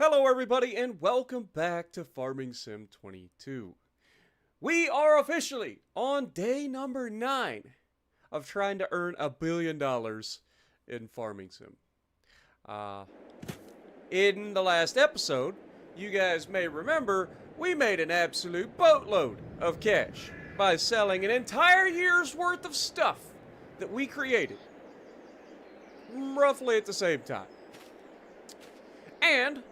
Hello everybody and welcome back to Farming Sim 22. We are officially on day number 9 of trying to earn $1 billion in Farming Sim. In the last episode, you guys may remember, we made an absolute boatload of cash by selling an entire year's worth of stuff that we created roughly at the same time. And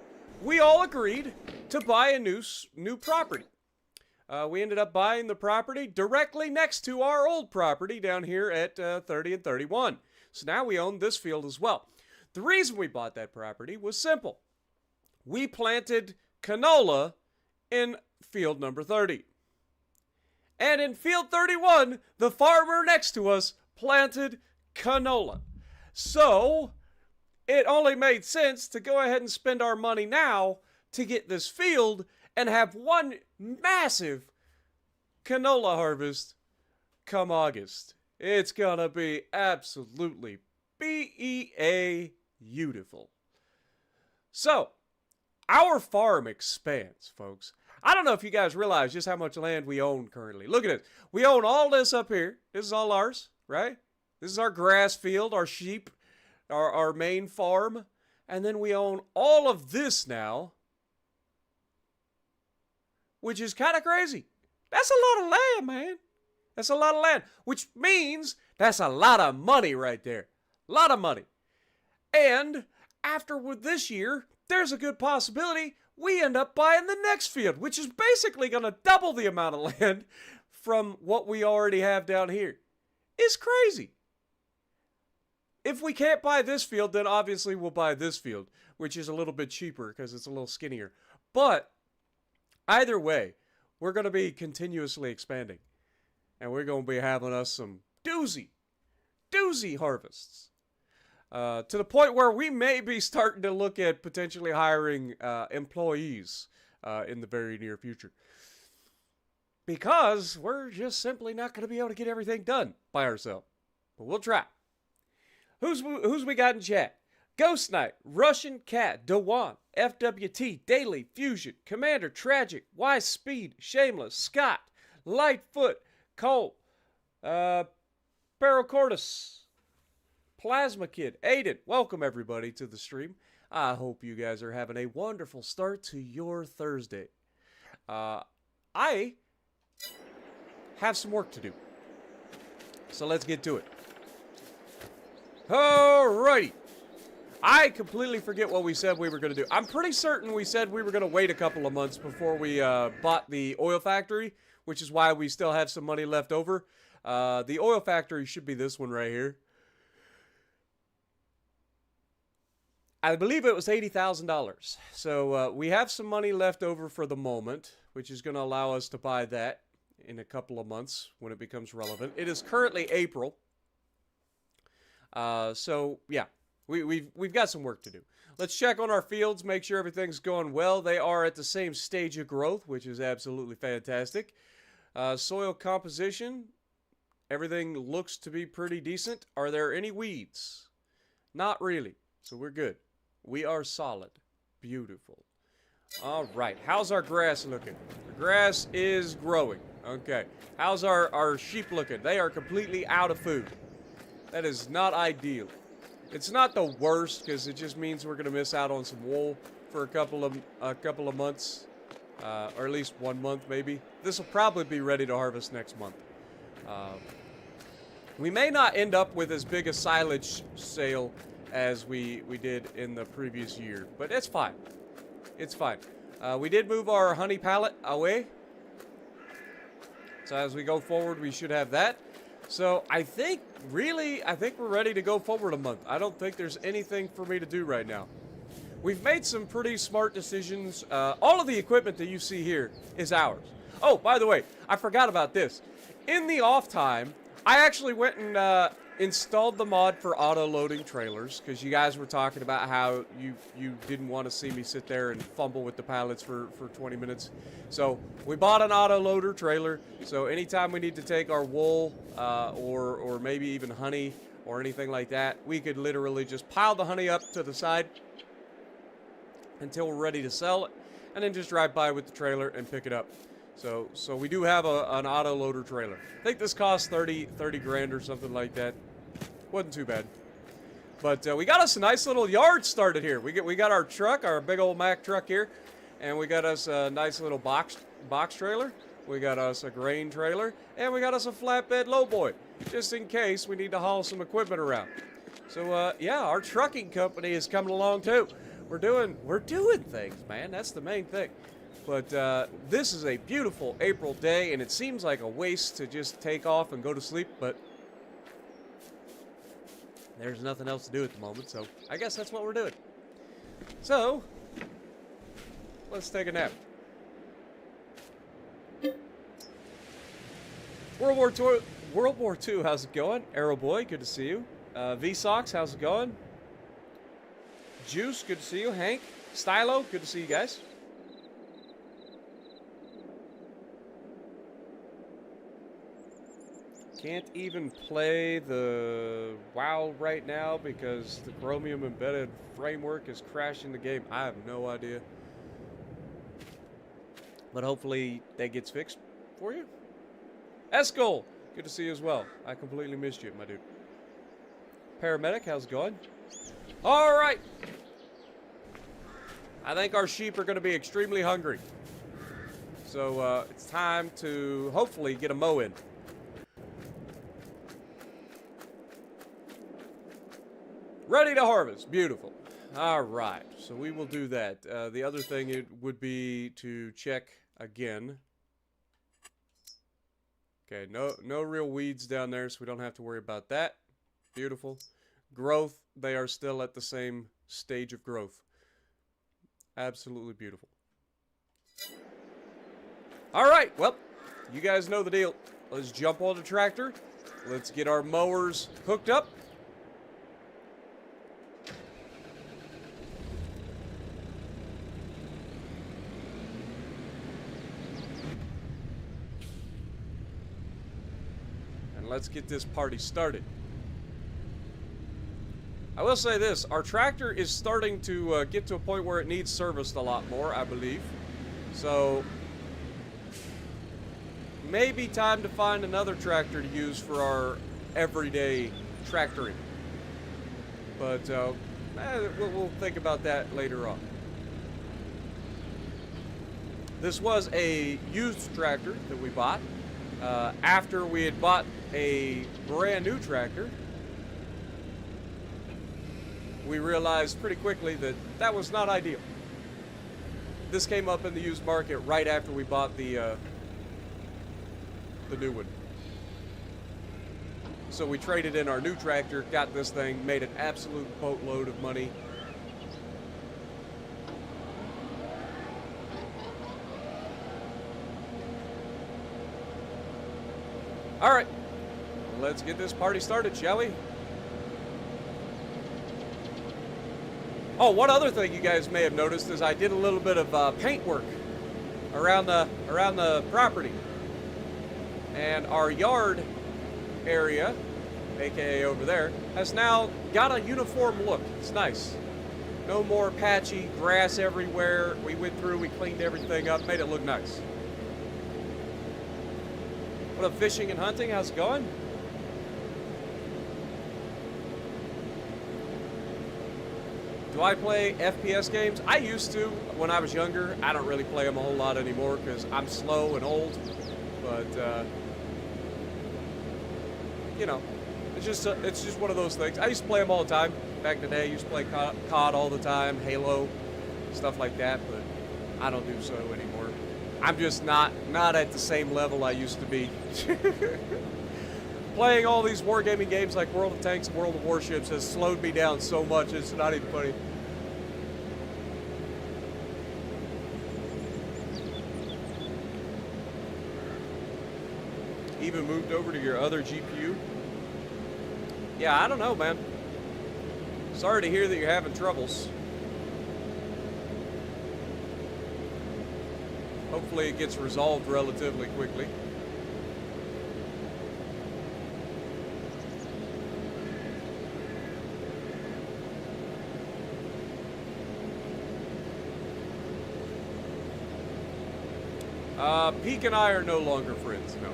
we all agreed to buy a new property. We ended up buying the property directly next to our old property down here at 30 and 31. So now we own this field as well. The reason we bought that property was simple. We planted canola in field number 30. And in field 31, the farmer next to us planted canola. So it only made sense to go ahead and spend our money now to get this field and have one massive canola harvest come August. It's gonna be absolutely beautiful. So, our farm expands, folks. I don't know if you guys realize just how much land we own currently. Look at it. We own all this up here. This is all ours, right? This is our grass field, our sheep, our main farm, and then we own all of this now, which is kind of crazy. That's a lot of land, man. That's a lot of land, which means that's a lot of money right there. A lot of money. And after with this year, there's a good possibility we end up buying the next field, which is basically going to double the amount of land from what we already have down here. It's crazy. If we can't buy this field, then obviously we'll buy this field, which is a little bit cheaper because it's a little skinnier. But either way, we're going to be continuously expanding. And we're going to be having us some doozy harvests. To the point where we may be starting to look at potentially hiring employees in the very near future. Because we're just simply not going to be able to get everything done by ourselves. But we'll try. Who's we got in chat? Ghost Knight, Russian Cat, Dewan, FWT, Daily, Fusion, Commander, Tragic, Wise Speed, Shameless, Scott, Lightfoot, Cole, Paracortis, Plasma Kid, Aiden. Welcome everybody to the stream. I hope you guys are having a wonderful start to your Thursday. I have some work to do. So let's get to it. Alrighty. I completely forget what we said we were going to do. I'm pretty certain we said we were going to wait a couple of months before we bought the oil factory, which is why we still have some money left over. The oil factory should be this one right here. I believe it was $80,000. So we have some money left over for the moment, which is going to allow us to buy that in a couple of months when it becomes relevant. It is currently April. So yeah, we've got some work to do. Let's check on our fields, make sure everything's going well. They are at the same stage of growth, which is absolutely fantastic. Soil composition, everything looks to be pretty decent. Are there any weeds? Not really, so we're good. We are solid. Beautiful. All right, how's our grass looking? The grass is growing. Okay, how's our sheep looking? They are completely out of food. That is not ideal. It's not the worst because it just means we're gonna miss out on some wool for a couple of months, or at least 1 month maybe. This will probably be ready to harvest next month. We may not end up with as big a silage sale as we did in the previous year, but it's fine. It's fine. We did move our honey pallet away, so as we go forward, we should have that. So I think we're ready to go forward a month. I don't think there's anything for me to do right now. We've made some pretty smart decisions. All of the equipment that you see here is ours. Oh, by the way, I forgot about this. In the off time, I actually went and installed the mod for auto-loading trailers because you guys were talking about how you didn't want to see me sit there and fumble with the pallets for 20 minutes. So we bought an auto-loader trailer, so anytime we need to take our wool or maybe even honey or anything like that, we could literally just pile the honey up to the side, until we're ready to sell it, and then just drive by with the trailer and pick it up. So we do have an auto loader trailer. I think this costs 30 grand or something like that. Wasn't too bad. But we got us a nice little yard started here. We got our truck, our big old Mack truck here, and we got us a nice little box trailer. We got us a grain trailer, and we got us a flatbed lowboy, just in case we need to haul some equipment around. So yeah, our trucking company is coming along too. We're doing things, man. That's the main thing. But this is a beautiful April day, and it seems like a waste to just take off and go to sleep, but there's nothing else to do at the moment, so I guess that's what we're doing. So, let's take a nap. World War II, how's it going? Arrow Boy, good to see you. V-Sox, how's it going? Juice, good to see you. Hank, Stylo, good to see you guys. Can't even play the WoW right now because the Chromium embedded framework is crashing the game. I have no idea. But hopefully that gets fixed for you. Escol, good to see you as well. I completely missed you, my dude. Paramedic, how's it going? All right. I think our sheep are going to be extremely hungry. So it's time to hopefully get a mow in. Ready to harvest. Beautiful. All right. So we will do that. The other thing it would be to check again. Okay, no real weeds down there, so we don't have to worry about that. Beautiful. Growth, they are still at the same stage of growth. Absolutely beautiful. All right, well, you guys know the deal. Let's jump on the tractor. Let's get our mowers hooked up. And let's get this party started. I will say this, our tractor is starting to get to a point where it needs serviced a lot more, I believe. So, maybe time to find another tractor to use for our everyday tractoring. But we'll think about that later on. This was a used tractor that we bought. After we had bought a brand new tractor, we realized pretty quickly that that was not ideal. This came up in the used market right after we bought the new one. So we traded in our new tractor, got this thing, made an absolute boatload of money. All right, let's get this party started, shall we? Oh, one other thing you guys may have noticed is I did a little bit of paint work around the property. And our yard area, aka over there, has now got a uniform look. It's nice. No more patchy grass everywhere. We went through, we cleaned everything up, made it look nice. What up, fishing and hunting? How's it going? Do I play FPS games? I used to when I was younger. I don't really play them a whole lot anymore because I'm slow and old. But you know, it's just one of those things. I used to play them all the time back in the day. I used to play COD all the time, Halo, stuff like that. But I don't do so anymore. I'm just not at the same level I used to be. Playing all these wargaming games like World of Tanks and World of Warships has slowed me down so much, it's not even funny. Even moved over to your other GPU? Yeah, I don't know, man. Sorry to hear that you're having troubles. Hopefully it gets resolved relatively quickly. Peak and I are no longer friends, no.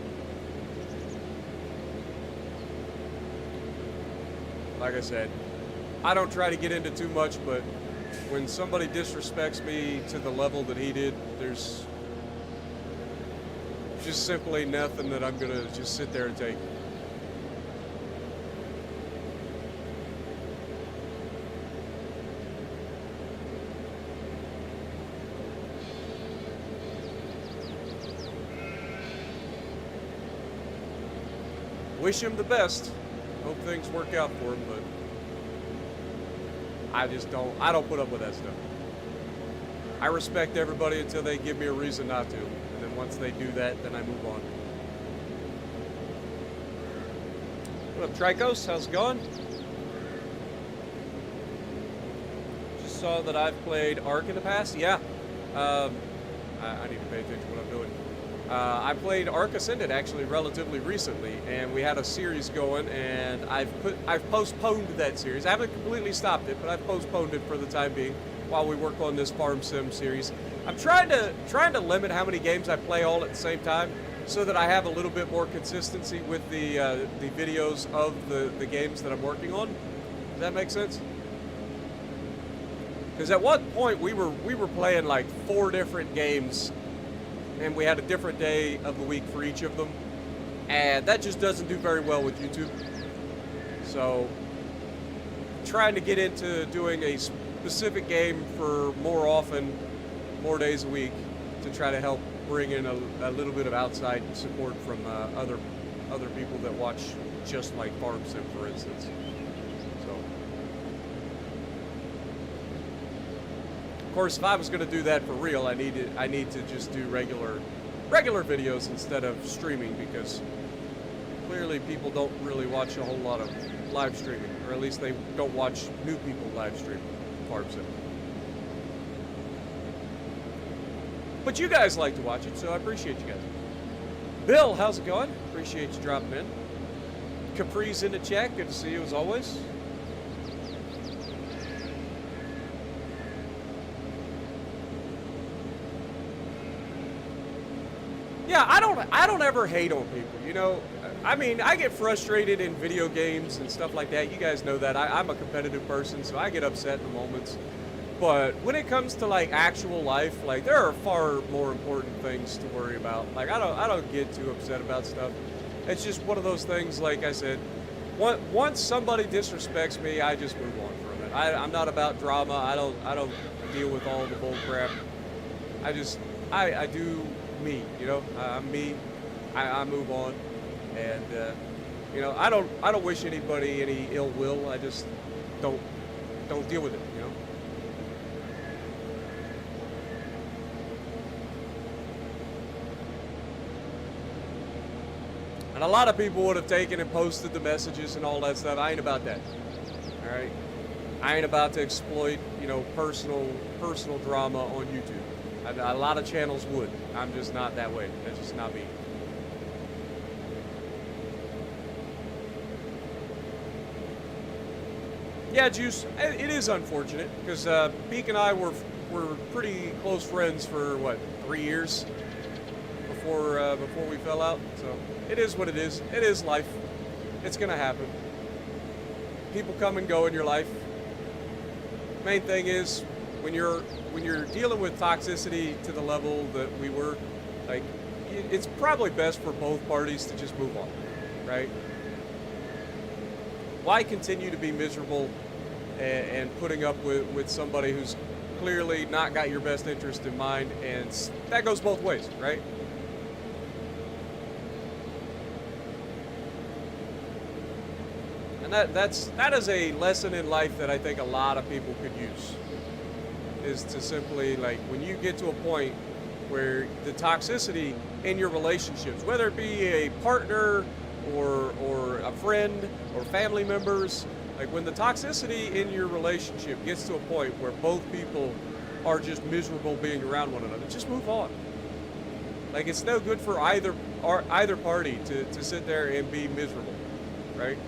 Like I said, I don't try to get into too much, but when somebody disrespects me to the level that he did, there's just simply nothing that I'm gonna just sit there and take. Wish him the best. Hope things work out for him, but I don't put up with that stuff. I respect everybody until they give me a reason not to. And then once they do that, then I move on. What up, Tricos? How's it going? Just saw that I've played Ark in the past. Yeah. I need to pay attention to what I'm doing. I played Ark Ascended actually relatively recently, and we had a series going, and I've postponed that series. I haven't completely stopped it, but I've postponed it for the time being while we work on this Farm Sim series. I'm trying to limit how many games I play all at the same time, so that I have a little bit more consistency with the videos of the games that I'm working on. Does that make sense? Because at one point we were playing like 4 different games, and we had a different day of the week for each of them, and that just doesn't do very well with YouTube. So trying to get into doing a specific game for more often, more days a week, to try to help bring in a little bit of outside support from other people that watch just like Farm Sim, for instance. So, of course, if I was going to do that for real, I need to just do regular videos instead of streaming, because clearly people don't really watch a whole lot of live streaming, or at least they don't watch new people live stream Farm Sim. But you guys like to watch it, so I appreciate you guys. Bill, how's it going? Appreciate you dropping in. Capri's in the chat. Good to see you as always. Yeah, I don't ever hate on people, you know. I mean, I get frustrated in video games and stuff like that. You guys know that. I'm a competitive person, so I get upset in the moments. But when it comes to like actual life, like there are far more important things to worry about. Like I don't get too upset about stuff. It's just one of those things. Like I said, once somebody disrespects me, I just move on from it. I'm not about drama. I don't deal with all the bull crap. I do me. You know, I'm me. I move on, and you know, I don't wish anybody any ill will. I just don't deal with it. You know. And a lot of people would have taken and posted the messages and all that stuff. I ain't about that. All right, I ain't about to exploit, you know, personal drama on YouTube. A lot of channels would. I'm just not that way. That's just not me. Yeah, Juice. It is unfortunate because Beak and I were pretty close friends for what, 3 years before we fell out. So it is what it is. It is life. It's gonna happen. People come and go in your life. Main thing is when you're dealing with toxicity to the level that we were, like, it's probably best for both parties to just move on, right? Why continue to be miserable and putting up with somebody who's clearly not got your best interest in mind? And that goes both ways, right? And that is a lesson in life that I think a lot of people could use. Is to simply, like, when you get to a point where the toxicity in your relationships, whether it be a partner or a friend or family members, like when the toxicity in your relationship gets to a point where both people are just miserable being around one another, just move on. Like, it's no good for either party to sit there and be miserable, right?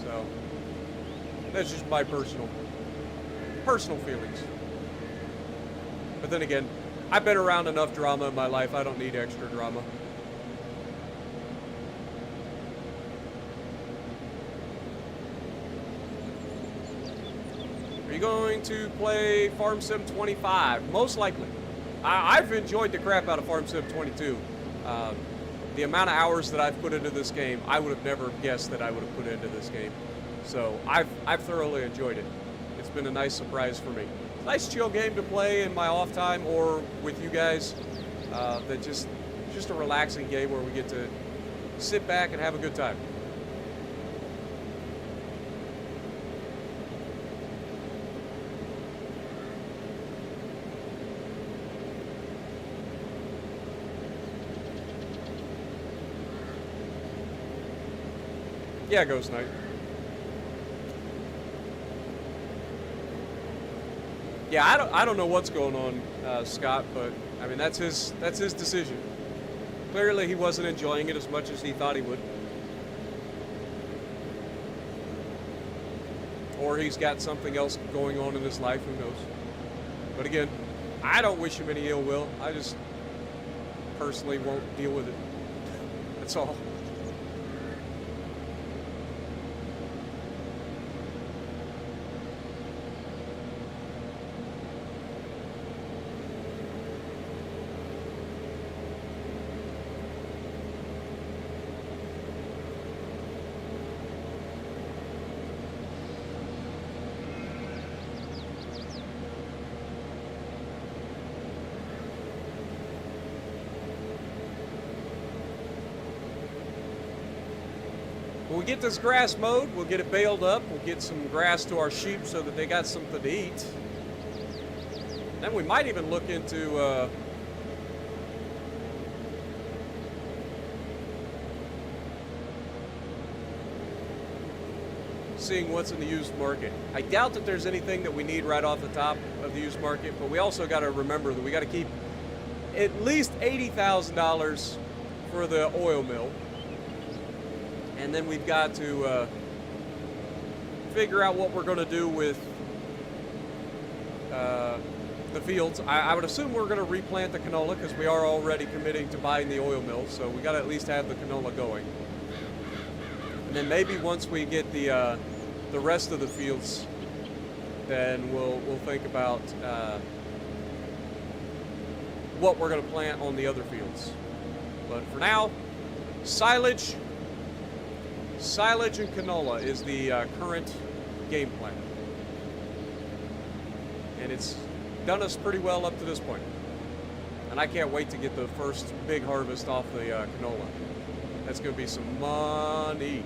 So that's just my personal feelings. But then again, I've been around enough drama in my life. I don't need extra drama. Are you going to play Farm Sim 25? Most likely. I've enjoyed the crap out of Farm Sim 22. The amount of hours that I've put into this game, I would have never guessed that I would have put into this game. So I've thoroughly enjoyed it. It's been a nice surprise for me. Nice chill game to play in my off time or with you guys. That just a relaxing game where we get to sit back and have a good time. Yeah, Ghost Knight. Yeah, I don't know what's going on, Scott, but I mean that's his decision. Clearly, he wasn't enjoying it as much as he thought he would, or he's got something else going on in his life. Who knows? But again, I don't wish him any ill will. I just personally won't deal with it. That's all. When we get this grass mowed, we'll get it baled up, we'll get some grass to our sheep so that they got something to eat. Then we might even look into seeing what's in the used market. I doubt that there's anything that we need right off the top of the used market, but we also got to remember that we got to keep at least $80,000 for the oil mill. And then we've got to figure out what we're going to do with the fields. I would assume we're going to replant the canola because we are already committing to buying the oil mill. So we got to at least have the canola going. And then maybe once we get the rest of the fields, then we'll think about what we're going to plant on the other fields. But for now, silage and canola is the current game plan. And it's done us pretty well up to this point. And I can't wait to get the first big harvest off the canola. That's going to be some money.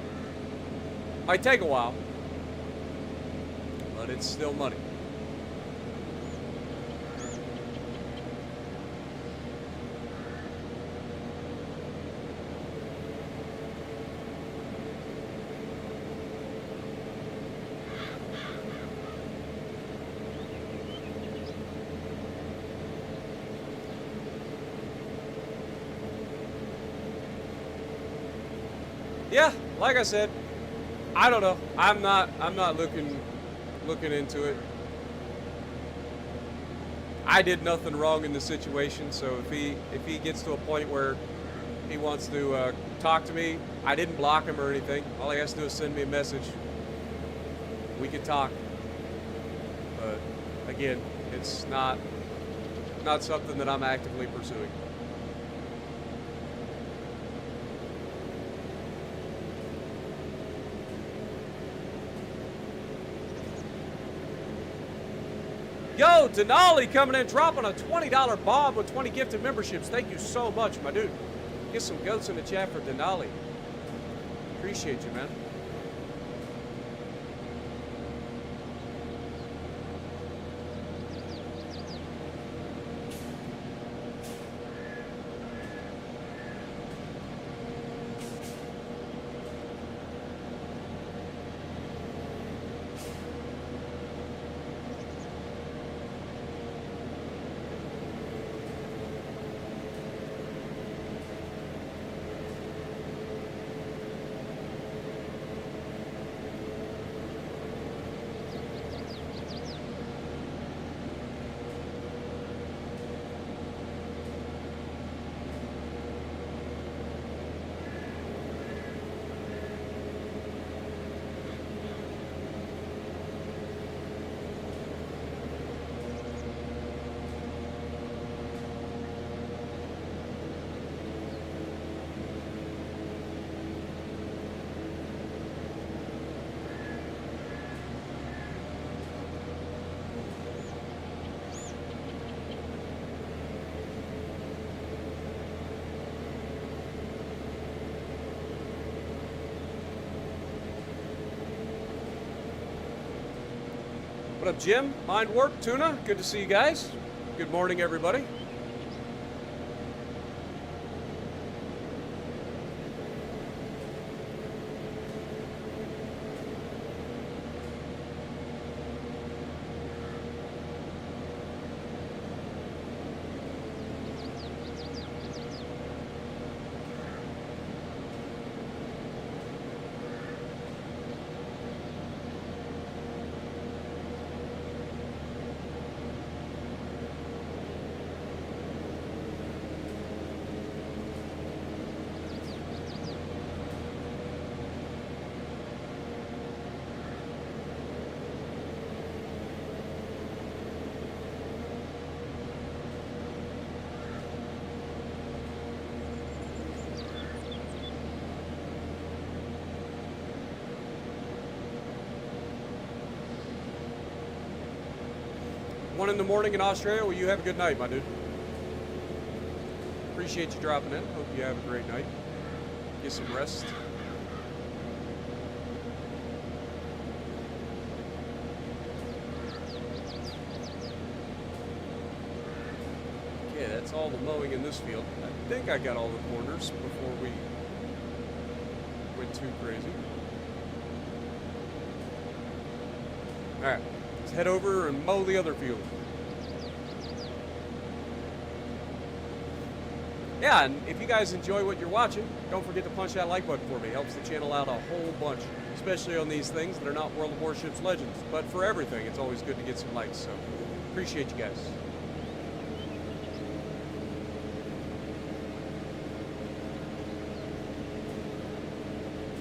Might take a while, but it's still money. Yeah, like I said, I don't know. I'm not looking into it. I did nothing wrong in the situation, so if he gets to a point where he wants to talk to me, I didn't block him or anything. All he has to do is send me a message. We can talk. But again, it's not something that I'm actively pursuing. Yo, Denali coming in, dropping a $20 bomb with 20 gifted memberships. Thank you so much, my dude. Get some goats in the chat for Denali. Appreciate you, man. What up, Jim? Mind Warp, Tuna? Good to see you guys. Good morning, everybody. One in the morning in Australia. Well, you have a good night, my dude. Appreciate you dropping in. Hope you have a great night. Get some rest. Okay, that's all the mowing in this field. I think I got all the corners before we went too crazy. All right. Let's head over and mow the other field. Yeah, and if you guys enjoy what you're watching, don't forget to punch that like button for me. It helps the channel out a whole bunch, especially on these things that are not World of Warships Legends. But for everything, it's always good to get some likes, so appreciate you guys.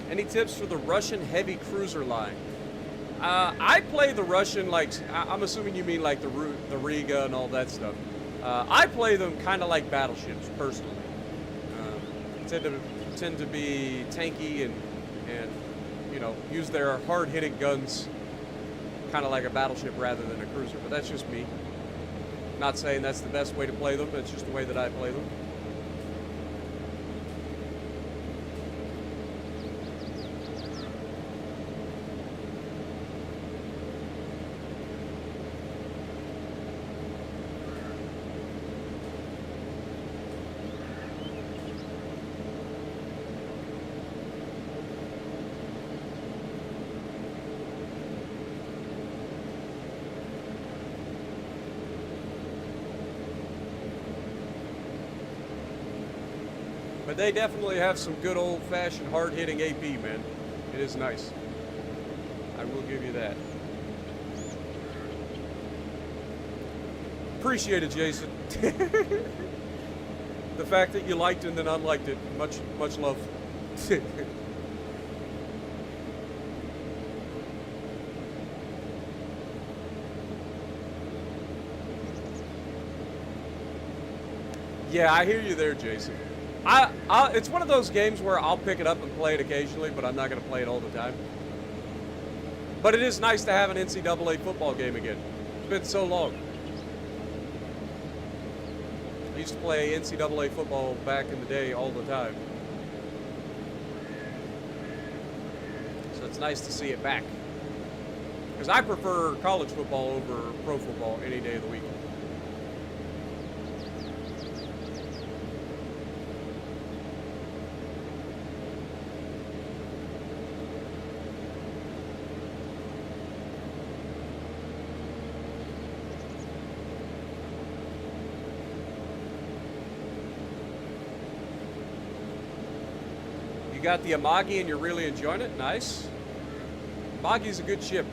Any tips for the Russian heavy cruiser line? I play the Russian, like, I'm assuming you mean like the Riga and all that stuff. I play them kind of like battleships, personally. Tend to be tanky and you know, use their hard-hitting guns kind of like a battleship rather than a cruiser. But that's just me. Not saying that's the best way to play them. It's just the way that I play them. But they definitely have some good old-fashioned hard-hitting AP, man. It is nice. I will give you that. Appreciate it, Jason. The fact that you liked it and then unliked it, much love. Yeah, I hear you there, Jason. It's one of those games where I'll pick it up and play it occasionally, but I'm not going to play it all the time. But it is nice to have an NCAA football game again. It's been so long. I used to play NCAA football back in the day all the time. So it's nice to see it back. Because I prefer college football over pro football any day of the week. You got the Amagi and you're really enjoying it? Nice. Amagi's a good ship.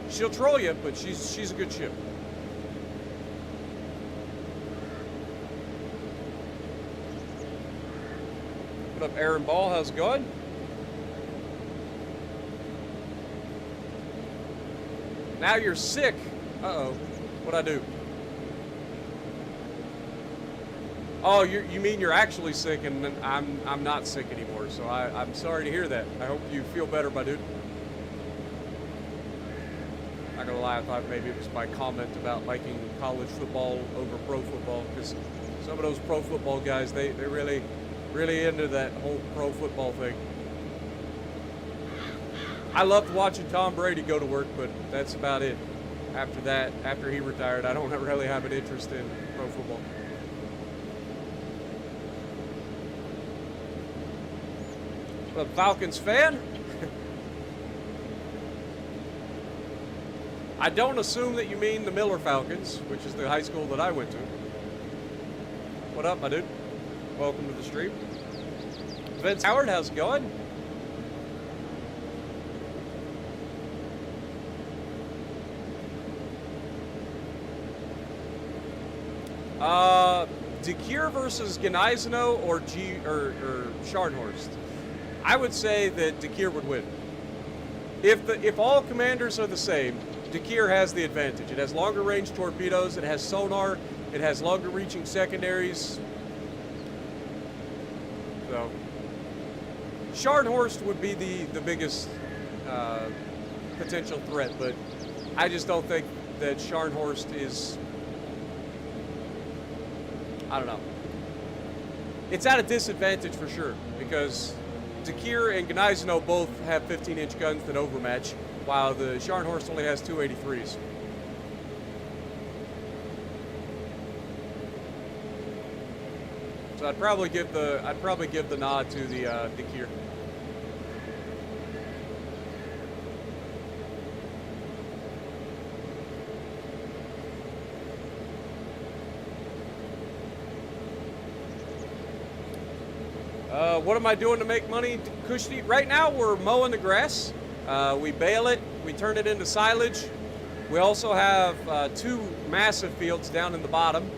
She'll troll you, but she's a good ship. What up, Aaron Ball? How's it going? Now you're sick. Uh-oh. What'd I do? Oh, you mean you're actually sick, and I'm not sick anymore. So I'm sorry to hear that. I hope you feel better, my dude. Not gonna lie, I thought maybe it was my comment about liking college football over pro football, because some of those pro football guys, they're really into that whole pro football thing. I loved watching Tom Brady go to work, but that's about it. After that, after he retired, I don't really have an interest in pro football. A Falcons fan? I don't assume that you mean the Miller Falcons, which is the high school that I went to. What up, my dude? Welcome to the stream. Vince Howard, how's it going? DeCure versus Gneiseno or Scharnhorst. I would say that DeCure would win. If all commanders are the same, DeCure has the advantage. It has longer range torpedoes, it has sonar, it has longer reaching secondaries. So Scharnhorst would be the biggest potential threat, but I just don't think that Scharnhorst is, I don't know. It's at a disadvantage for sure, because DeCure and Gneiseno both have 15-inch guns that overmatch, while the Scharnhorst only has 283s. So I'd probably give the nod to the DeCure. What am I doing to make money, Kushti? Right now, we're mowing the grass. We bale it. We turn it into silage. We also have 2 massive fields down in the bottom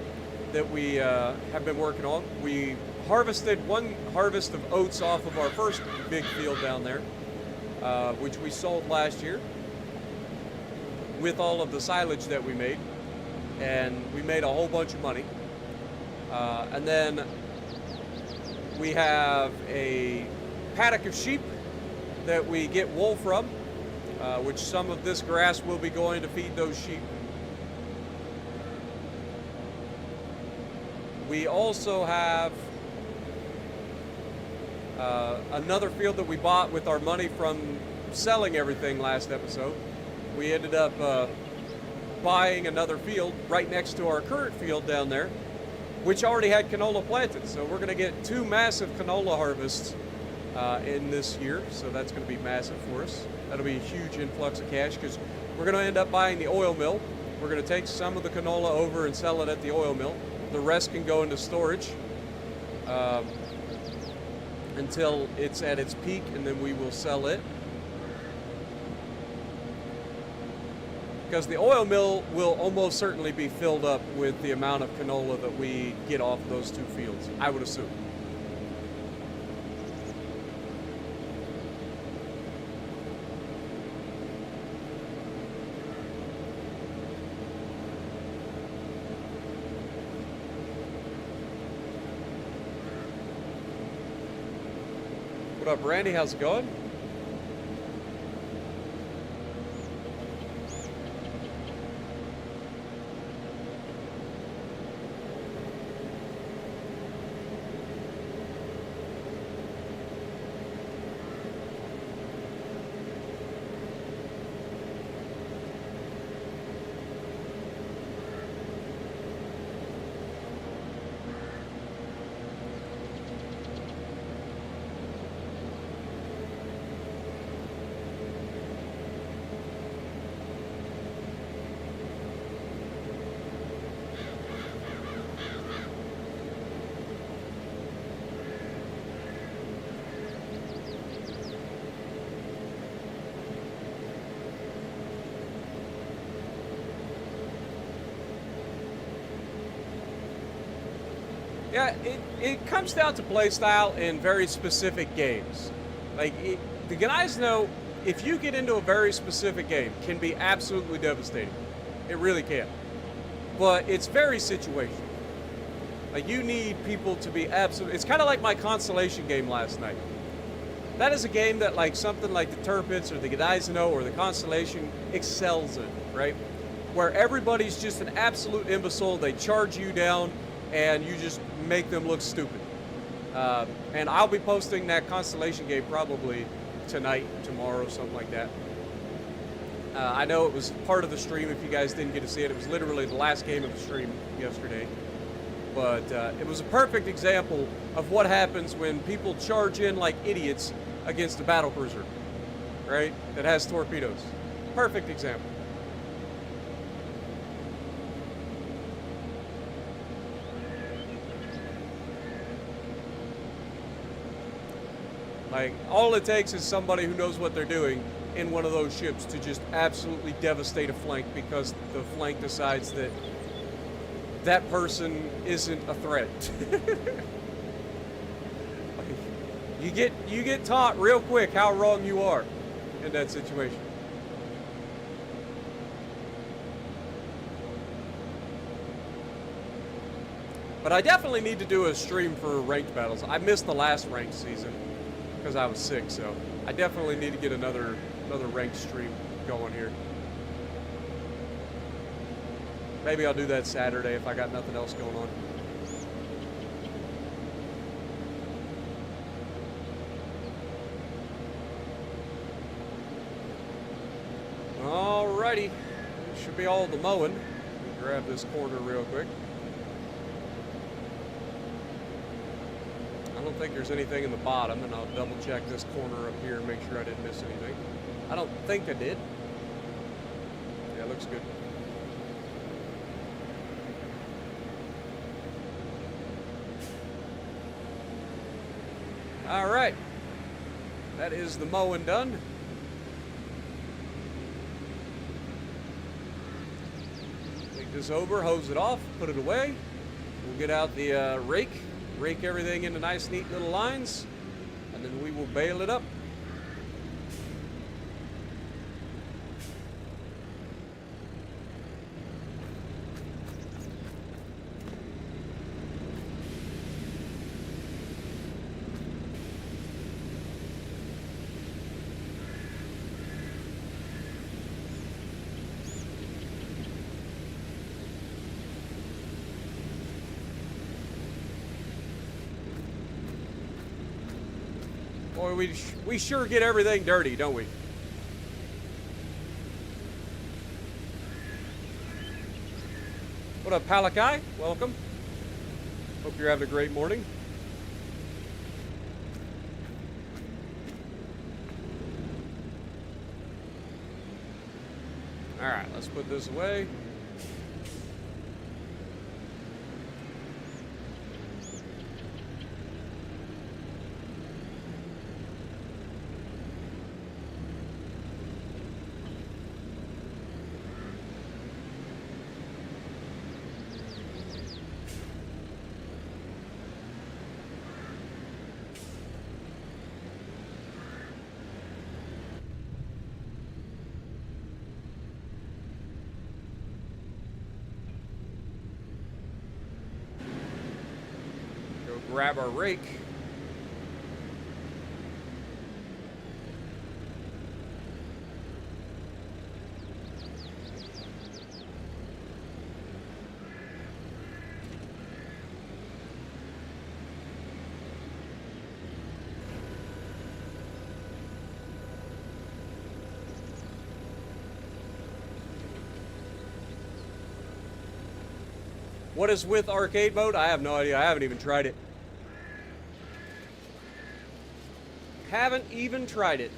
that we have been working on. We harvested 1 harvest of oats off of our first big field down there, which we sold last year with all of the silage that we made. And we made a whole bunch of money. And then we have a paddock of sheep that we get wool from, which some of this grass will be going to feed those sheep. We also have another field that we bought with our money from selling everything last episode. We ended up buying another field right next to our current field down there, which already had canola planted. So we're going to get 2 massive canola harvests in this year. So that's going to be massive for us. That'll be a huge influx of cash, because we're going to end up buying the oil mill. We're going to take some of the canola over and sell it at the oil mill. The rest can go into storage until it's at its peak, and then we will sell it. Because the oil mill will almost certainly be filled up with the amount of canola that we get off those 2 fields, I would assume. What up, Randy? How's it going? Yeah, it comes down to play style in very specific games. Like, the guys know, if you get into a very specific game, can be absolutely devastating. It really can. But it's very situational. Like, you need people to be absolutely... It's kind of like my Constellation game last night. That is a game that, like, something like the Turpits or the Gneiseno or the Constellation excels in, right? Where everybody's just an absolute imbecile. They charge you down, and you just make them look stupid. And I'll be posting that Constellation game probably tonight, tomorrow, something like that. I know it was part of the stream if you guys didn't get to see it. It was literally the last game of the stream yesterday. But it was a perfect example of what happens when people charge in like idiots against a battle cruiser, right? That has torpedoes. Perfect example. Like, all it takes is somebody who knows what they're doing in one of those ships to just absolutely devastate a flank because the flank decides that that person isn't a threat. Like, you get taught real quick how wrong you are in that situation. But I definitely need to do a stream for ranked battles. I missed the last ranked season because I was sick, so I definitely need to get another ranked stream going here. Maybe I'll do that Saturday if I got nothing else going on. Alrighty, should be all the mowing. Grab this corner real quick. I don't think there's anything in the bottom, and I'll double check this corner up here and make sure I didn't miss anything. I don't think I did. Yeah, it looks good. All right, that is the mowing done. Take this over, hose it off, put it away. We'll get out the rake everything into nice, neat little lines, and then we will bale it up. Boy, we sure get everything dirty, don't we? What up, Palakai? Welcome. Hope you're having a great morning. All right, let's put this away. Grab our rake. What is with arcade mode? I have no idea. I haven't even tried it. Haven't even tried it.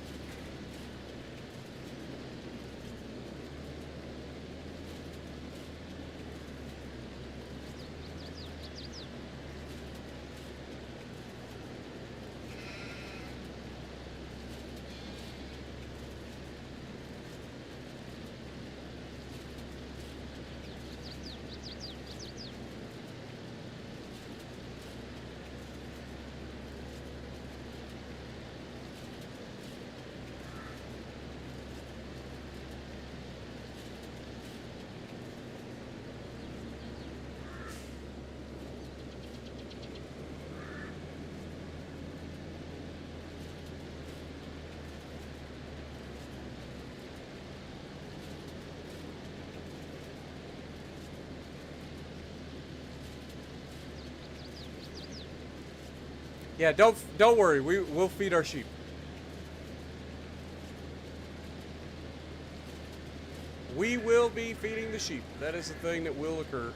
Yeah, don't worry. We'll feed our sheep. we will be feeding the sheep. That is the thing that will occur.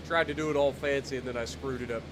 Tried to do it all fancy and then I screwed it up.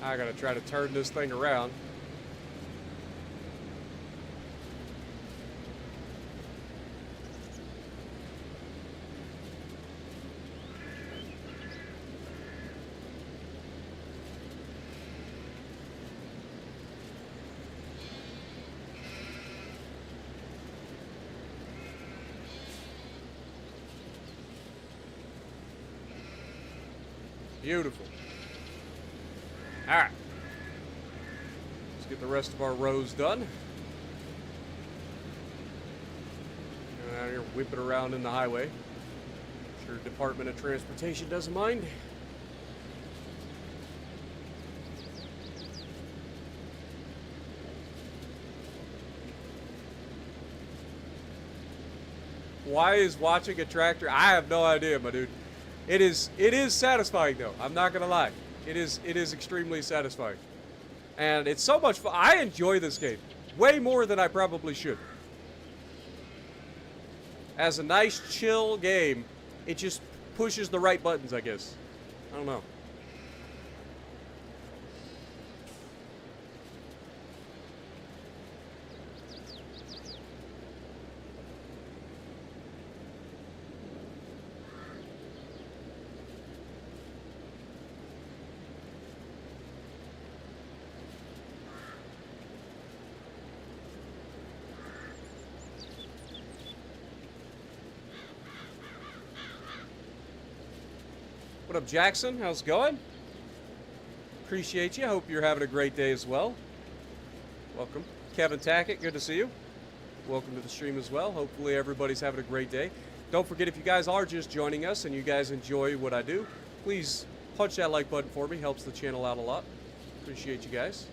I gotta try to turn this thing around. Beautiful. All right. Let's get the rest of our rows done. Get out here, whip it around in the highway. Sure, Department of Transportation doesn't mind. Why is watching a tractor? I have no idea, my dude. It is satisfying though. I'm not gonna lie. It is extremely satisfying. And it's so much fun. I enjoy this game way more than I probably should. As a nice chill game, it just pushes the right buttons, I guess. I don't know. What up, Jackson? How's it going? Appreciate you. Hope you're having a great day as well. Welcome. Kevin Tackett, good to see you. Welcome to the stream as well. Hopefully everybody's having a great day. Don't forget, if you guys are just joining us and you guys enjoy what I do, please punch that like button for me. Helps the channel out a lot. Appreciate you guys.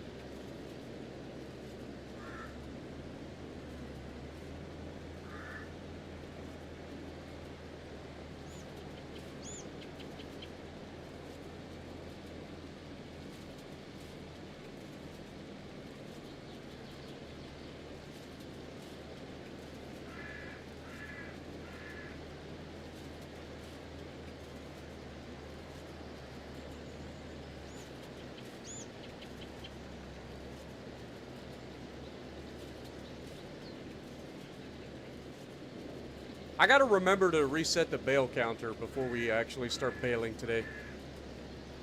I gotta remember to reset the bale counter before we actually start baling today.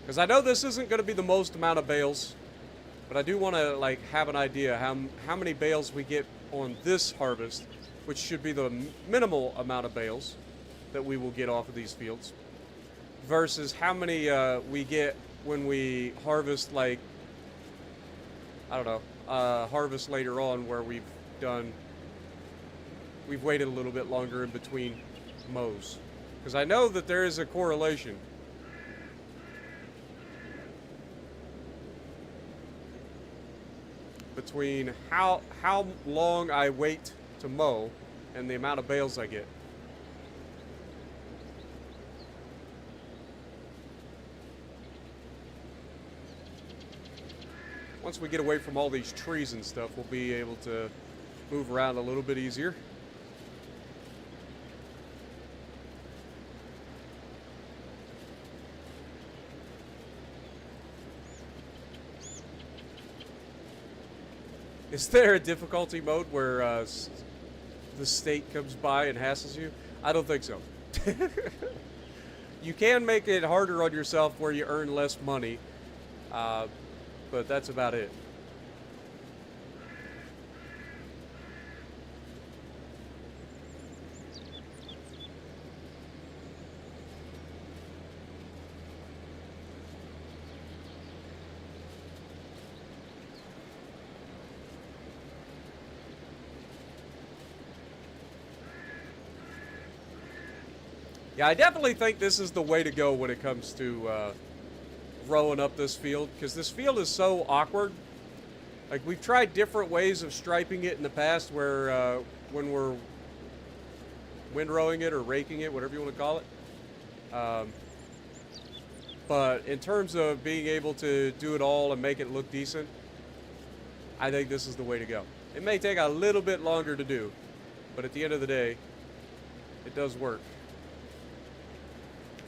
Because I know this isn't going to be the most amount of bales, but I do want to like have an idea how many bales we get on this harvest, which should be the minimal amount of bales that we will get off of these fields, versus how many we get when we harvest, like, I don't know, harvest later on where we've waited a little bit longer in between mows. Because I know that there is a correlation between how long I wait to mow and the amount of bales I get. Once we get away from all these trees and stuff, we'll be able to move around a little bit easier. Is there a difficulty mode where the state comes by and hassles you? I don't think so. You can make it harder on yourself where you earn less money, but that's about it. Yeah, I definitely think this is the way to go when it comes to rowing up this field, because this field is so awkward. Like, we've tried different ways of striping it in the past where when we're windrowing it or raking it, whatever you want to call it. But in terms of being able to do it all and make it look decent, I think this is the way to go. It may take a little bit longer to do, but at the end of the day, it does work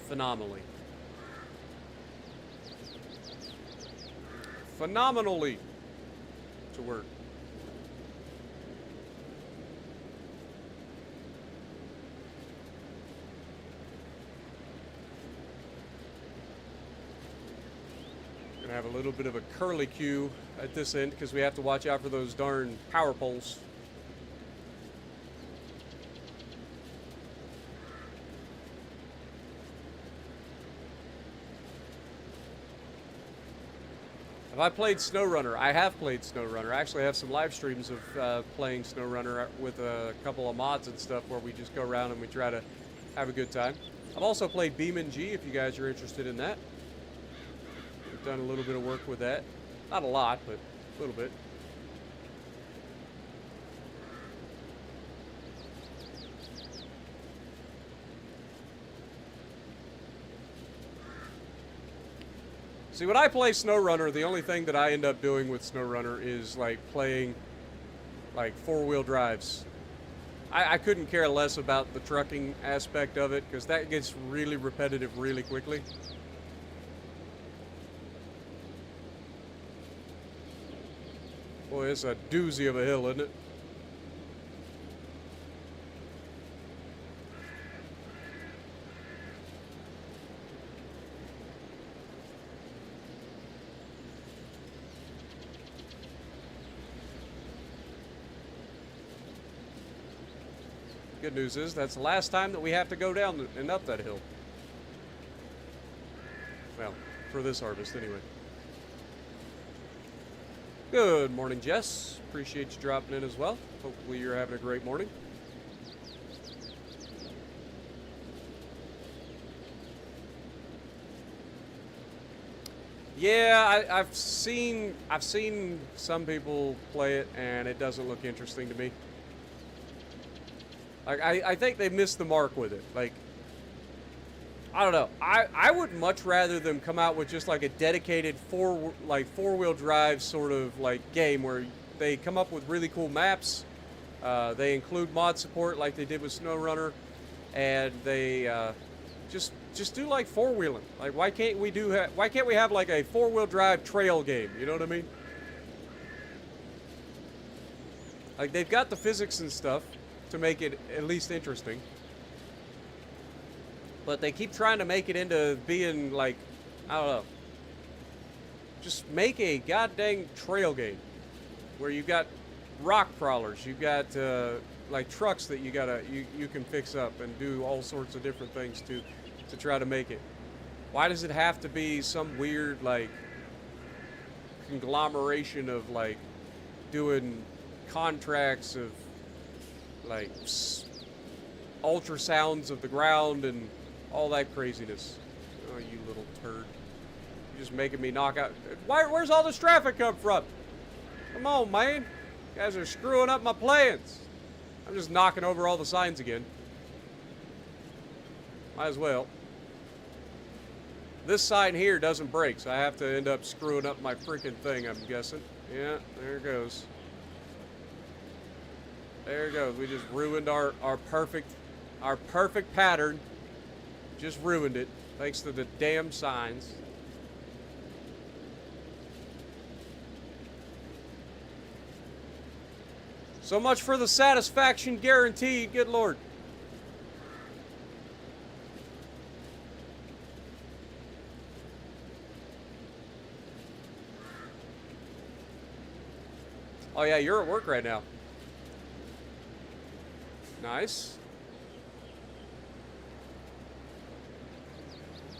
phenomenally. Phenomenally to work. Gonna have a little bit of a curly cue at this end because we have to watch out for those darn power poles. Have I played SnowRunner? I have played SnowRunner. I actually have some live streams of playing SnowRunner with a couple of mods and stuff where we just go around and we try to have a good time. I've also played BeamNG if you guys are interested in that. We've done a little bit of work with that. Not a lot, but a little bit. See, when I play SnowRunner, the only thing that I end up doing with SnowRunner is, like, playing, like, four-wheel drives. I couldn't care less about the trucking aspect of it, because that gets really repetitive really quickly. Boy, it's a doozy of a hill, isn't it? Good news is that's the last time that we have to go down and up that hill. Well, for this harvest anyway. Good morning, Jess. Appreciate you dropping in as well. Hopefully you're having a great morning. Yeah, I've seen some people play it and it doesn't look interesting to me. Like, I think they missed the mark with it. Like, I don't know. I would much rather them come out with just like a dedicated four-wheel drive sort of like game where they come up with really cool maps. They include mod support like they did with SnowRunner, and they just do like four-wheeling. Like, why can't we have like a four-wheel drive trail game? You know what I mean? Like, they've got the physics and stuff to make it at least interesting, but they keep trying to make it into being like, I don't know, just make a goddamn trail game where you've got rock crawlers, you've got like trucks that you can fix up and do all sorts of different things to try to make it. Why does it have to be some weird like conglomeration of like doing contracts of like ultrasounds of the ground and all that craziness. Oh, you little turd. You're just making me knock out. Where's all this traffic come from? Come on, man. You guys are screwing up my plans. I'm just knocking over all the signs again. Might as well. This sign here doesn't break, so I have to end up screwing up my freaking thing, I'm guessing. Yeah, there it goes. There it goes. We just ruined our perfect pattern. Just ruined it, thanks to the damn signs. So much for the satisfaction guaranteed, good Lord. Oh yeah, you're at work right now. Nice.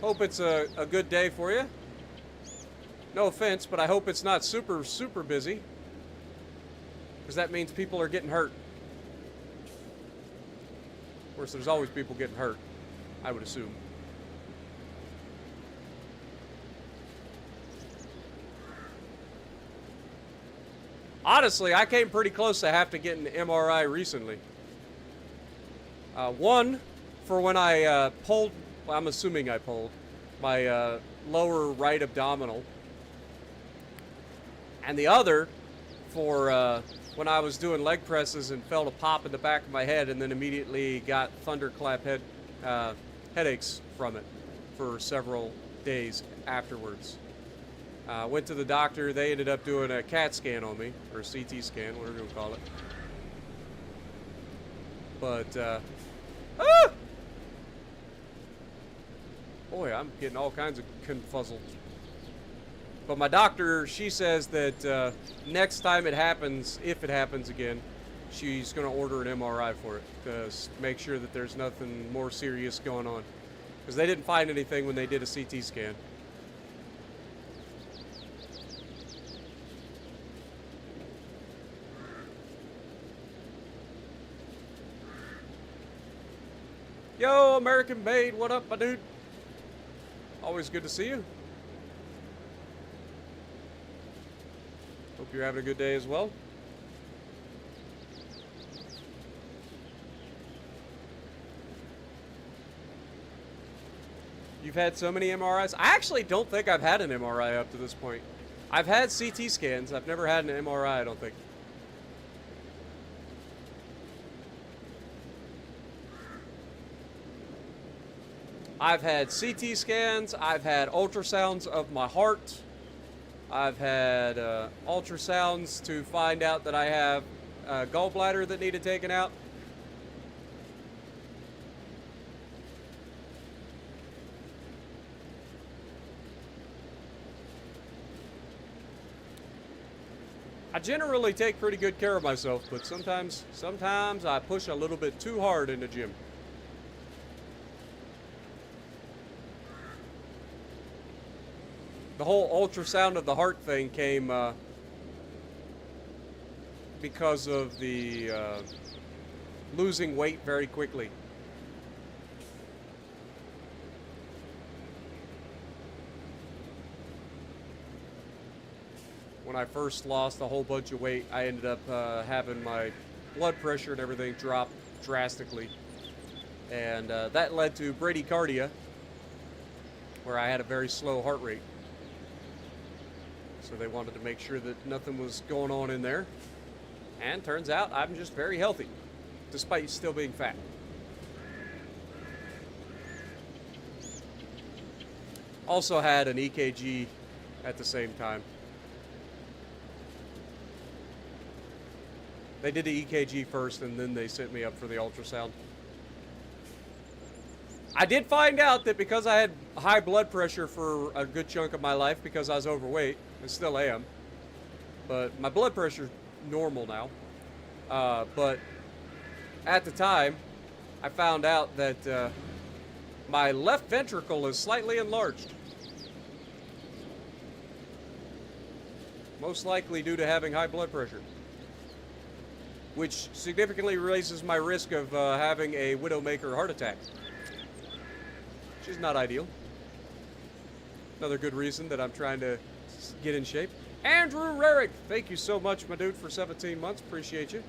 Hope it's a good day for you. No offense, but I hope it's not super, super busy. Because that means people are getting hurt. Of course, there's always people getting hurt, I would assume. Honestly, I came pretty close to have to get an MRI recently. One, for when I pulled, well, I'm assuming I pulled, my lower right abdominal. And the other, for when I was doing leg presses and felt a pop in the back of my head and then immediately got thunderclap headaches from it for several days afterwards. Went to the doctor. They ended up doing a CAT scan on me, or a CT scan, whatever you call it. But, boy, I'm getting all kinds of confuzzled. But my doctor, she says that next time it happens, if it happens again, she's going to order an MRI for it to make sure that there's nothing more serious going on. Because they didn't find anything when they did a CT scan. Yo, American Made, what up, my dude? Always good to see you. Hope you're having a good day as well. You've had so many MRIs? I actually don't think I've had an MRI up to this point. I've had CT scans. I've never had an MRI, I don't think. I've had CT scans. I've had ultrasounds of my heart. I've had ultrasounds to find out that I have a gallbladder that needed taken out. I generally take pretty good care of myself, but sometimes I push a little bit too hard in the gym. The whole ultrasound of the heart thing came because of the losing weight very quickly. When I first lost a whole bunch of weight, I ended up having my blood pressure and everything drop drastically. And that led to bradycardia, where I had a very slow heart rate. So they wanted to make sure that nothing was going on in there. And turns out I'm just very healthy, despite still being fat. Also had an EKG at the same time. They did the EKG first, and then they sent me up for the ultrasound. I did find out that because I had high blood pressure for a good chunk of my life because I was overweight, and still am, but my blood pressure's normal now. But at the time, I found out that my left ventricle is slightly enlarged. Most likely due to having high blood pressure, which significantly raises my risk of having a widowmaker heart attack. which is not ideal. Another good reason that I'm trying to get in shape. Andrew Rarick, thank you so much, my dude, for 17 months. Appreciate you.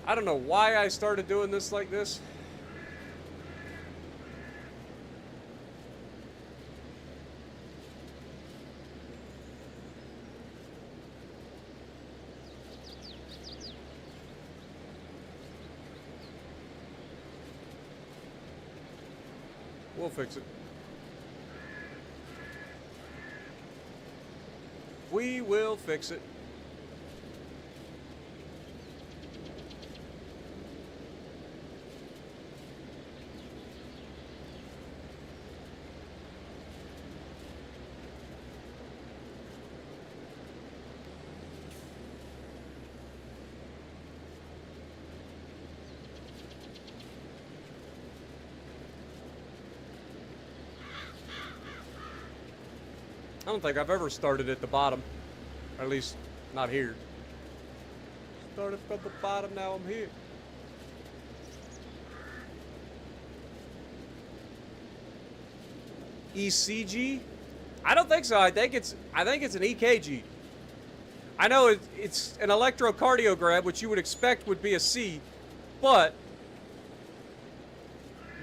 I don't know why I started doing this like this. We'll fix it. We will fix it. I don't think I've ever started at the bottom. Or at least, not here. Started from the bottom, now I'm here. ECG? I don't think so. I think it's an EKG. I know it's an electrocardiogram, which you would expect would be a C, but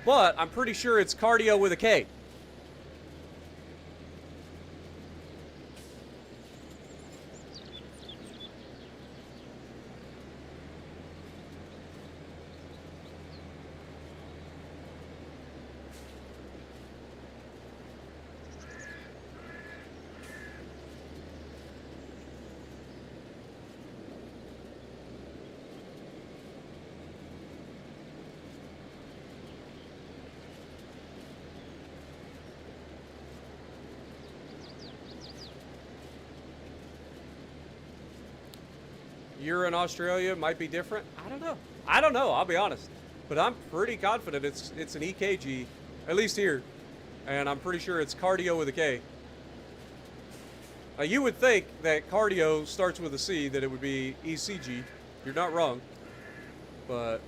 I'm pretty sure it's cardio with a K. You're in Australia, might be different. I don't know. I'll be honest, but I'm pretty confident it's an EKG, at least here, and I'm pretty sure it's cardio with a K. You would think that cardio starts with a C, that it would be ECG. You're not wrong, but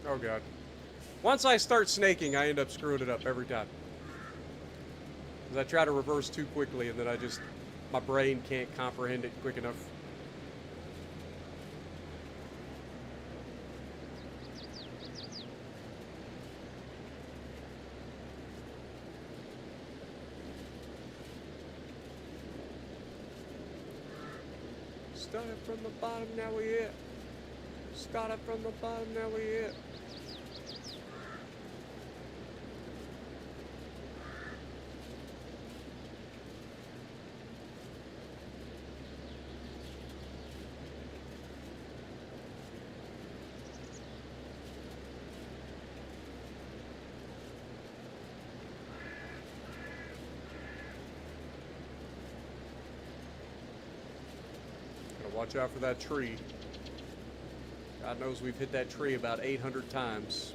oh god. Once I start snaking, I end up screwing it up every time. Because I try to reverse too quickly and then my brain can't comprehend it quick enough. Started from the bottom, now we hit. Started from the bottom, now we hit. Gotta watch out for that tree. God knows we've hit that tree about 800 times.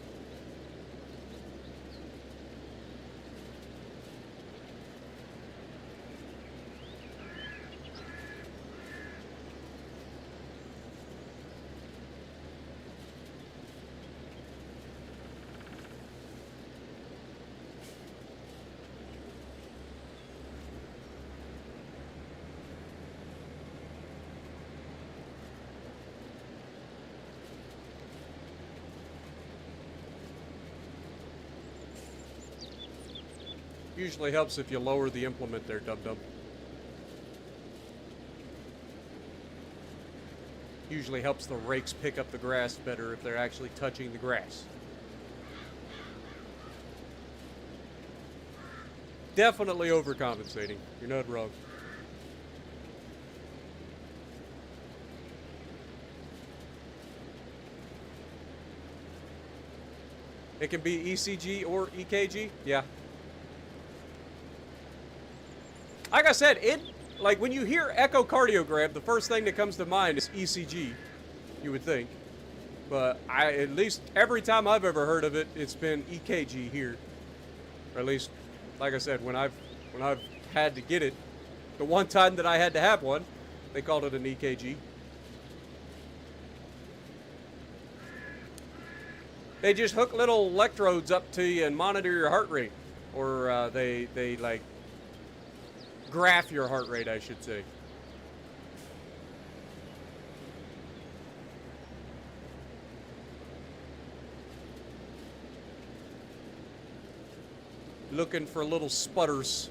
Usually helps if you lower the implement there, dum-dum. Usually helps the rakes pick up the grass better if they're actually touching the grass. Definitely overcompensating. You're not wrong. It can be ECG or EKG. Yeah. Like I said, like when you hear echocardiogram, the first thing that comes to mind is ECG, you would think. But at least every time I've ever heard of it, it's been EKG here. Or at least, like I said, when I've had to get it, the one time that I had to have one, they called it an EKG. They just hook little electrodes up to you and monitor your heart rate. Or they like graph your heart rate, I should say. Looking for little sputters.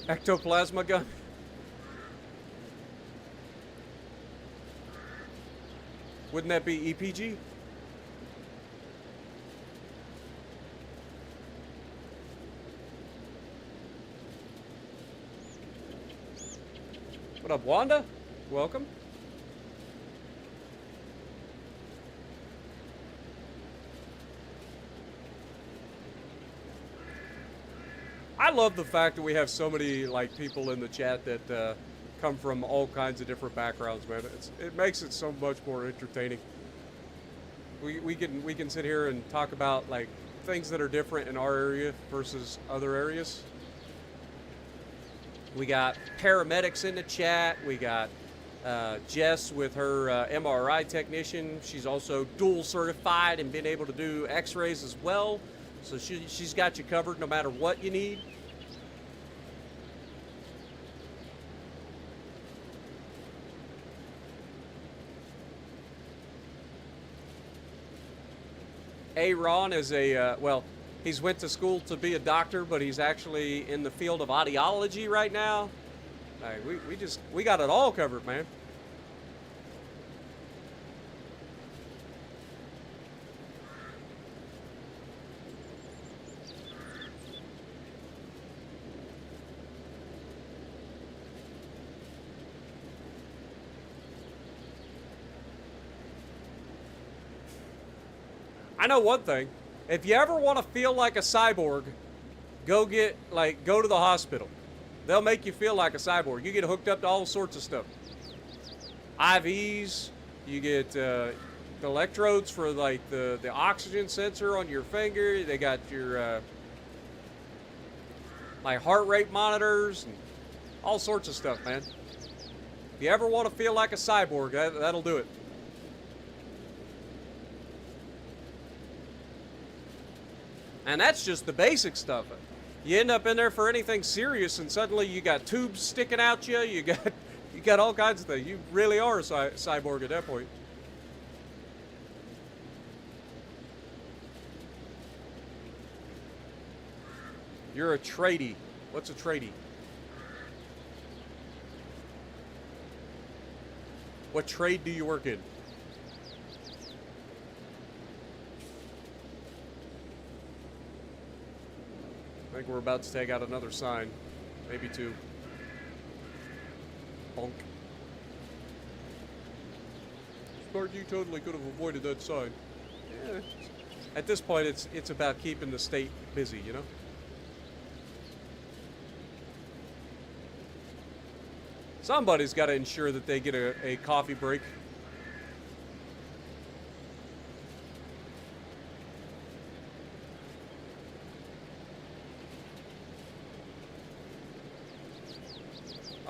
Ectoplasma gun. Wouldn't that be EPG? What up, Wanda? Welcome. I love the fact that we have so many like people in the chat that come from all kinds of different backgrounds, man. It makes it so much more entertaining. We can sit here and talk about like things that are different in our area versus other areas. We got paramedics in the chat. We got Jess with her MRI technician. She's also dual certified and been able to do x-rays as well. So she's got you covered no matter what you need. Ron is well, he's went to school to be a doctor, but he's actually in the field of audiology right now. Like, we got it all covered, man. I know one thing. If you ever want to feel like a cyborg, go to the hospital. They'll make you feel like a cyborg. You get hooked up to all sorts of stuff. IVs, you get electrodes for like the oxygen sensor on your finger. They got your like heart rate monitors and all sorts of stuff, man. If you ever want to feel like a cyborg, that'll do it. And that's just the basic stuff. You end up in there for anything serious, and suddenly you got tubes sticking out you. You got all kinds of things. You really are a cyborg at that point. You're a tradie. What's a tradie? What trade do you work in? I think we're about to take out another sign. Maybe two. Bonk. Smart, you totally could have avoided that sign. Yeah. At this point, it's about keeping the state busy, you know? Somebody's got to ensure that they get a coffee break.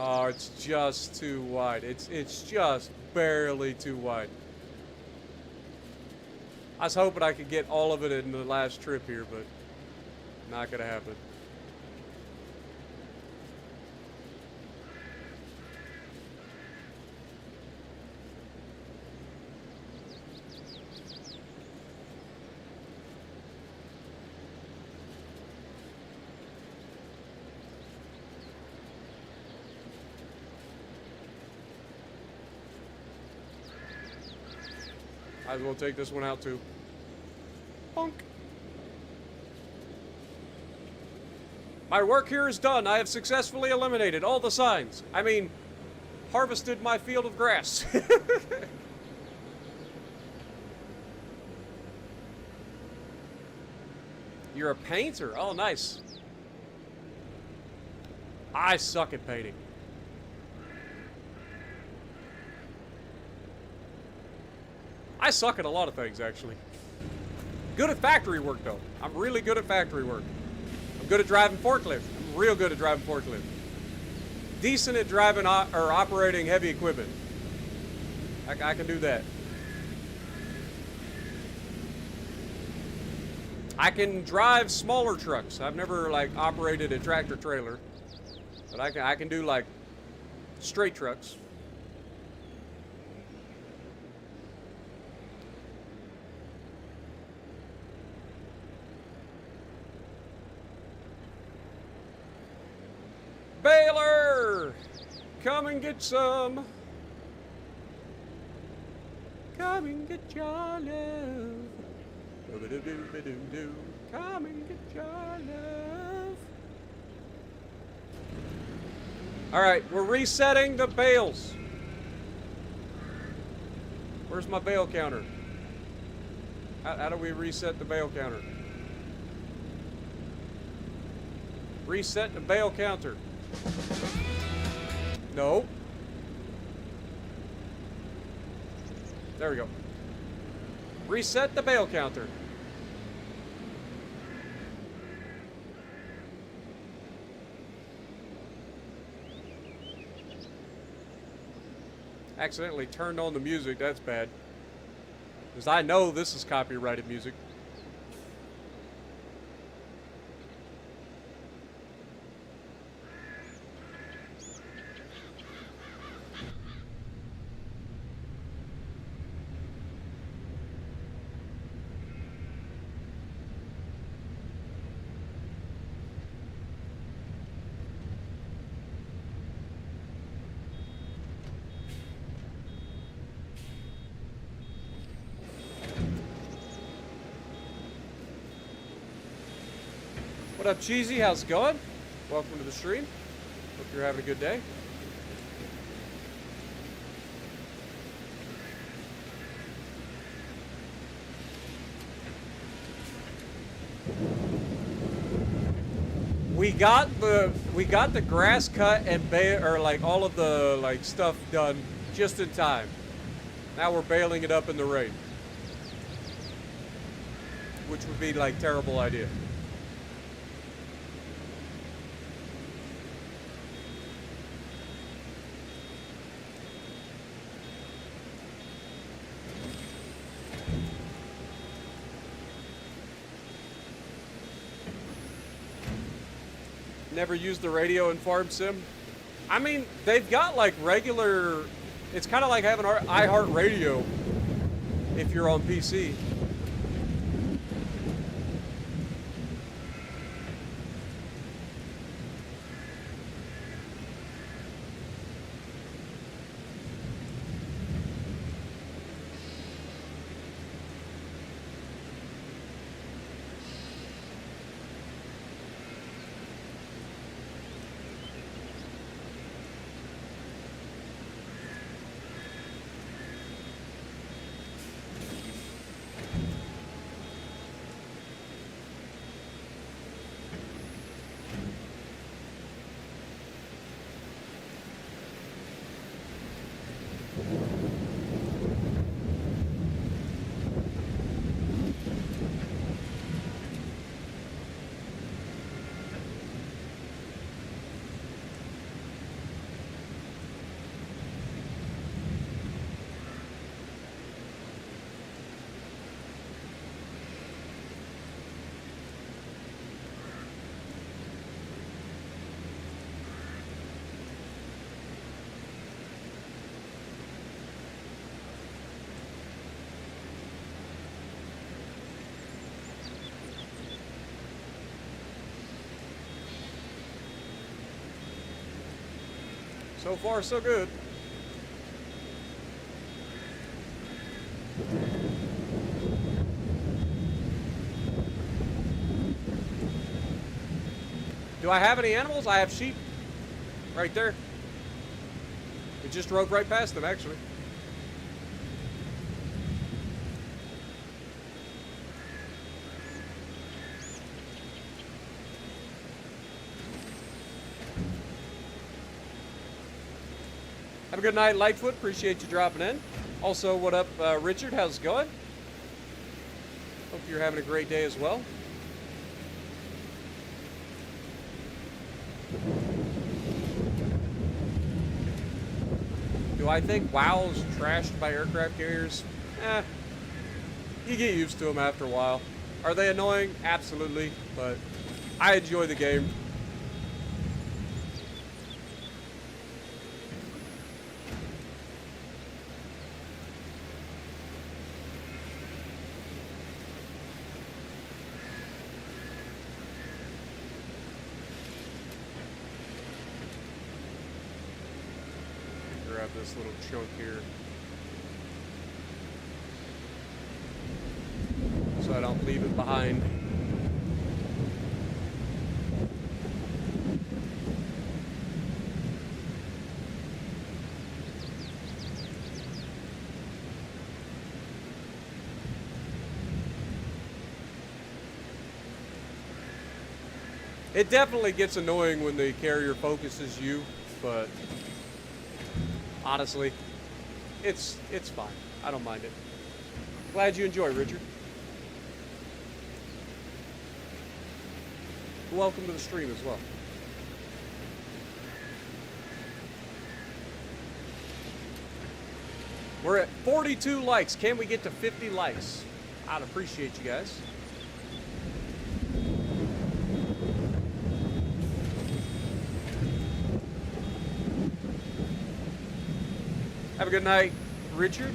Oh, it's just too wide. It's just barely too wide. I was hoping I could get all of it in the last trip here, but not gonna happen. Might as well take this one out too. Honk. My work here is done. I have successfully eliminated all the signs. I mean, harvested my field of grass. You're a painter? Oh, nice. I suck at painting. I suck at a lot of things, actually. Good at factory work, though. I'm really good at factory work. I'm good at driving forklift. I'm real good at driving forklift. Decent at driving or operating heavy equipment. I can do that. I can drive smaller trucks. I've never like operated a tractor trailer, but I can do like straight trucks. Baler! Come and get some. Come and get your love. Come and get your love. Alright, we're resetting the bales. Where's my bale counter? How do we reset the bale counter? Reset the bale counter. No. There we go. Reset the bale counter. Accidentally turned on the music. That's bad. Because I know this is copyrighted music. What up, Cheesy? How's it going? Welcome to the stream. Hope you're having a good day. We got the grass cut and or like all of the like stuff done just in time. Now we're baling it up in the rain, which would be like terrible idea. Never used the radio in Farm Sim. I mean, they've got like regular, it's kind of like having our iHeartRadio if you're on PC. So far, so good. Do I have any animals? I have sheep. Right there. We just drove right past them, actually. Have a good night, Lightfoot. Appreciate you dropping in. Also, what up, Richard? How's it going? Hope you're having a great day as well. Do I think WoW's trashed by aircraft carriers? You get used to them after a while. Are they annoying? Absolutely, but I enjoy the game. Grab this little chunk here so I don't leave it behind. It definitely gets annoying when the carrier focuses you, but honestly, it's fine. I don't mind it. Glad you enjoy, Richard. Welcome to the stream as well. We're at 42 likes. Can we get to 50 likes? I'd appreciate you guys. Have a good night, Richard.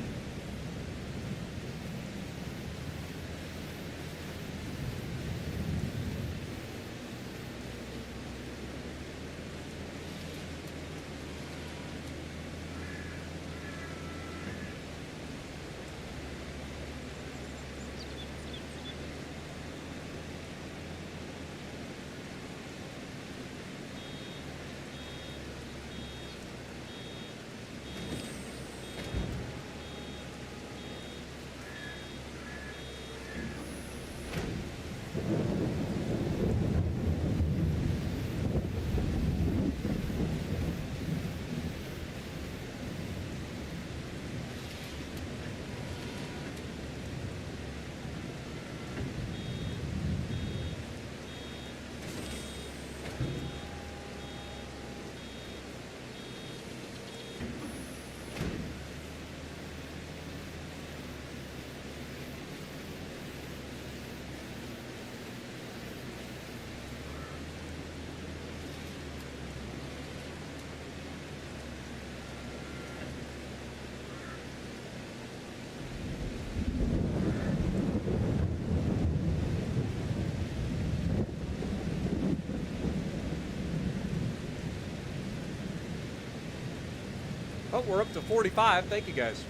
Oh, we're up to 45. Thank you, guys.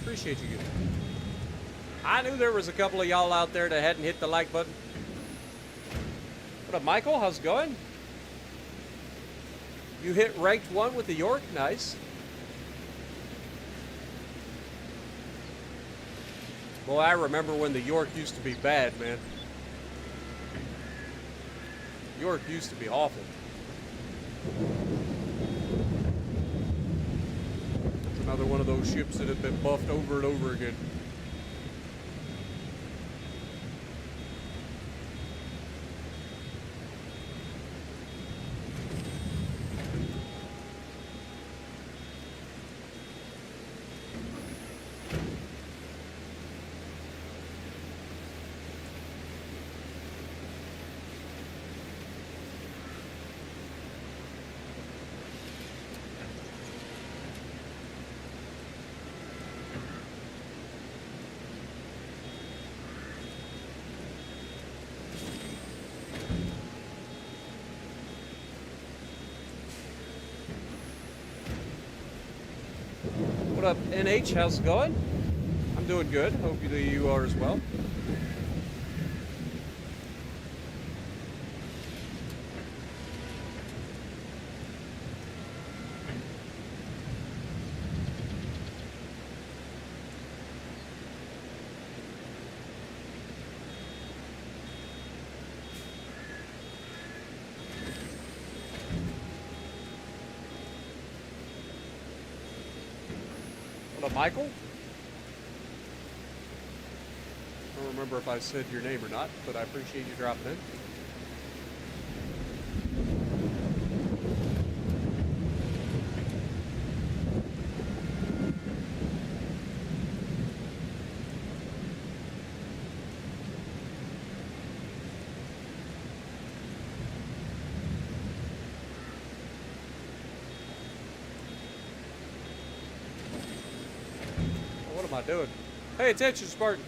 Appreciate you guys. I knew there was a couple of y'all out there that hadn't hit the like button. What up, Michael? How's it going? You hit ranked 1 with the York? Nice. Boy, I remember when the York used to be bad, man. York used to be awful. Another one of those ships that have been buffed over and over again. What up, NH? How's it going? I'm doing good. Hope you are as well. What up, Michael? I don't remember if I said your name or not, but I appreciate you dropping in. What am I doing? Pay attention, Spartan.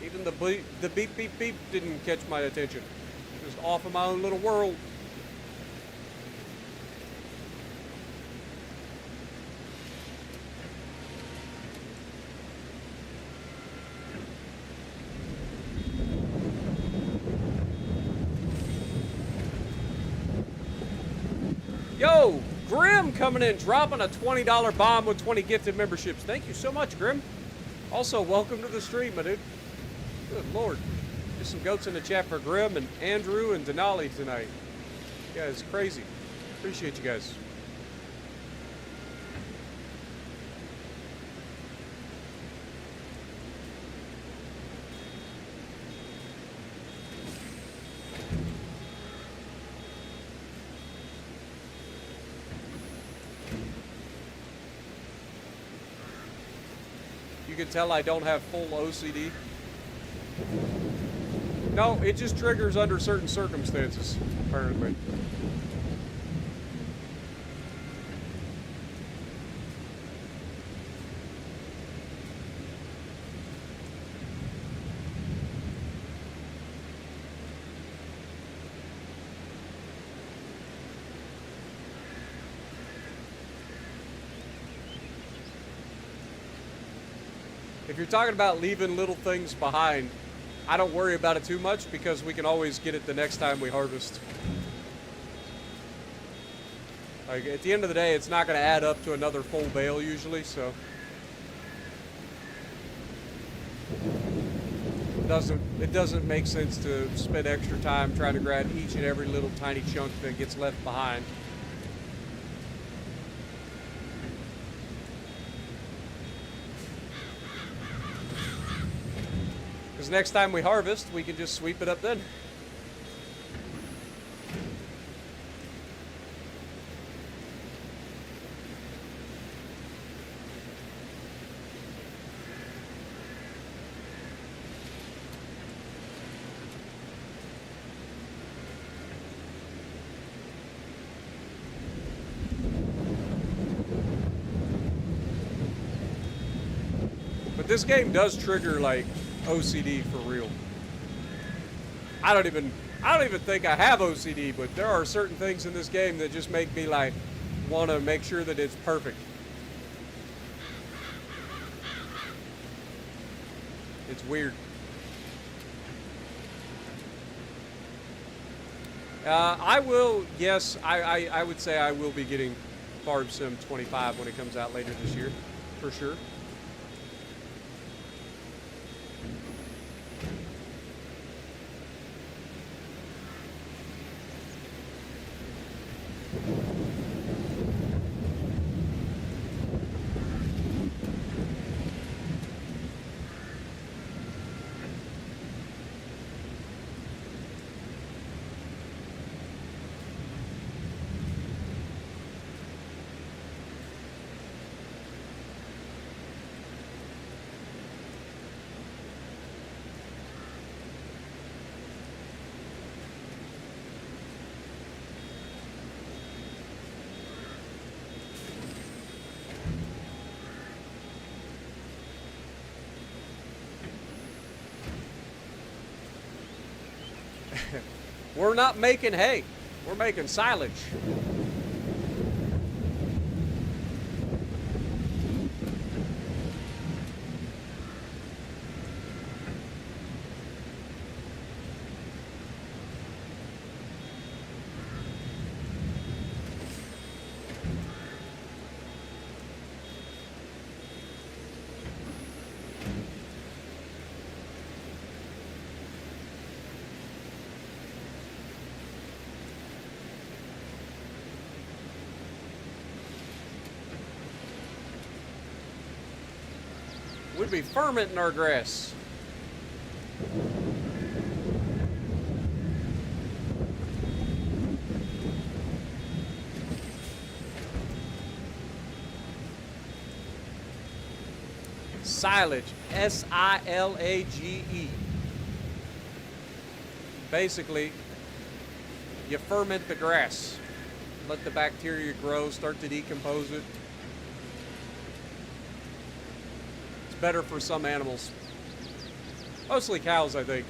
Even the beep beep beep didn't catch my attention. Just off of my own little world. Yo, Grim coming in, dropping a $20 bomb with 20 gifted memberships. Thank you so much, Grim. Also, welcome to the stream, my dude. Good Lord. There's some goats in the chat for Grim and Andrew and Denali tonight. Yeah, it's crazy. Appreciate you guys. You can tell I don't have full OCD. No, it just triggers under certain circumstances, apparently. If you're talking about leaving little things behind, I don't worry about it too much because we can always get it the next time we harvest. Like, at the end of the day, it's not going to add up to another full bale usually, so it doesn't make sense to spend extra time trying to grab each and every little tiny chunk that gets left behind. Because next time we harvest, we can just sweep it up then. But this game does trigger, like, OCD for real. I don't even think I have OCD, but there are certain things in this game that just make me like want to make sure that it's perfect. It's weird. I will, yes, I would say I will be getting Farm Sim 25 when it comes out later this year, for sure. We're not making hay. We're making silage. would be fermenting our grass. Silage, S-I-L-A-G-E. Basically, you ferment the grass. Let the bacteria grow, start to decompose it. It's better for some animals. Mostly cows, I think.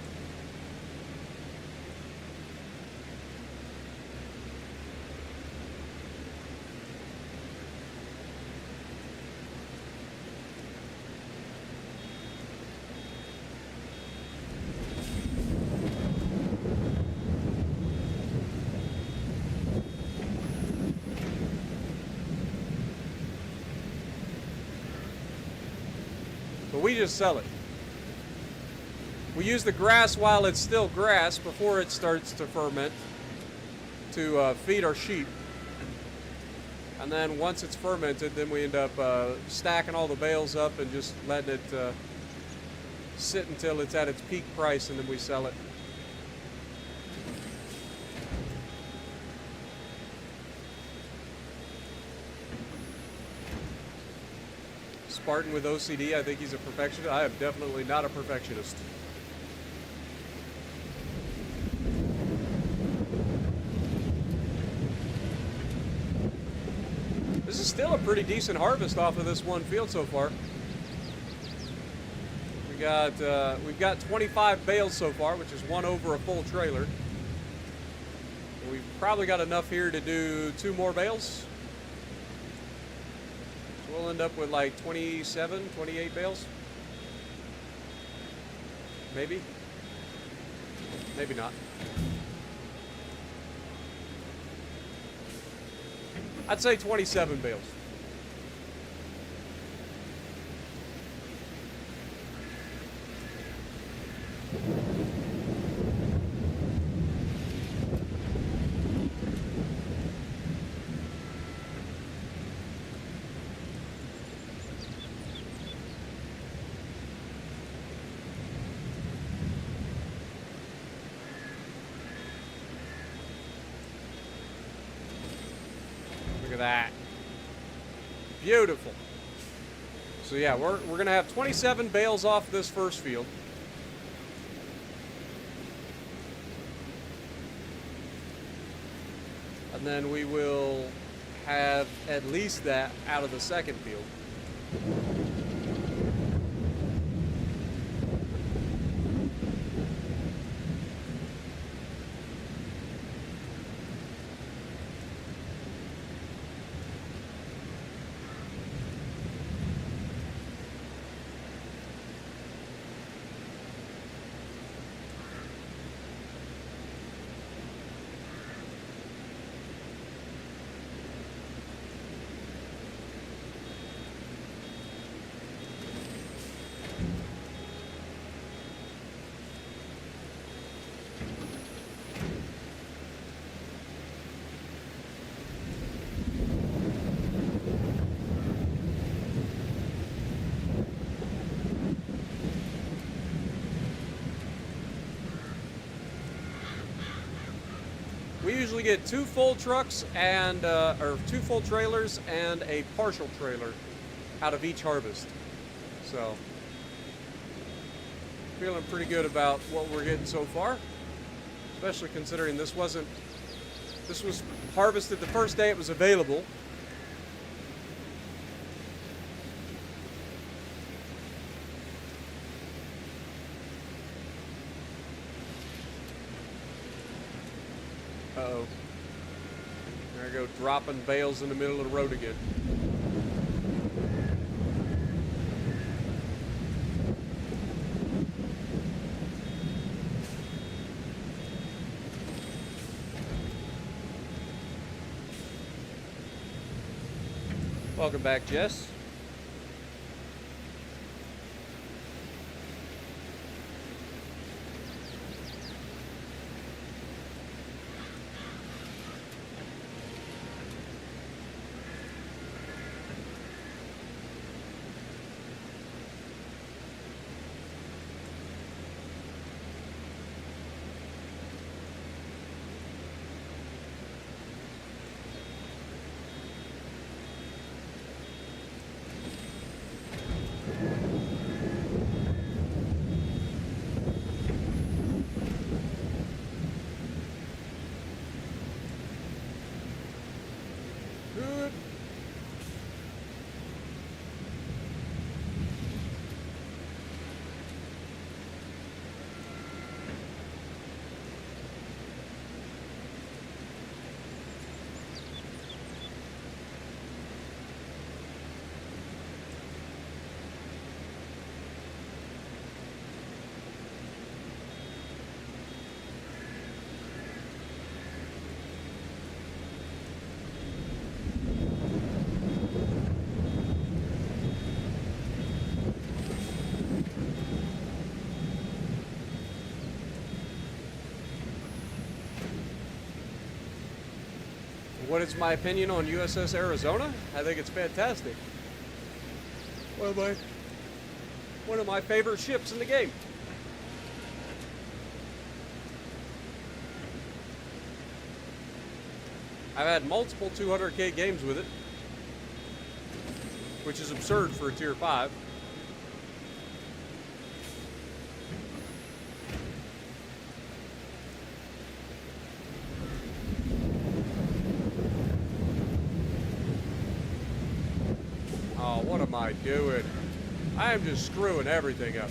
But we just sell it. We use the grass while it's still grass before it starts to ferment to feed our sheep. And then once it's fermented, then we end up stacking all the bales up and just letting it sit until it's at its peak price, and then we sell it. Spartan with OCD, I think he's a perfectionist. I am definitely not a perfectionist. This is still a pretty decent harvest off of this one field so far. We've got 25 bales so far, which is one over a full trailer. And we've probably got enough here to do 2 more bales. So we'll end up with like 27, 28 bales. Maybe. Maybe not. I'd say 27 bales. Look at that. Beautiful. So yeah, we're gonna have 27 bales off this first field. And then we will have at least that out of the second field. We usually get 2 full trucks and or 2 full trailers and a partial trailer out of each harvest. So feeling pretty good about what we're getting so far, especially considering this was harvested the first day it was available. Uh-oh. There I go, dropping bales in the middle of the road again. Welcome back, Jess. What is my opinion on USS Arizona? I think it's fantastic. One of my favorite ships in the game. I've had multiple 200k games with it, which is absurd for a tier 5. Oh, what am I doing? I am just screwing everything up.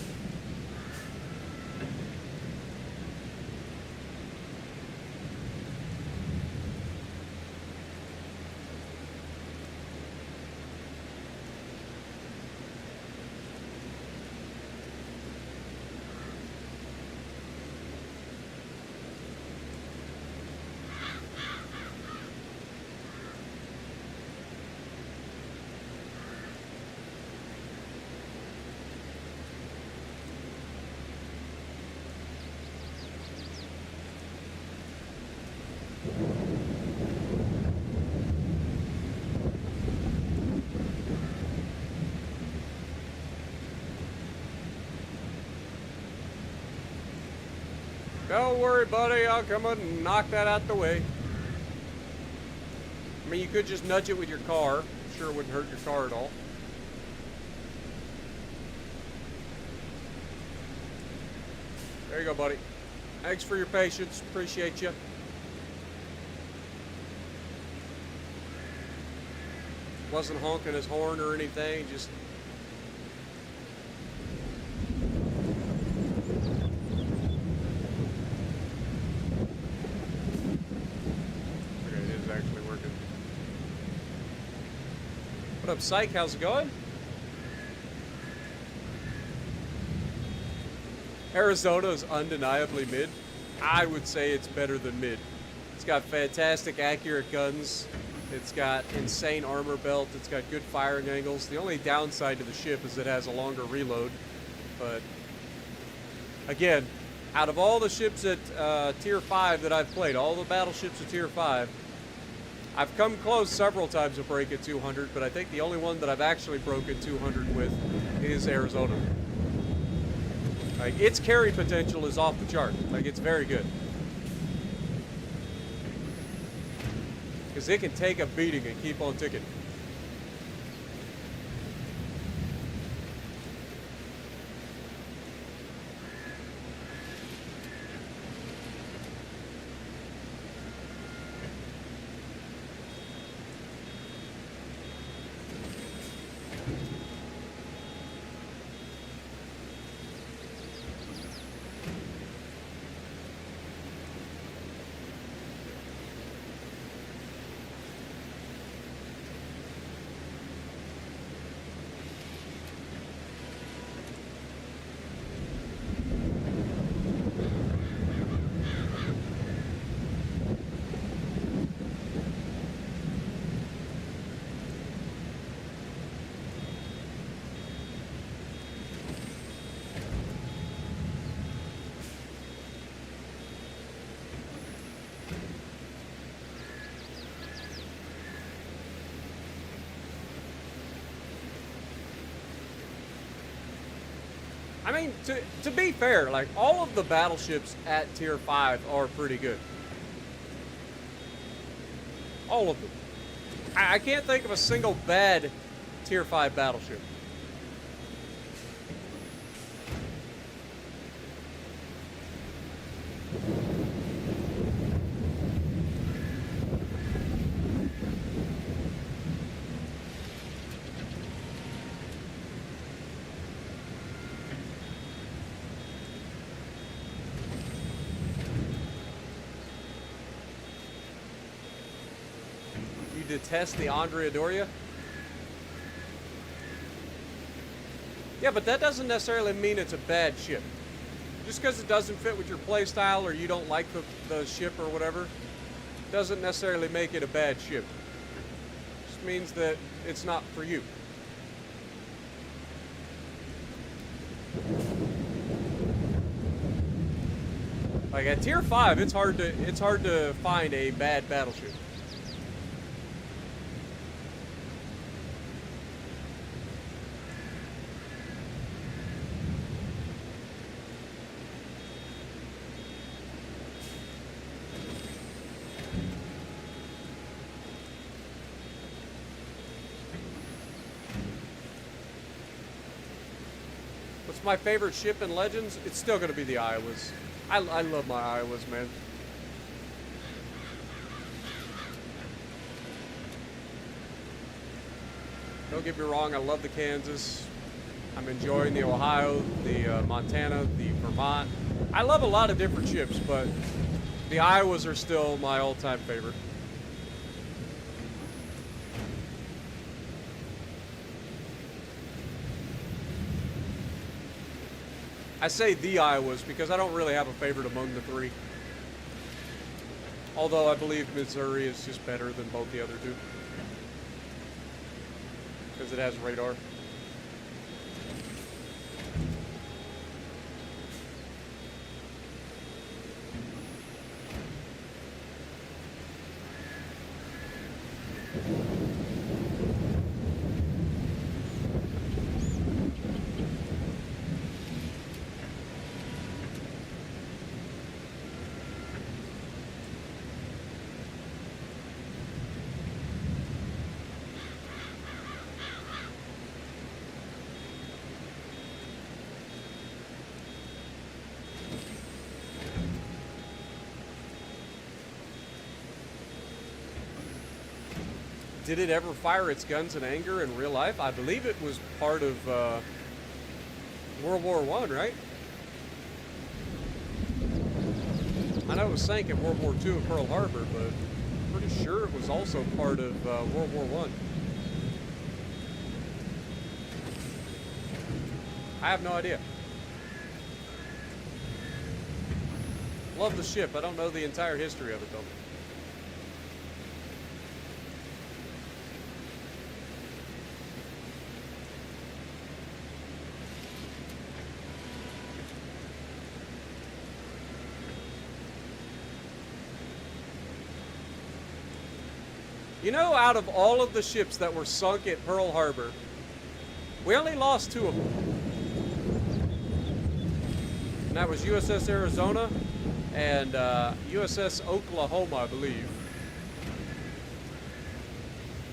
Don't worry, buddy. I'll come and knock that out the way. I mean, you could just nudge it with your car. I'm sure it wouldn't hurt your car at all. There you go, buddy. Thanks for your patience. Appreciate you. Wasn't honking his horn or anything. Just... What up, Psych? How's it going? Arizona is undeniably mid. I would say it's better than mid. It's got fantastic accurate guns. It's got insane armor belt. It's got good firing angles. The only downside to the ship is it has a longer reload. But again, out of all the ships at tier 5 that I've played, all the battleships at tier 5, I've come close several times to break at 200, but I think the only one that I've actually broken 200 with is Arizona. Like, its carry potential is off the chart. Like, it's very good. Because it can take a beating and keep on ticking. I mean, to be fair, like, all of the battleships at tier 5 are pretty good. All of them. I can't think of a single bad tier 5 battleship. Detest the Andrea Doria? Yeah, but that doesn't necessarily mean it's a bad ship. Just because it doesn't fit with your playstyle or you don't like the ship or whatever, doesn't necessarily make it a bad ship. Just means that it's not for you. Like at tier 5, it's hard to find a bad battleship. my favorite ship in Legends, it's still going to be the Iowas. I love my Iowas, man. Don't get me wrong, I love the Kansas. I'm enjoying the Ohio, the Montana, the Vermont. I love a lot of different ships, but the Iowas are still my all-time favorite. I say the Iowas because I don't really have a favorite among the three. Although I believe Missouri is just better than both the other two. Because it has radar. Did it ever fire its guns in anger in real life? I believe it was part of World War I, right? I know it was sank in World War II in Pearl Harbor, but I'm pretty sure it was also part of World War I have no idea. Love the ship. I don't know the entire history of it, though. You know, out of all of the ships that were sunk at Pearl Harbor, we only lost 2 of them. And that was USS Arizona and USS Oklahoma, I believe.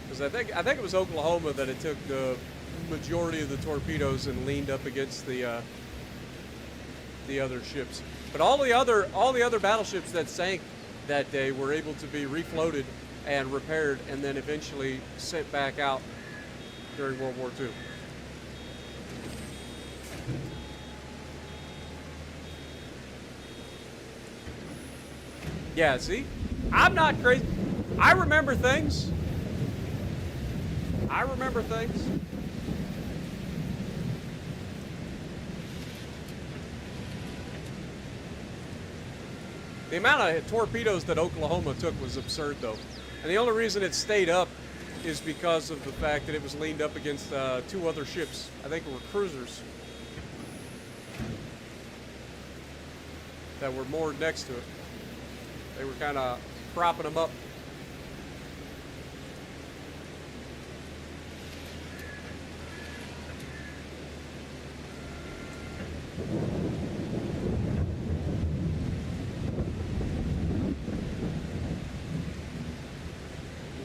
Because I think it was Oklahoma that it took the majority of the torpedoes and leaned up against the other ships. But all the other battleships that sank that day were able to be refloated and repaired, and then eventually sent back out during World War II. Yeah, see? I'm not crazy. I remember things. I remember things. The amount of torpedoes that Oklahoma took was absurd, though. And the only reason it stayed up is because of the fact that it was leaned up against 2 other ships. I think it were cruisers that were moored next to it. They were kind of propping them up.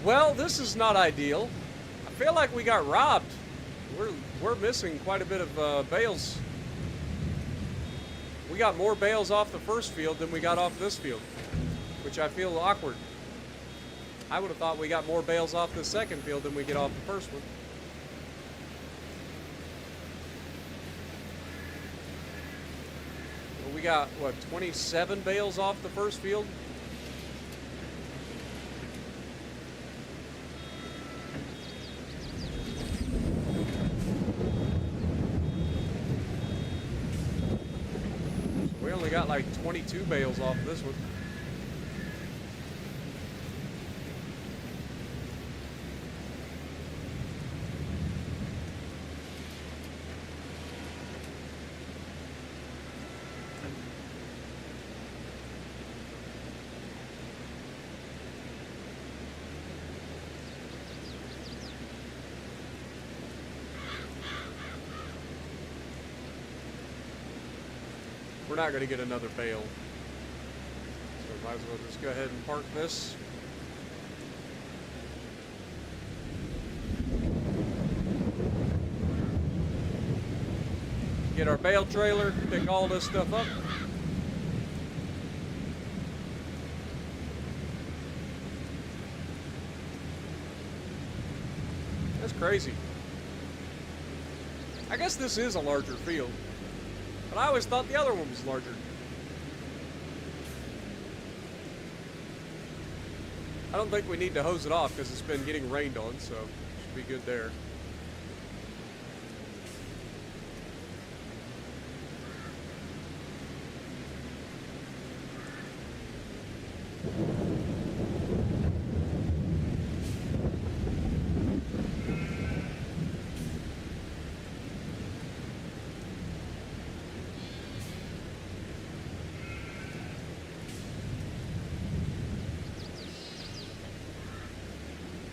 Well, this is not ideal. I feel like we got robbed. We're missing quite a bit of bales. We got more bales off the first field than we got off this field, which I feel awkward. I would have thought we got more bales off the second field than we get off the first one. Well, we got, what, 27 bales off the first field? We only got like 22 bales off this one. We're not going to get another bale. So might as well just go ahead and park this. get our bale trailer, pick all this stuff up. That's crazy. I guess this is a larger field, but I always thought the other one was larger. I don't think we need to hose it off because it's been getting rained on, so should be good there.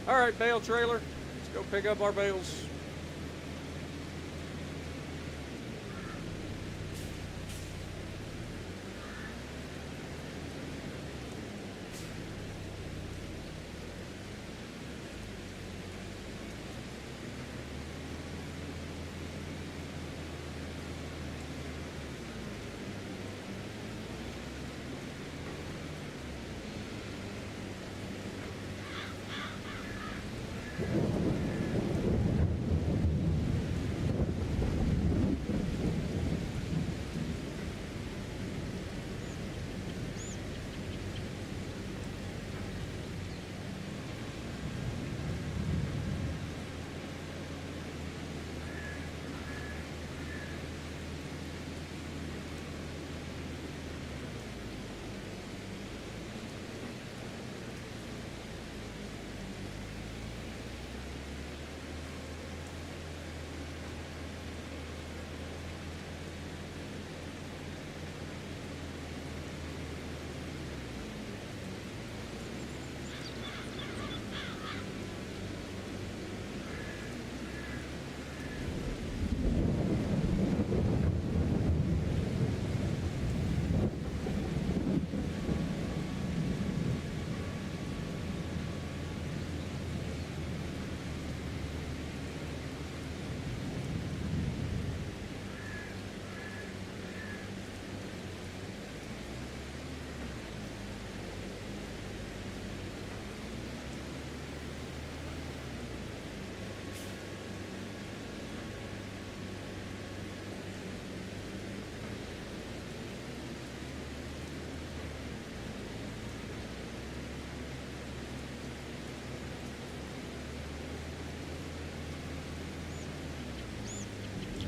All right, bale trailer, let's go pick up our bales.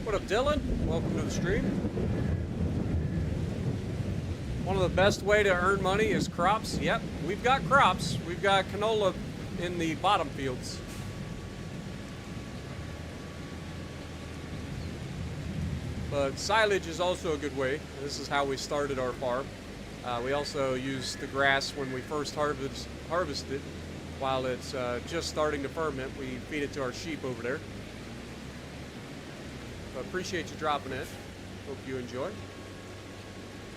What up, Dylan? Welcome to the stream. One of the best way to earn money is crops. Yep, we've got crops. We've got canola in the bottom fields. But silage is also a good way. This is how we started our farm. We also use the grass when we first harvest it. While it's just starting to ferment, we feed it to our sheep over there. So I appreciate you dropping in. Hope you enjoy.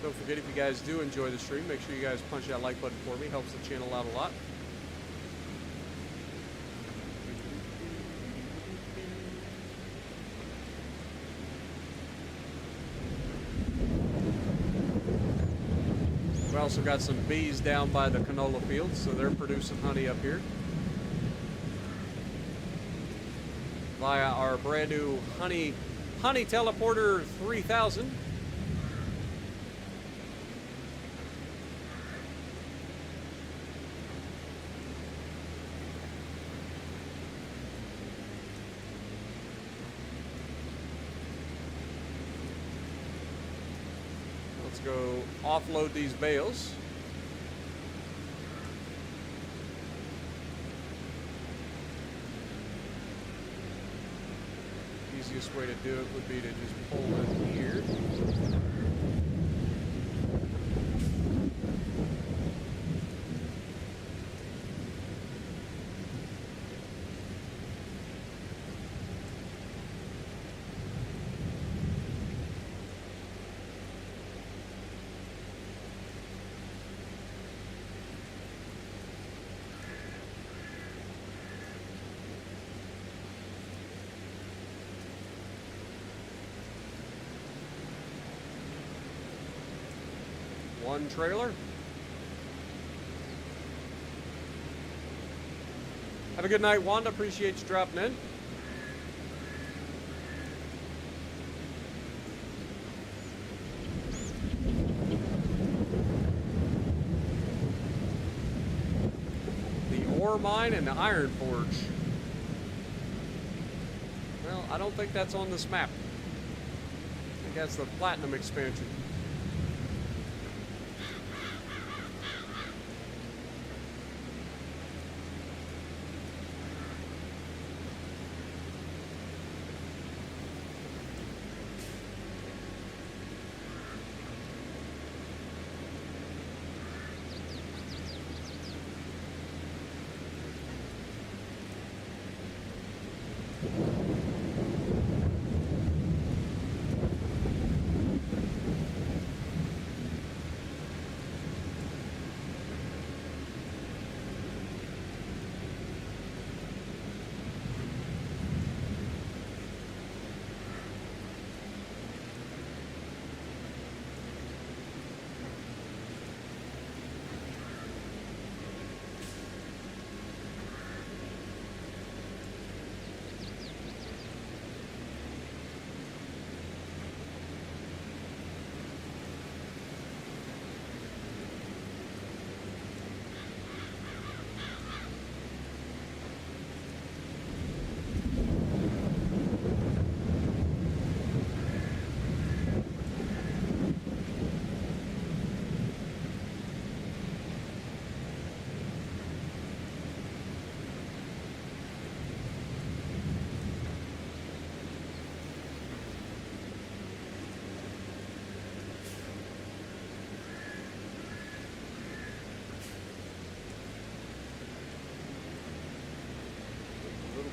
Don't forget, if you guys do enjoy the stream, make sure you guys punch that like button for me. Helps the channel out a lot. We also got some bees down by the canola fields, so they're producing honey up here via our brand new honey teleporter 3000. Let's go offload these bales. Easiest way to do it would be to just pull in here. One trailer. Have a good night, Wanda. Appreciate you dropping in. The ore mine and the iron forge. Well, I don't think that's on this map. I think that's the platinum expansion.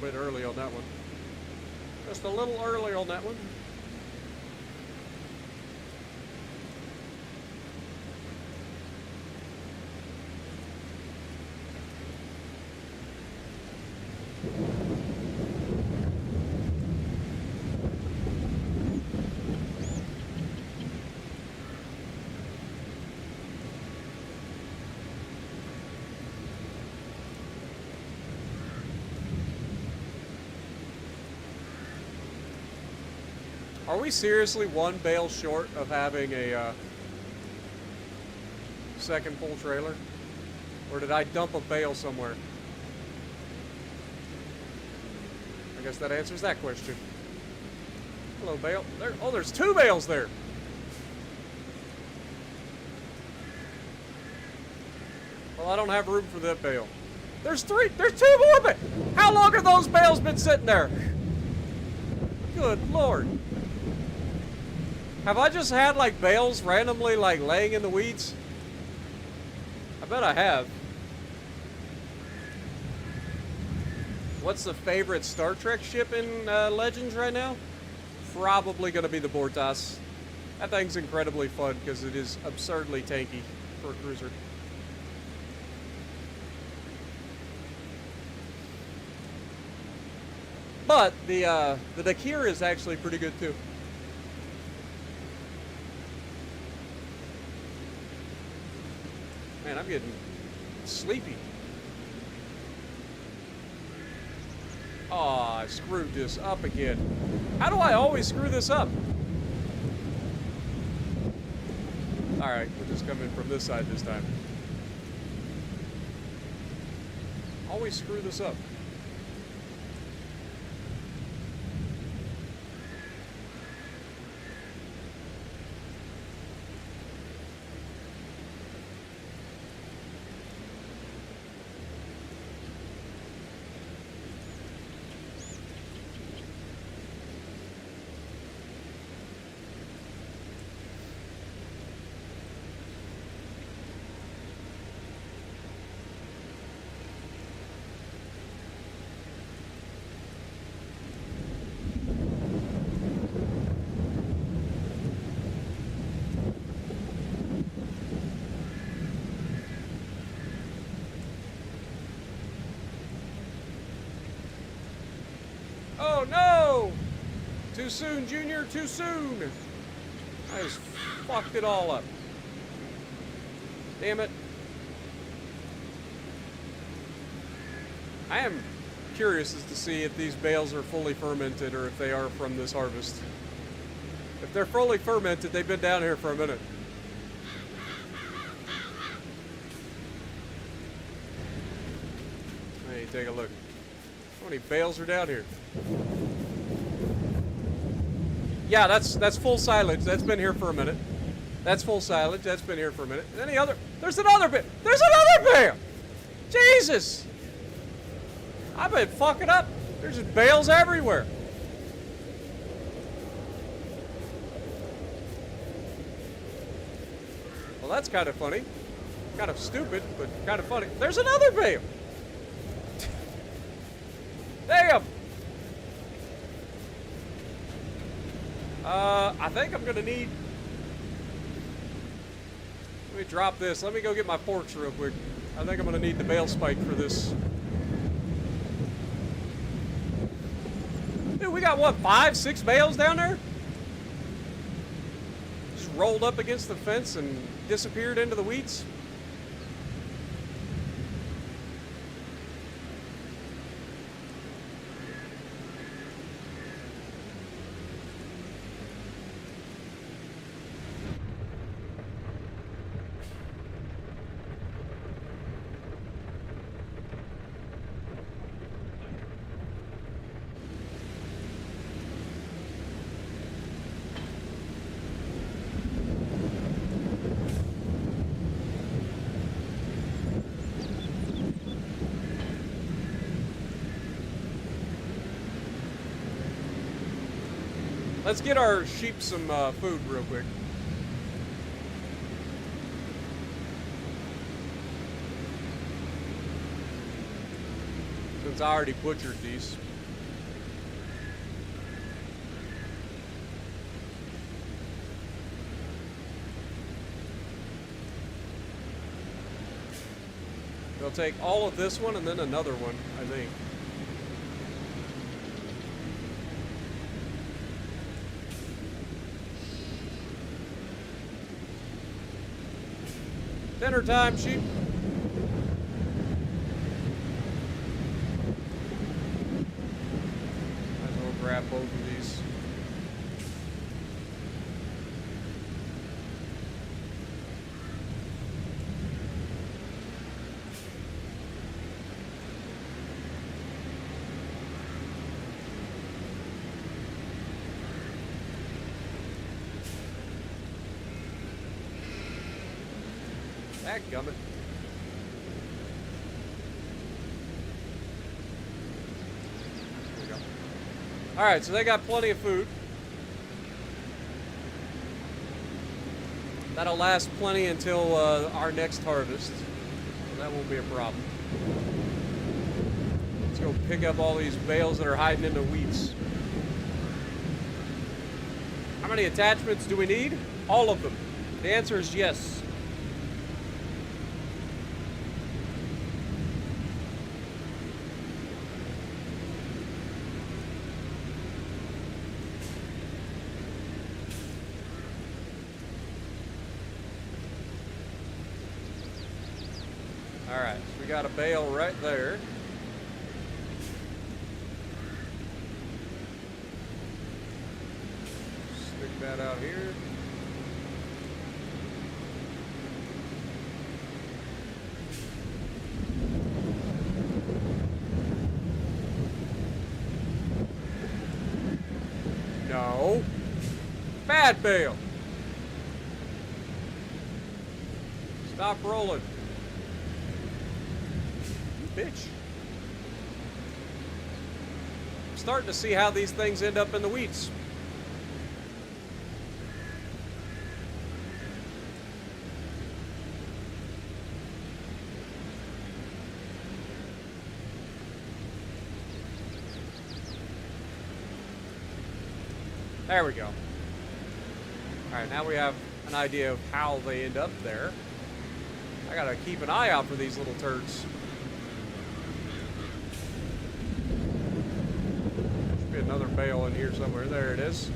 Bit early on that one. Just a little early on that one. Are we seriously one bale short of having a second full trailer? Or did I dump a bale somewhere? I guess that answers that question. Hello, bale. There, oh, there's two bales there. Well, I don't have room for that bale. There's three. There's two more bales. How long have those bales been sitting there? Good Lord. Have I just had like bales randomly like laying in the weeds? I bet I have. What's the favorite Star Trek ship in Legends right now? Probably going to be the Bortas. That thing's incredibly fun because it is absurdly tanky for a cruiser. But the Dakir is actually pretty good too. Man, I'm getting sleepy. Oh, I screwed this up again. How do I always screw this up? Alright, we'll just come in from this side this time. Always screw this up. Oh no! Too soon, Junior, too soon! I just fucked it all up. Damn it. I am curious as to see if these bales are fully fermented or if they are from this harvest. If they're fully fermented, they've been down here for a minute. Hey, take a look. How many bales are down here? Yeah, that's full silage. That's been here for a minute. That's full silage. That's been here for a minute. Any other? There's another bale. There's another bale. Jesus. I've been fucking up. There's just bales everywhere. Well, that's kind of funny. Kind of stupid, but kind of funny. There's another bale. Damn. I think I'm gonna need. Let me drop this. Let me go get my forks real quick. I think I'm gonna need the bale spike for this. Dude, we got what, 5, 6 bales down there? Just rolled up against the fence and disappeared into the weeds. Let's get our sheep some food real quick. Since I already butchered these. They'll take all of this one and then another one, I think. Dinner time, sheep. Might as well grab both of these. Dadgummit. There we go. Alright, so they got plenty of food. That'll last plenty until our next harvest. So that won't be a problem. Let's go pick up all these bales that are hiding in the weeds. How many attachments do we need? All of them. The answer is yes. Alright, so we got a bale right there. Stick that out here. No. Bad bale. Stop rolling. Bitch. I'm starting to see how these things end up in the weeds. There we go. Alright, now we have an idea of how they end up there. I gotta keep an eye out for these little turds. Should be another bale in here somewhere. There it is.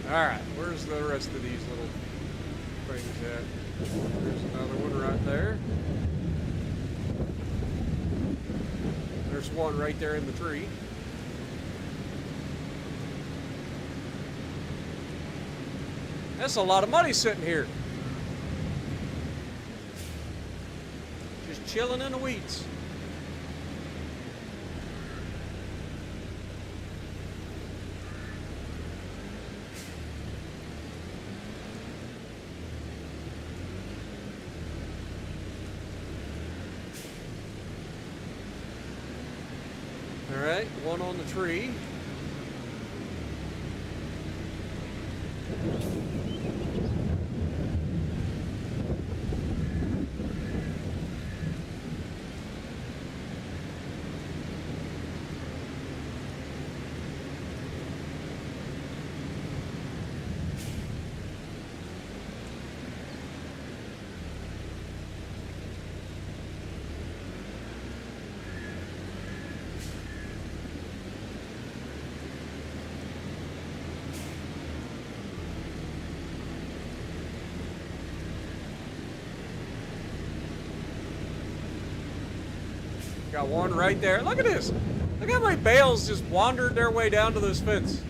Alright, where's the rest of these little things at? There's another one right there. There's one right there in the tree. That's a lot of money sitting here. Just chilling in the weeds. All right, one on the tree. Got one right there. Look at this. Look how many bales just wandered their way down to this fence.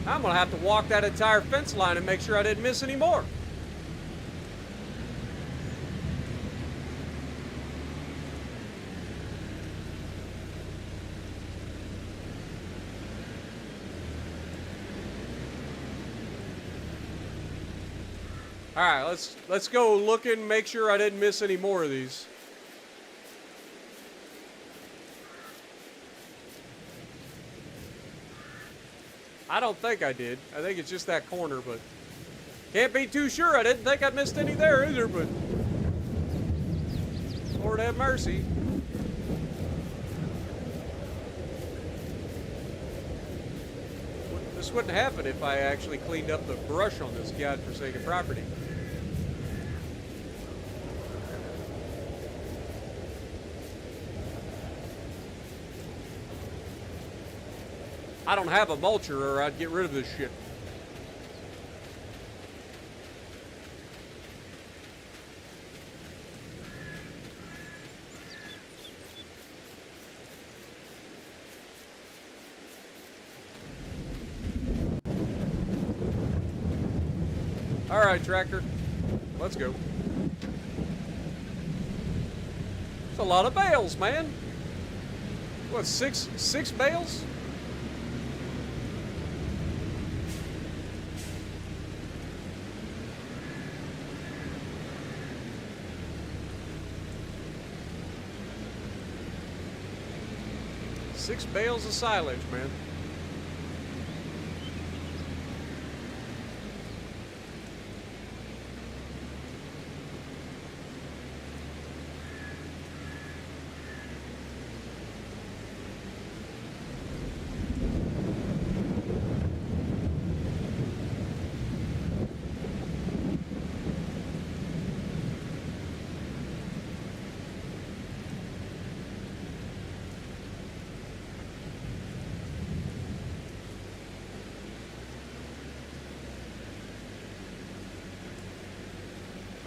I'm gonna have to walk that entire fence line and make sure I didn't miss any more. All right, let's go look and make sure I didn't miss any more of these. I don't think I did. I think it's just that corner, but can't be too sure. I didn't think I missed any there either, but Lord have mercy. This wouldn't happen if I actually cleaned up the brush on this godforsaken property. I don't have a mulcher or I'd get rid of this shit. All right, tractor, let's go. It's a lot of bales, man. What, six bales? Six bales of silage, man.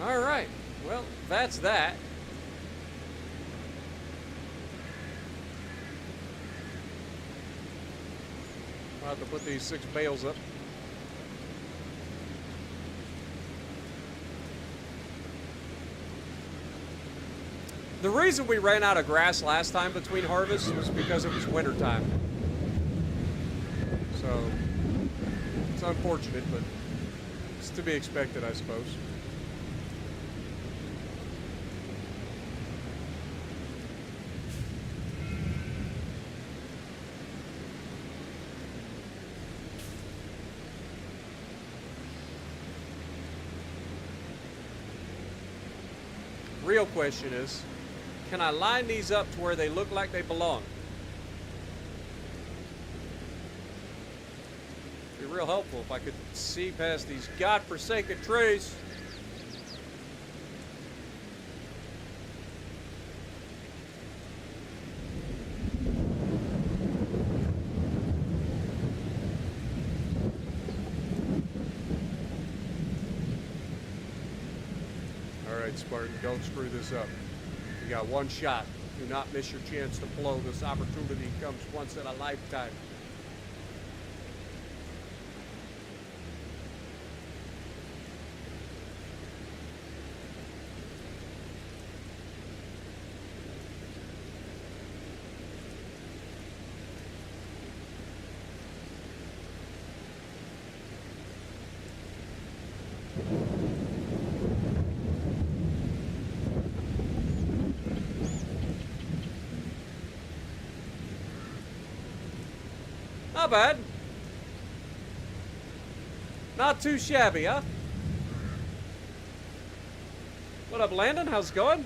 All right, well, that's that. I'll have to put these 6 bales up. The reason we ran out of grass last time between harvests was because it was winter time. So, it's unfortunate, but it's to be expected, I suppose. Real question is, can I line these up to where they look like they belong? It'd be real helpful if I could see past these godforsaken trees. Alright, Spartan, don't screw this up. You got one shot. Do not miss your chance to blow. This opportunity comes once in a lifetime. Not bad. Not too shabby, huh? What up, Landon? How's it going?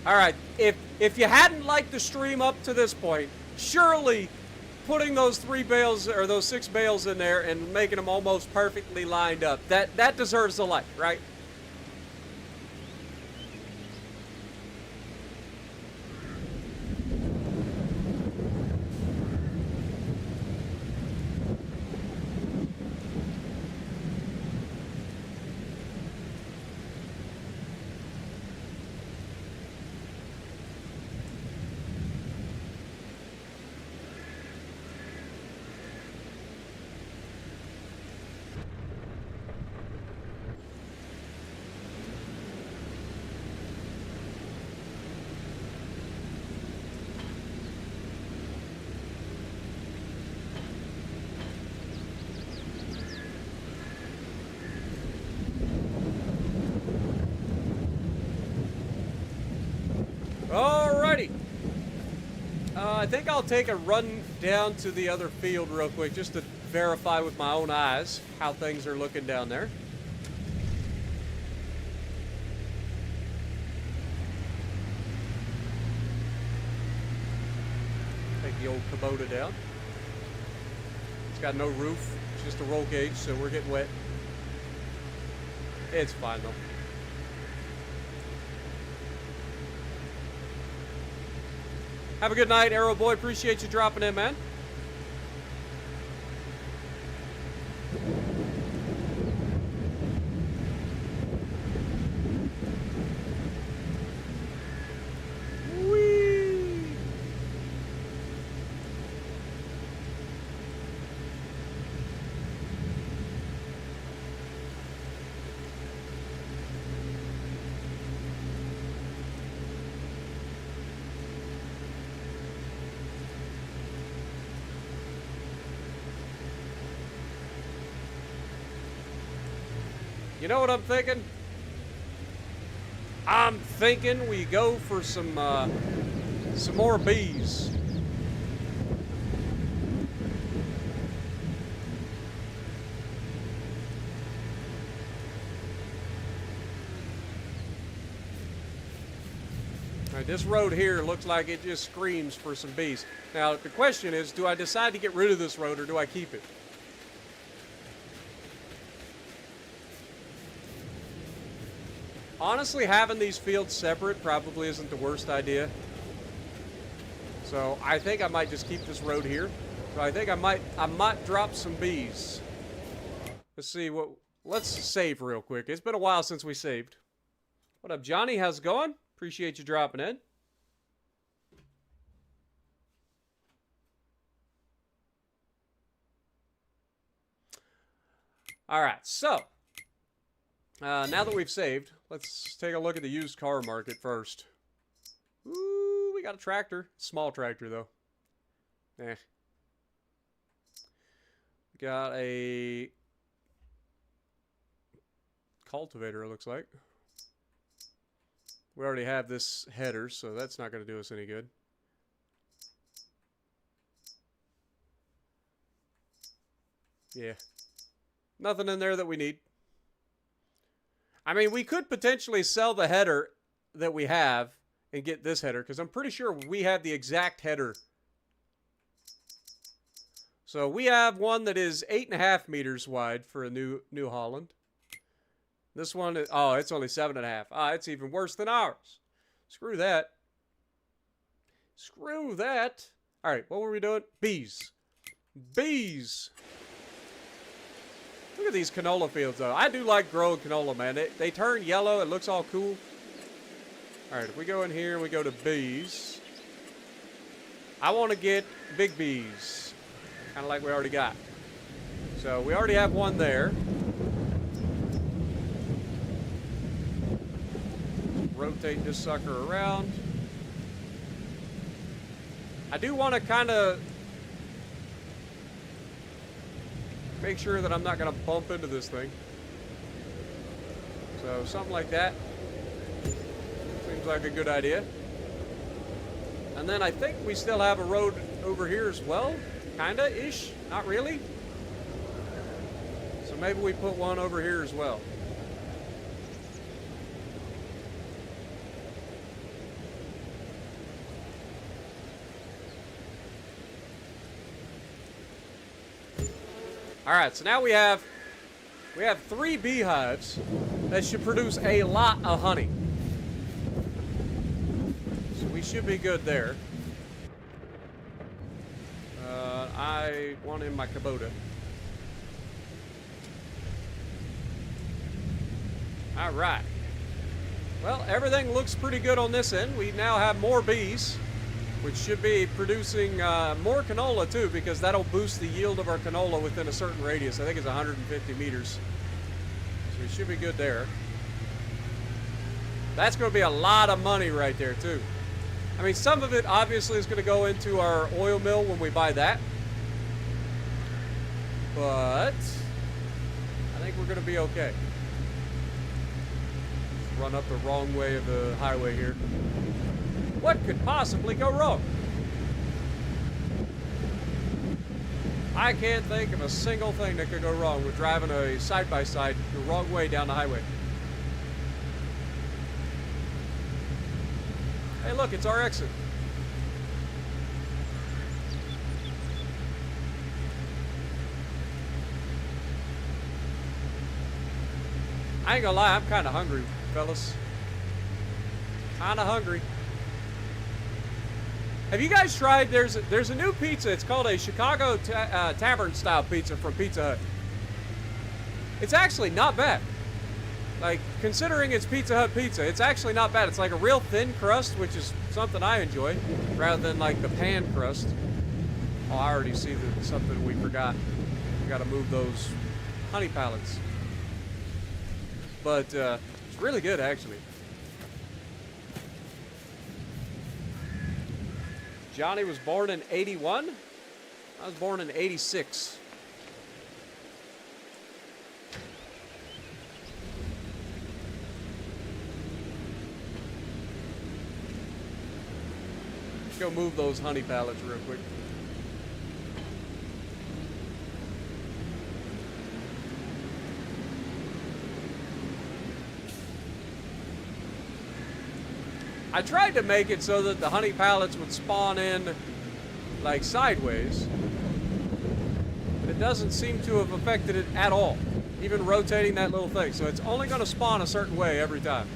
Alright, if you hadn't liked the stream up to this point, surely putting those 3 bales or those 6 bales in there and making them almost perfectly lined up, that deserves a like, right? Alrighty. I think I'll take a run down to the other field real quick just to verify with my own eyes how things are looking down there. Take the old Kubota down. It's got no roof, it's just a roll cage, so we're getting wet. It's fine though. Have a good night, Arrow Boy. Appreciate you dropping in, man. Whee! You know what I'm thinking? I'm thinking we go for some more bees. All right, this road here looks like it just screams for some bees. Now, the question is, do I decide to get rid of this road or do I keep it? Honestly, having these fields separate probably isn't the worst idea. So I think I might just keep this road here. So I think I might drop some bees. Let's see what. Let's save real quick. It's been a while since we saved. What up, Johnny? How's it going? Appreciate you dropping in. All right, so now that we've saved, let's take a look at the used car market first. Ooh, we got a tractor. Small tractor, though. Eh. We got a cultivator, it looks like. We already have this header, so that's not going to do us any good. Yeah. Nothing in there that we need. I mean, we could potentially sell the header that we have and get this header, because I'm pretty sure we have the exact header. So we have one that is 8.5 meters wide for a New Holland. This one is, oh, it's only 7.5. Ah, it's even worse than ours. Screw that. Screw that. All right, what were we doing? Bees. Bees. Look at these canola fields, though. I do like growing canola, man. They turn yellow. It looks all cool. All right, if we go in here and we go to bees, I want to get big bees, kind of like we already got. So we already have one there. Rotate this sucker around. I do want to kind of make sure that I'm not going to bump into this thing. So something like that seems like a good idea. And then I think we still have a road over here as well. Kinda-ish. Not really. So maybe we put one over here as well. All right, so now we have 3 beehives that should produce a lot of honey. So we should be good there. I want in my Kubota. All right. Well, everything looks pretty good on this end. We now have more bees, which should be producing more canola too, because that'll boost the yield of our canola within a certain radius. I think it's 150 meters. So we should be good there. That's going to be a lot of money right there too. I mean, some of it obviously is going to go into our oil mill when we buy that. But I think we're going to be okay. Just run up the wrong way of the highway here. What could possibly go wrong? I can't think of a single thing that could go wrong with driving a side-by-side the wrong way down the highway. Hey, look, it's our exit. I ain't gonna lie, I'm kind of hungry, fellas. Kind of hungry. Have you guys tried, there's a new pizza, it's called a Chicago Tavern style pizza from Pizza Hut. It's actually not bad. Like, considering it's Pizza Hut pizza, it's actually not bad. It's like a real thin crust, which is something I enjoy, rather than like the pan crust. Oh, I already see something we forgot. We gotta move those honey pallets. But it's really good, actually. Johnny was born in 81. I was born in 86. Let's go move those honey pallets real quick. I tried to make it so that the honey pallets would spawn in like sideways, but it doesn't seem to have affected it at all, even rotating that little thing. So it's only going to spawn a certain way every time.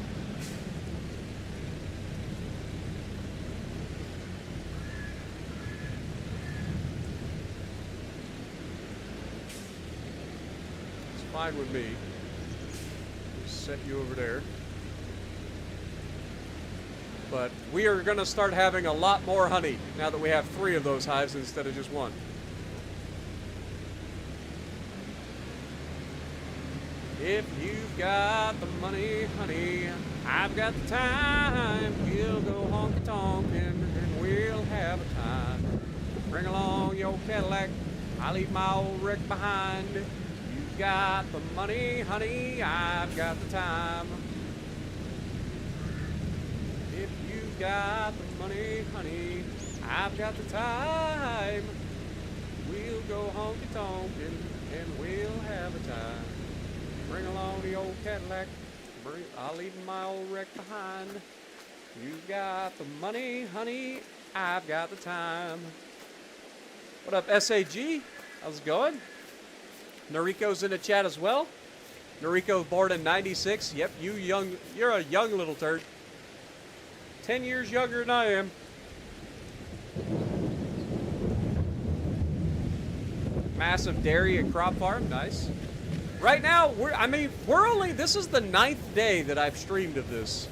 It's fine with me. Just set you over there. But we are going to start having a lot more honey now that we have 3 of those hives instead of just 1. If you've got the money, honey, I've got the time. We'll go honky-tonkin' and we'll have a time. Bring along your Cadillac, I'll leave my old wreck behind. You've got the money, honey, I've got the time. Got the money, honey, I've got the time. We'll go honky-tonkin' and Cadillac. I'll leave my old wreck behind. You got the money, honey. I've got the time. What up, SAG? How's it going? Noriko's in the chat as well. Noriko born in 96. Yep, you're a young little turd. 10 years younger than I am. Massive dairy and crop farm, nice. Right now, this is the 9th day that I've streamed of this.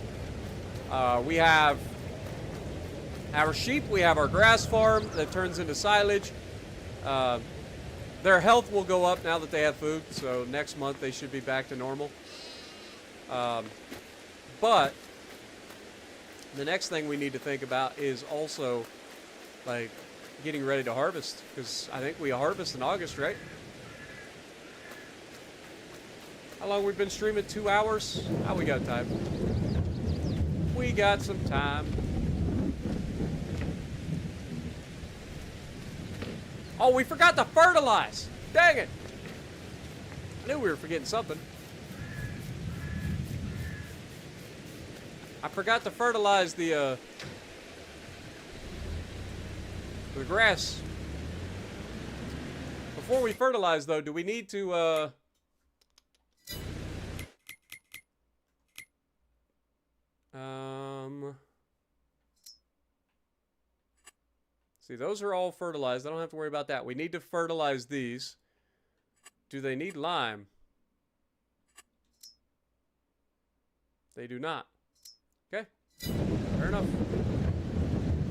We have our sheep, we have our grass farm that turns into silage. Their health will go up now that they have food, so next month they should be back to normal. But the next thing we need to think about is also like getting ready to harvest, because I think we harvest in August, right? How long we've been streaming? 2 hours? Oh, we got time. We got some time. Oh, we forgot to fertilize. Dang it. I knew we were forgetting something. I forgot to fertilize the grass. Before we fertilize, though, do we need to, see, those are all fertilized. I don't have to worry about that. We need to fertilize these. Do they need lime? They do not. Okay. Fair enough.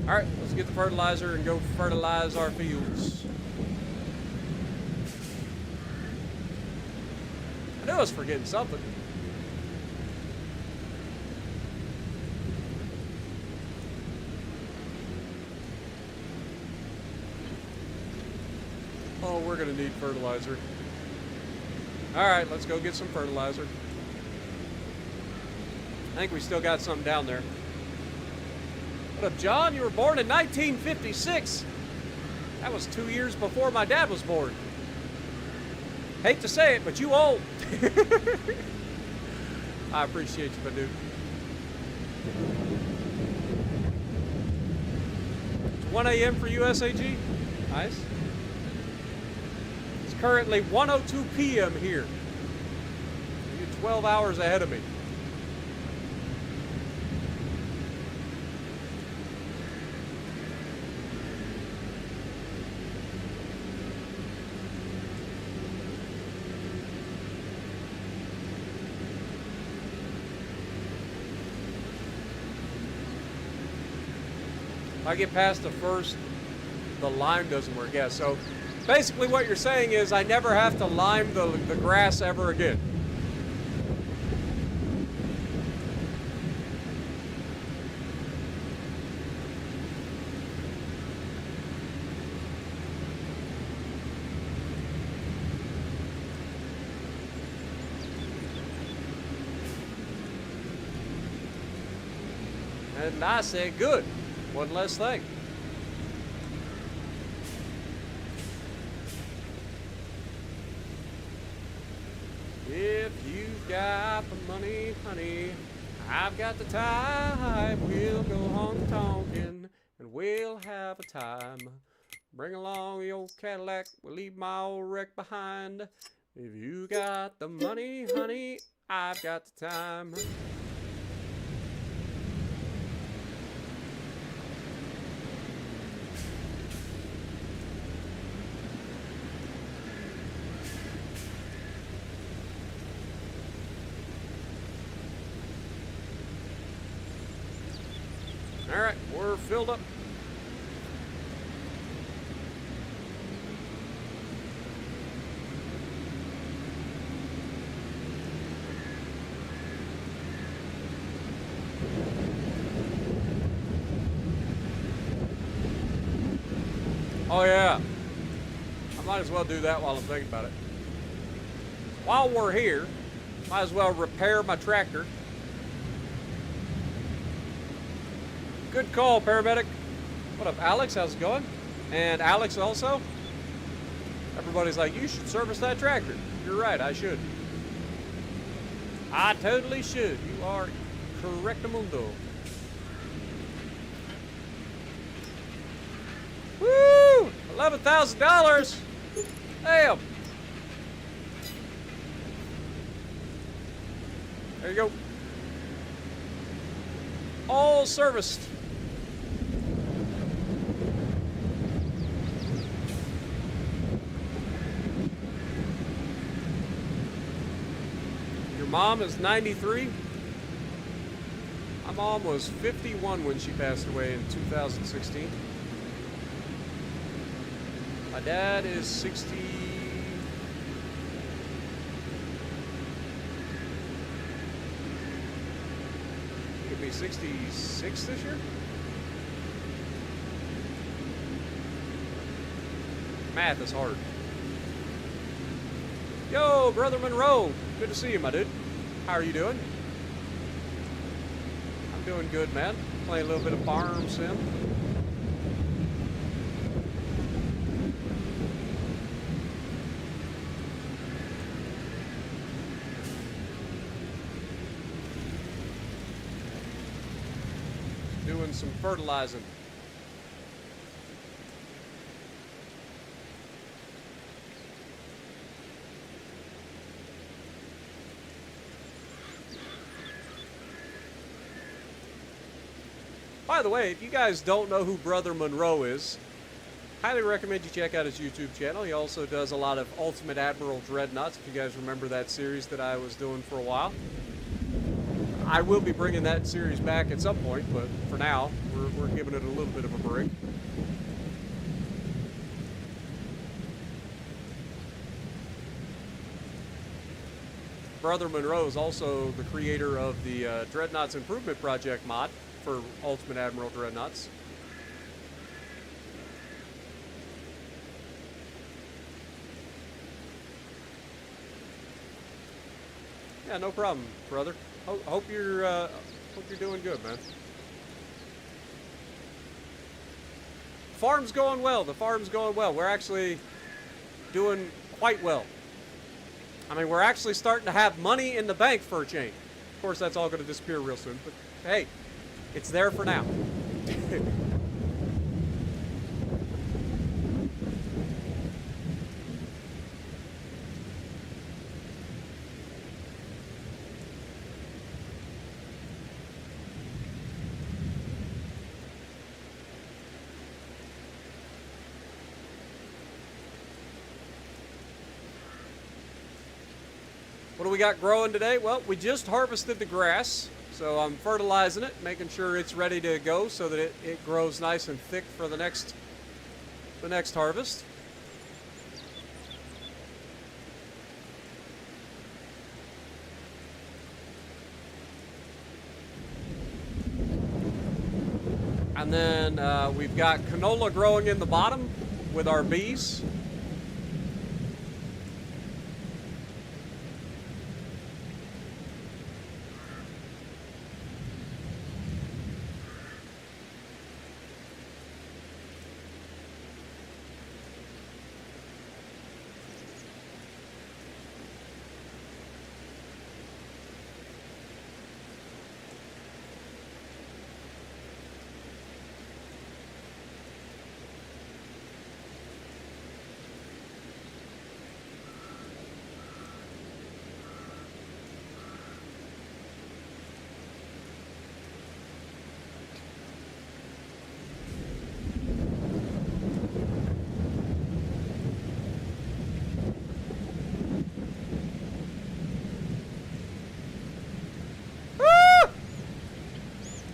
Alright, let's get the fertilizer and go fertilize our fields. I knew I was forgetting something. Oh, we're gonna need fertilizer. Alright, let's go get some fertilizer. I think we still got some down there. What up, John? You were born in 1956. That was 2 years before my dad was born. Hate to say it, but you old. I appreciate you, my dude. It's 1 a.m. for you, SAG. Nice. It's currently 1:02 p.m. here. You're 12 hours ahead of me. If I get past the first, the lime doesn't work. Yeah, so basically what you're saying is I never have to lime the grass ever again. And I say, good. One less thing. If you've got the money, honey, I've got the time. We'll go honky-tonkin' and we'll have a time. Bring along the old Cadillac, we'll leave my old wreck behind. If you got the money, honey, I've got the time. All right, we're filled up. Oh yeah, I might as well do that while I'm thinking about it. While we're here, might as well repair my tractor. Good call, paramedic. What up, Alex? How's it going? And Alex also. Everybody's like, you should service that tractor. You're right, I should. I totally should. You are correctamundo. Woo! $11,000. Damn. There you go. All serviced. Your mom is 93. My mom was 51 when she passed away in 2016. My dad is 60. He'll be 66 this year. Math is hard. Yo, Brother Monroe. Good to see you, my dude. How are you doing? I'm doing good, man. Playing a little bit of farm sim. Doing some fertilizing. By the way, if you guys don't know who Brother Monroe is, highly recommend you check out his YouTube channel. He also does a lot of Ultimate Admiral Dreadnoughts, if you guys remember that series that I was doing for a while. I will be bringing that series back at some point, but for now, we're giving it a little bit of a break. Brother Monroe is also the creator of the Dreadnoughts Improvement Project mod for Ultimate Admiral Dreadnoughts. Yeah, no problem, brother. Hope you're doing good, man. Farm's going well. The farm's going well. We're actually doing quite well. I mean, we're actually starting to have money in the bank for a change. Of course, that's all going to disappear real soon, but hey, it's there for now. What do we got growing today? Well, we just harvested the grass, so I'm fertilizing it, making sure it's ready to go so that it grows nice and thick for the next harvest. And then we've got canola growing in the bottom with our bees.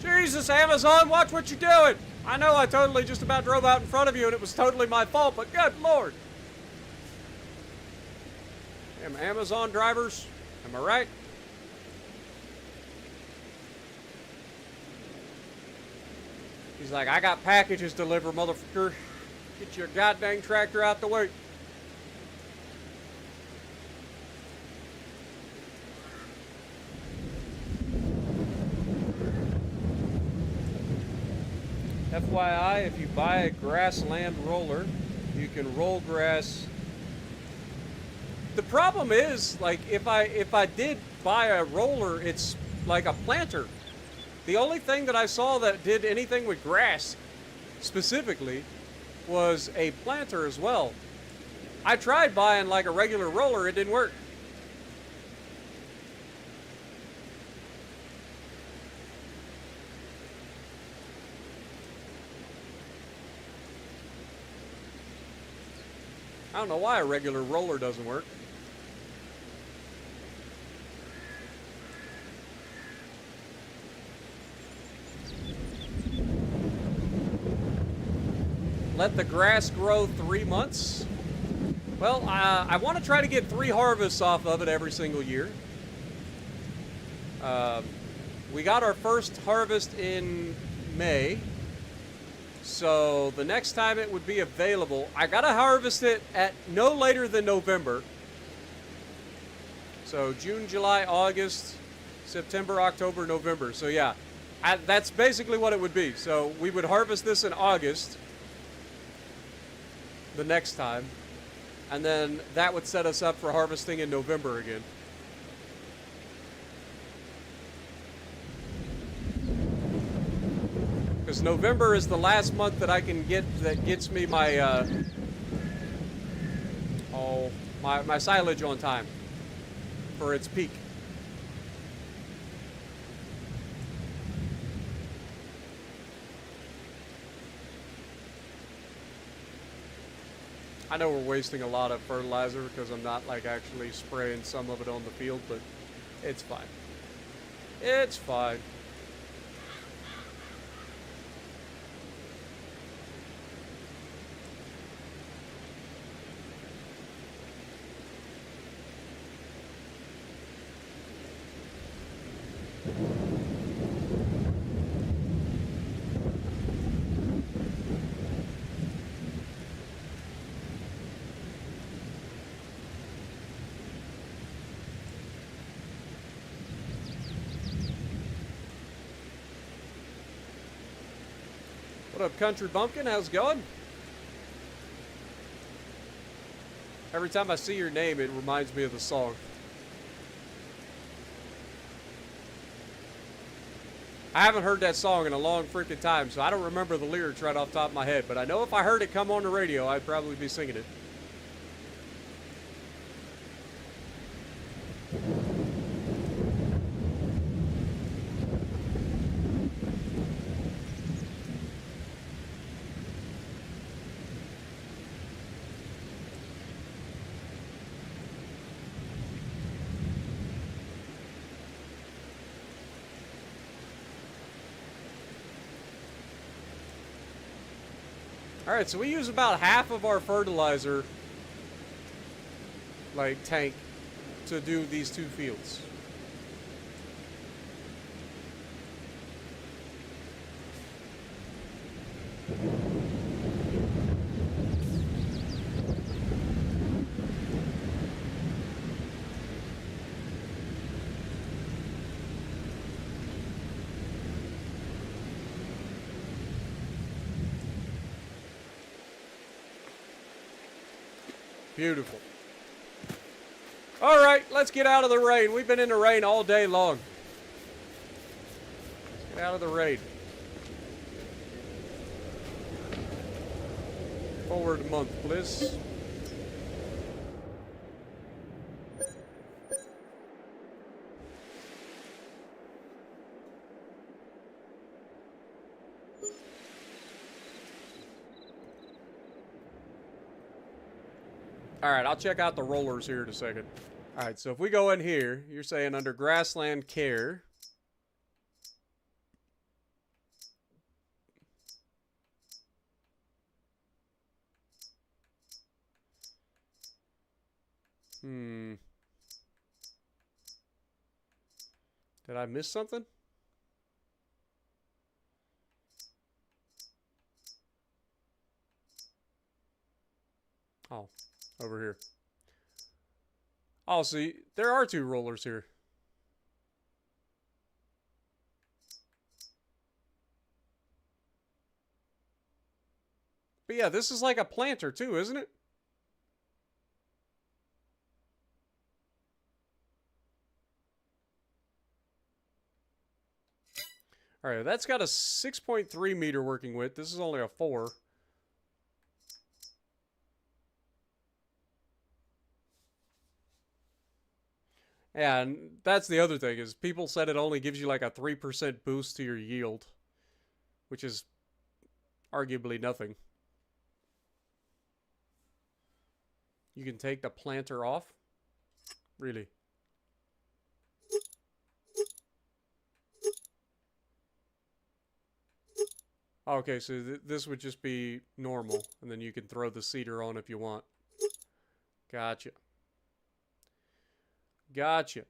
Jesus, Amazon, watch what you're doing. I know I totally just about drove out in front of you and it was totally my fault, but good Lord. Damn Amazon drivers, am I right? He's like, I got packages to deliver, motherfucker. Get your goddamn tractor out the way. FYI, if you buy a grassland roller, you can roll grass. The problem is, like, if I did buy a roller, it's like a planter. The only thing that I saw that did anything with grass specifically was a planter as well. I tried buying like a regular roller, it didn't work. I don't know why a regular roller doesn't work. Let the grass grow 3 months. Well, I want to try to get 3 harvests off of it every single year. We got our first harvest in May. So the next time it would be available, I gotta harvest it at no later than November. So June, July, August, September, October, November. So yeah, that's basically what it would be. So we would harvest this in August the next time, and then that would set us up for harvesting in November again. Because November is the last month that I can get that gets me my my silage on time for its peak. I know we're wasting a lot of fertilizer because I'm not like actually spraying some of it on the field, but it's fine. It's fine. What up, Country Bumpkin? How's it going? Every time I see your name, it reminds me of the song. I haven't heard that song in a long freaking time, so I don't remember the lyrics right off the top of my head, but I know if I heard it come on the radio, I'd probably be singing it. Alright, so we use about half of our fertilizer, like, tank to do these 2 fields. Beautiful. All right, let's get out of the rain. We've been in the rain all day long. Let's get out of the rain. Forward a month, please. All right, I'll check out the rollers here in a second. All right, so if we go in here, you're saying under grassland care. Did I miss something? Oh. Over here. Oh, see, there are 2 rollers here. But yeah, this is like a planter too, isn't it? All right, that's got a 6.3 meter working width. This is only a 4. Yeah, and that's the other thing is people said it only gives you like a 3% boost to your yield, which is arguably nothing. You can take the planter off? Really? Okay, so this would just be normal, and then you can throw the seeder on if you want. Gotcha. Gotcha.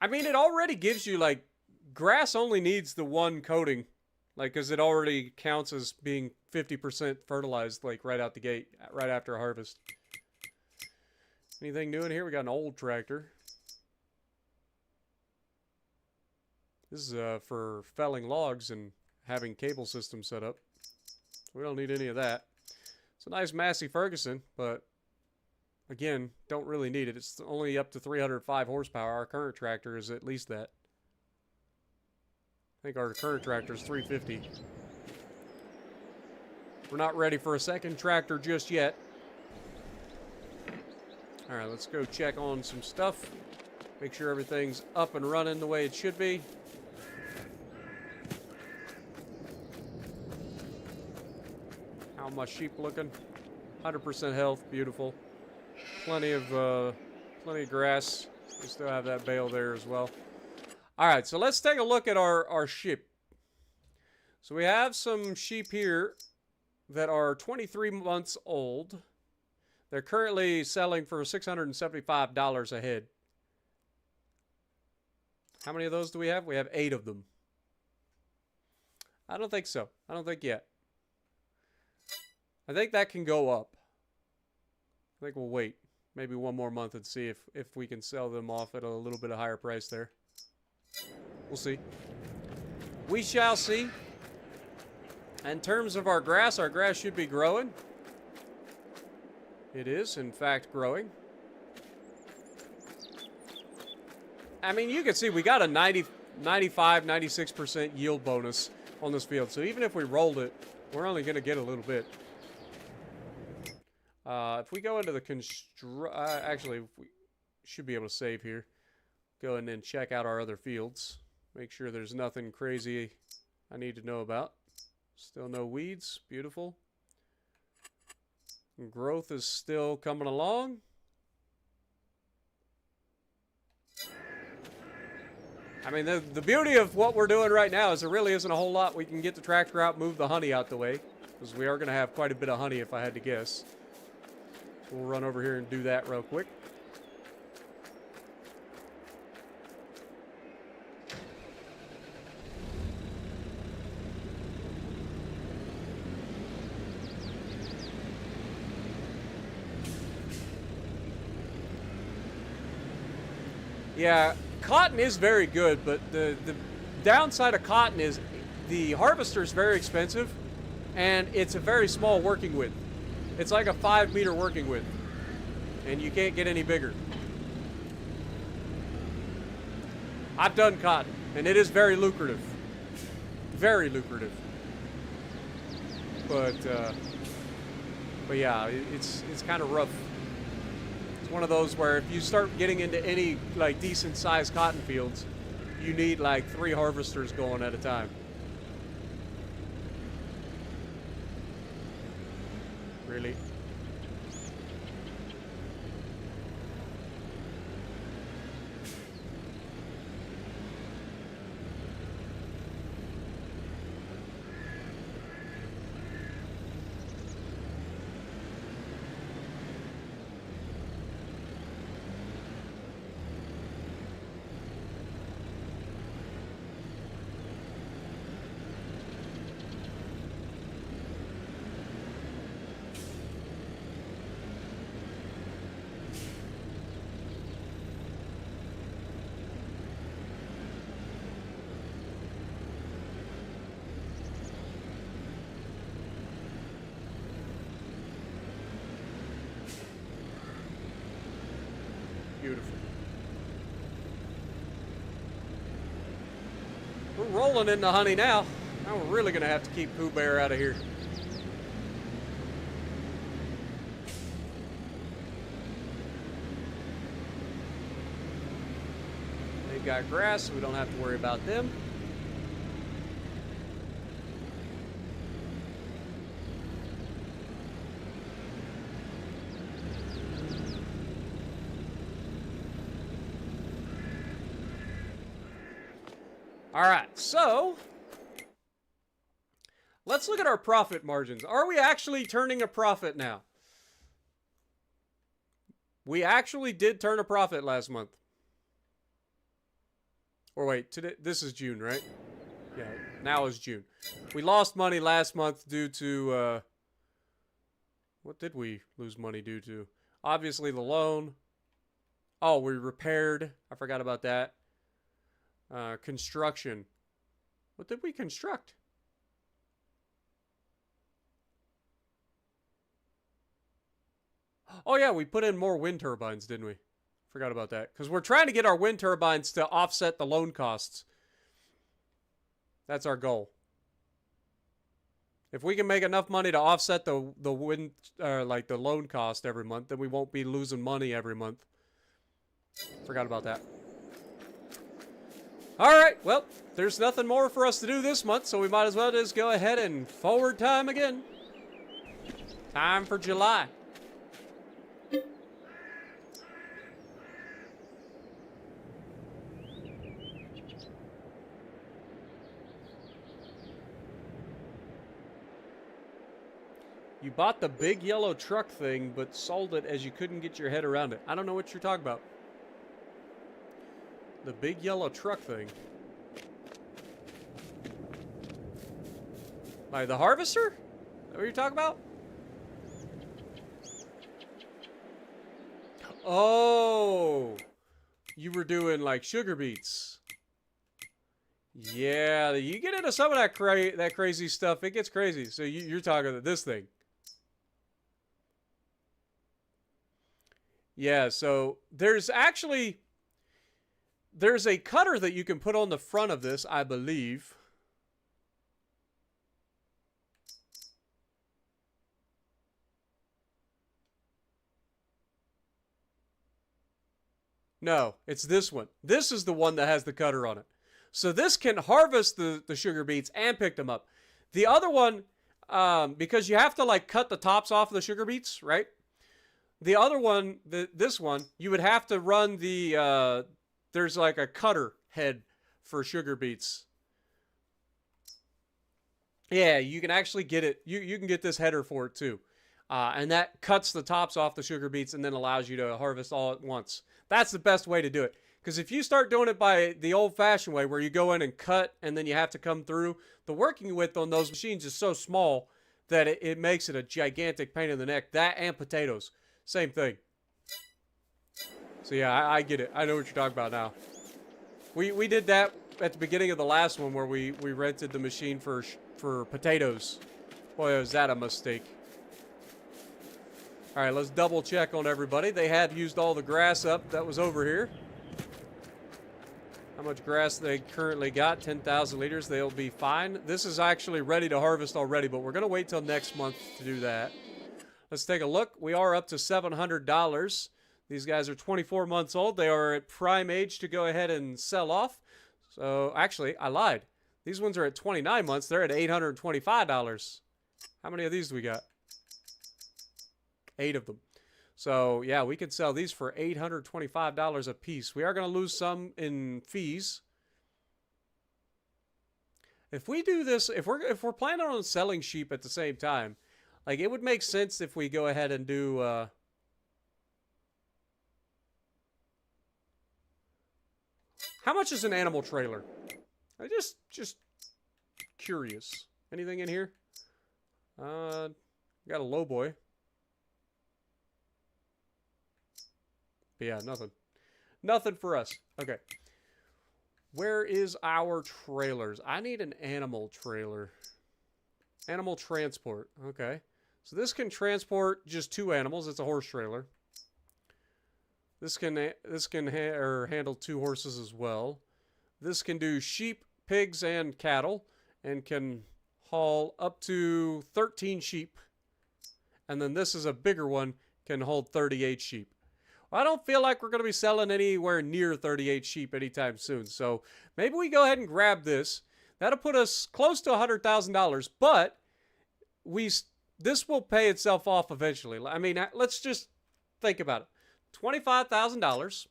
I mean, it already gives you, like, grass only needs the one coating, like, because it already counts as being 50% fertilized, like, right out the gate, right after harvest. Anything new in here? We got an old tractor. This is for felling logs and having cable systems set up. So we don't need any of that. It's a nice Massey Ferguson, but again, don't really need it. It's only up to 305 horsepower. Our current tractor is at least that. I think our current tractor is 350. We're not ready for a second tractor just yet. All right, let's go check on some stuff. Make sure everything's up and running the way it should be. How are my sheep looking? 100% health, beautiful. Plenty of grass. We still have that bale there as well. All right, so let's take a look at our sheep. So we have some sheep here that are 23 months old. They're currently selling for $675 a head. How many of those do we have? We have 8 of them. I don't think so. I don't think yet. I think that can go up. I think we'll wait maybe one more month and see if we can sell them off at a little bit of higher price there. We'll see. We shall see. In terms of our grass should be growing. It is, in fact, growing. I mean, you can see we got a 95, 96% yield bonus on this field. So even if we rolled it, we're only going to get a little bit. If we go into the actually, we should be able to save here. Go in and check out our other fields. Make sure there's nothing crazy I need to know about. Still no weeds. Beautiful. Growth is still coming along. I mean, the beauty of what we're doing right now is there really isn't a whole lot. We can get the tractor out, move the honey out the way, because we are going to have quite a bit of honey if I had to guess. So we'll run over here and do that real quick. Yeah, cotton is very good, but the downside of cotton is the harvester is very expensive, and it's a very small working width. It's like a 5-meter working width, and you can't get any bigger. I've done cotton, and it is very lucrative. Very lucrative. But yeah, it's kind of rough. One of those where if you start getting into any like decent sized cotton fields, you need like 3 harvesters going at a time. Really? Beautiful. We're rolling into honey now. Now we're really going to have to keep Pooh Bear out of here. They've got grass, so we don't have to worry about them. All right, so let's look at our profit margins. Are we actually turning a profit now? We actually did turn a profit last month. Or wait, today, this is June, right? Yeah, now is June. We lost money last month due to, what did we lose money due to? Obviously the loan. Oh, we repaired. I forgot about that. Construction. What did we construct? Oh yeah, we put in more wind turbines, didn't we? Forgot about that. Because we're trying to get our wind turbines to offset the loan costs. That's our goal. If we can make enough money to offset the wind, like the loan cost every month, then we won't be losing money every month. Forgot about that. Alright, well, there's nothing more for us to do this month, so we might as well just go ahead and forward time again. Time for July. You bought the big yellow truck thing, but sold it as you couldn't get your head around it. I don't know what you're talking about. The big yellow truck thing. Like the harvester? Is that what you're talking about? Oh! You were doing like sugar beets. Yeah, you get into some of that crazy stuff, it gets crazy. So you're talking about this thing. Yeah, so there's a cutter that you can put on the front of this, I believe. No, it's this one. This is the one that has the cutter on it. So this can harvest the sugar beets and pick them up. The other one, because you have to like cut the tops off of the sugar beets, right? The other one, this one, you would have to run the, there's like a cutter head for sugar beets. Yeah, you can actually get it. You can get this header for it too. And that cuts the tops off the sugar beets and then allows you to harvest all at once. That's the best way to do it. Because if you start doing it by the old-fashioned way where you go in and cut and then you have to come through, the working width on those machines is so small that it makes it a gigantic pain in the neck. That and potatoes. Same thing. So yeah, I get it. I know what you're talking about now. We did that at the beginning of the last one where we rented the machine for potatoes. Boy, was that a mistake. All right, let's double check on everybody. They had used all the grass up that was over here. How much grass they currently got? 10,000 liters. They'll be fine. This is actually ready to harvest already, but we're going to wait till next month to do that. Let's take a look. We are up to $700. These guys are 24 months old. They are at prime age to go ahead and sell off. So, actually, I lied. These ones are at 29 months. They're at $825. How many of these do we got? 8 of them. So, yeah, we could sell these for $825 a piece. We are going to lose some in fees. If we do this, if we're planning on selling sheep at the same time, like it would make sense if we go ahead and do how much is an animal trailer? I just curious. Anything in here? Got a low boy. But yeah, nothing. Nothing for us. Okay. Where is our trailers? I need an animal trailer. Animal transport. Okay. So this can transport just 2 animals. It's a horse trailer. This can handle 2 horses as well. This can do sheep, pigs, and cattle, and can haul up to 13 sheep. And then this is a bigger one, can hold 38 sheep. Well, I don't feel like we're going to be selling anywhere near 38 sheep anytime soon. So maybe we go ahead and grab this. That'll put us close to $100,000, but this will pay itself off eventually. I mean, let's just think about it. $25,000.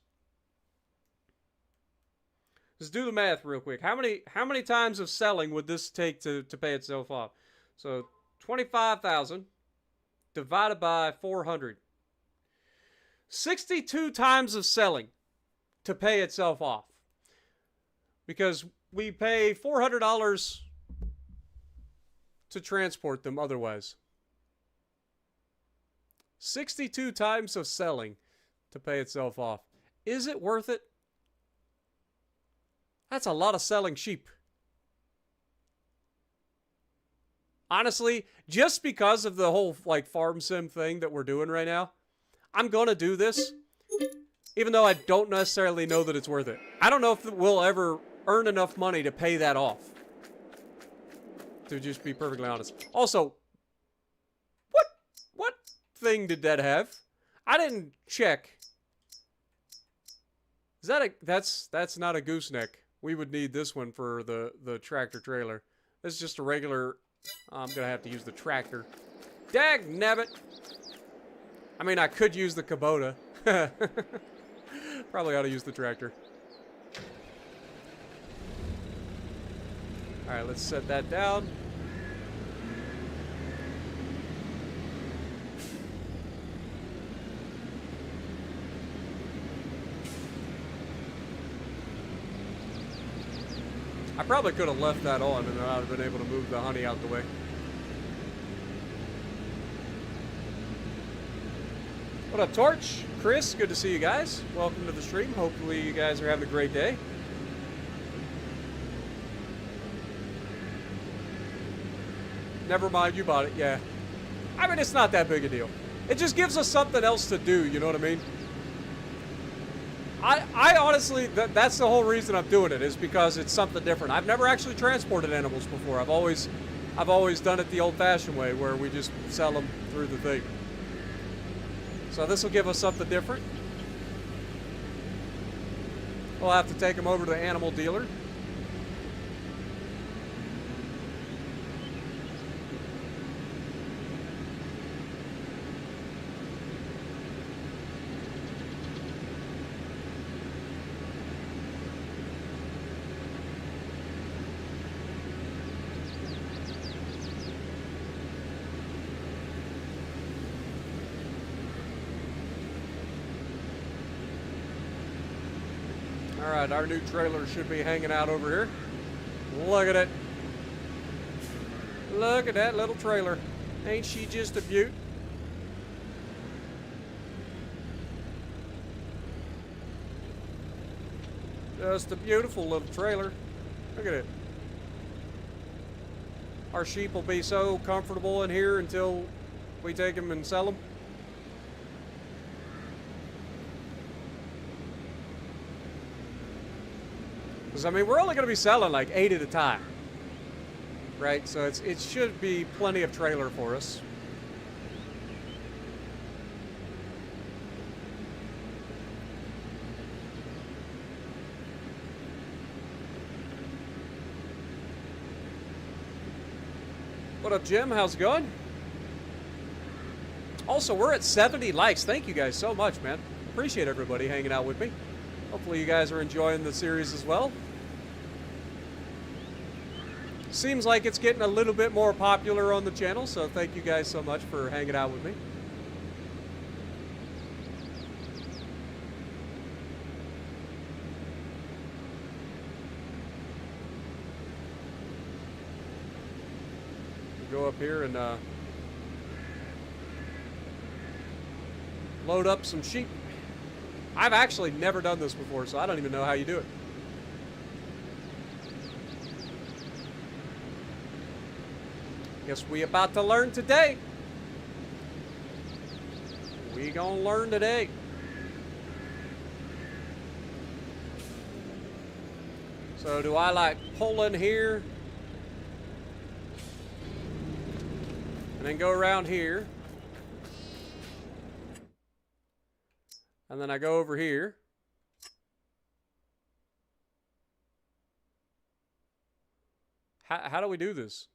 Let's do the math real quick. How many times of selling would this take to pay itself off? So 25,000 divided by 400. 62 times of selling to pay itself off. Because we pay $400 to transport them otherwise. 62 times of selling to pay itself off. Is it worth it? That's a lot of selling sheep. Honestly, just because of the whole farm sim thing that we're doing right now, I'm going to do this, even though I don't necessarily know that it's worth it. I don't know if we'll ever earn enough money to pay that off. To just be perfectly honest. Also, what thing did that have? I didn't check. Is that that's not a gooseneck. We would need this one for the tractor trailer. This is just a regular. I'm gonna have to use the tractor. Dag nabbit. I mean, I could use the Kubota. Probably ought to use the tractor. Alright, let's set that down. I probably could have left that on and then I would have been able to move the honey out the way. What up, Torch? Chris, good to see you guys. Welcome to the stream. Hopefully you guys are having a great day. Never mind, you bought it. Yeah. I mean, it's not that big a deal. It just gives us something else to do, you know what I mean? I honestly, that's the whole reason I'm doing it, is because it's something different. I've never actually transported animals before. I've always done it the old-fashioned way, where we just sell them through the thing. So this will give us something different. We'll have to take them over to the animal dealer. Alright, our new trailer should be hanging out over here. Look at it. Look at that little trailer. Ain't she just a beaut? Just a beautiful little trailer. Look at it. Our sheep will be so comfortable in here until we take them and sell them. Because, I mean, we're only going to be selling like 8 at a time. Right? So it should be plenty of trailer for us. What up, Jim? How's it going? Also, we're at 70 likes. Thank you guys so much, man. Appreciate everybody hanging out with me. Hopefully you guys are enjoying the series as well. Seems like it's getting a little bit more popular on the channel, so thank you guys so much for hanging out with me. We'll go up here and load up some sheep. I've actually never done this before, so I don't even know how you do it. Guess we about to learn today. We gonna learn today. So do I like pull in here and then go around here, and then I go over here. How do we do this?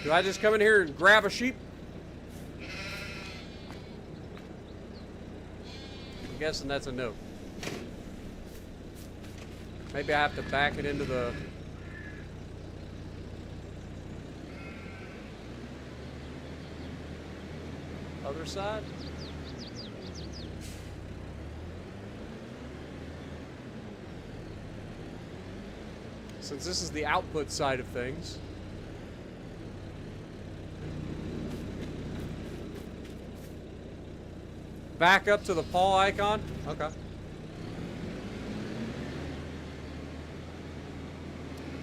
Do I just come in here and grab a sheep? I'm guessing that's a no. Maybe I have to back it into the... other side? Since this is the output side of things. Back up to the paw icon? Okay.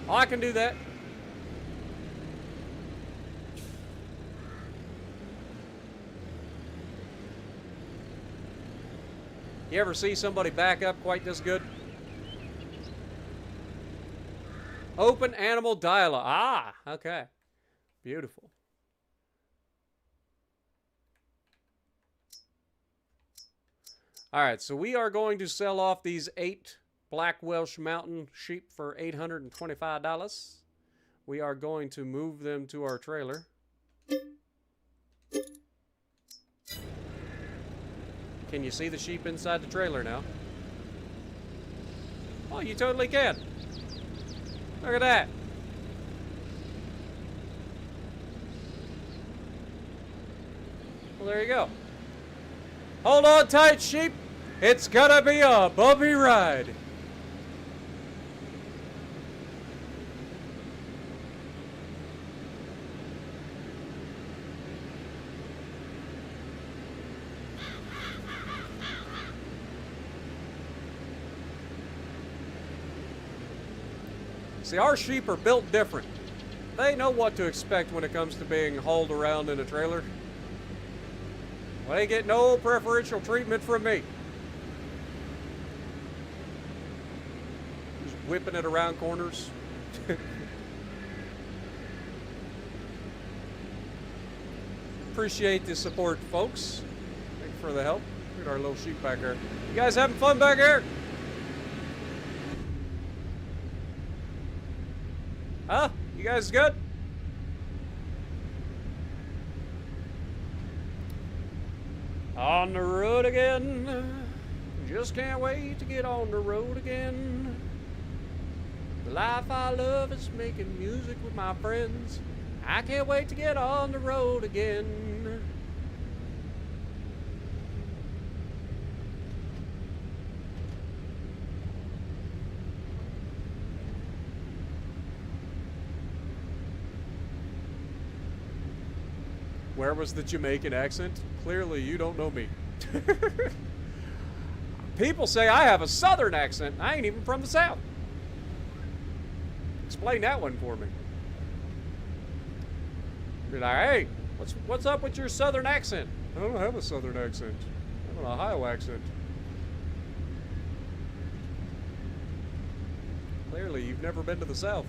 Oh, I can do that. You ever see somebody back up quite this good? Open animal dialogue. Ah, okay. Beautiful. All right, so we are going to sell off these 8 Black Welsh Mountain sheep for $825. We are going to move them to our trailer. Can you see the sheep inside the trailer now? Oh, you totally can. Look at that. Well, there you go. Hold on tight, sheep. It's gonna be a bumpy ride. See, our sheep are built different. They know what to expect when it comes to being hauled around in a trailer. Well, they get no preferential treatment from me. Just whipping it around corners. Appreciate the support, folks. Thank you for the help. Look at our little sheep back there. You guys having fun back here? Huh? You guys good? On the road again. Just can't wait to get on the road again. The life I love is making music with my friends. I can't wait to get on the road again. Where was the Jamaican accent? Clearly, you don't know me. People say I have a southern accent. I ain't even from the South. Explain that one for me. Be like, hey, what's up with your southern accent? I don't have a southern accent. I have an Ohio accent. Clearly, you've never been to the South.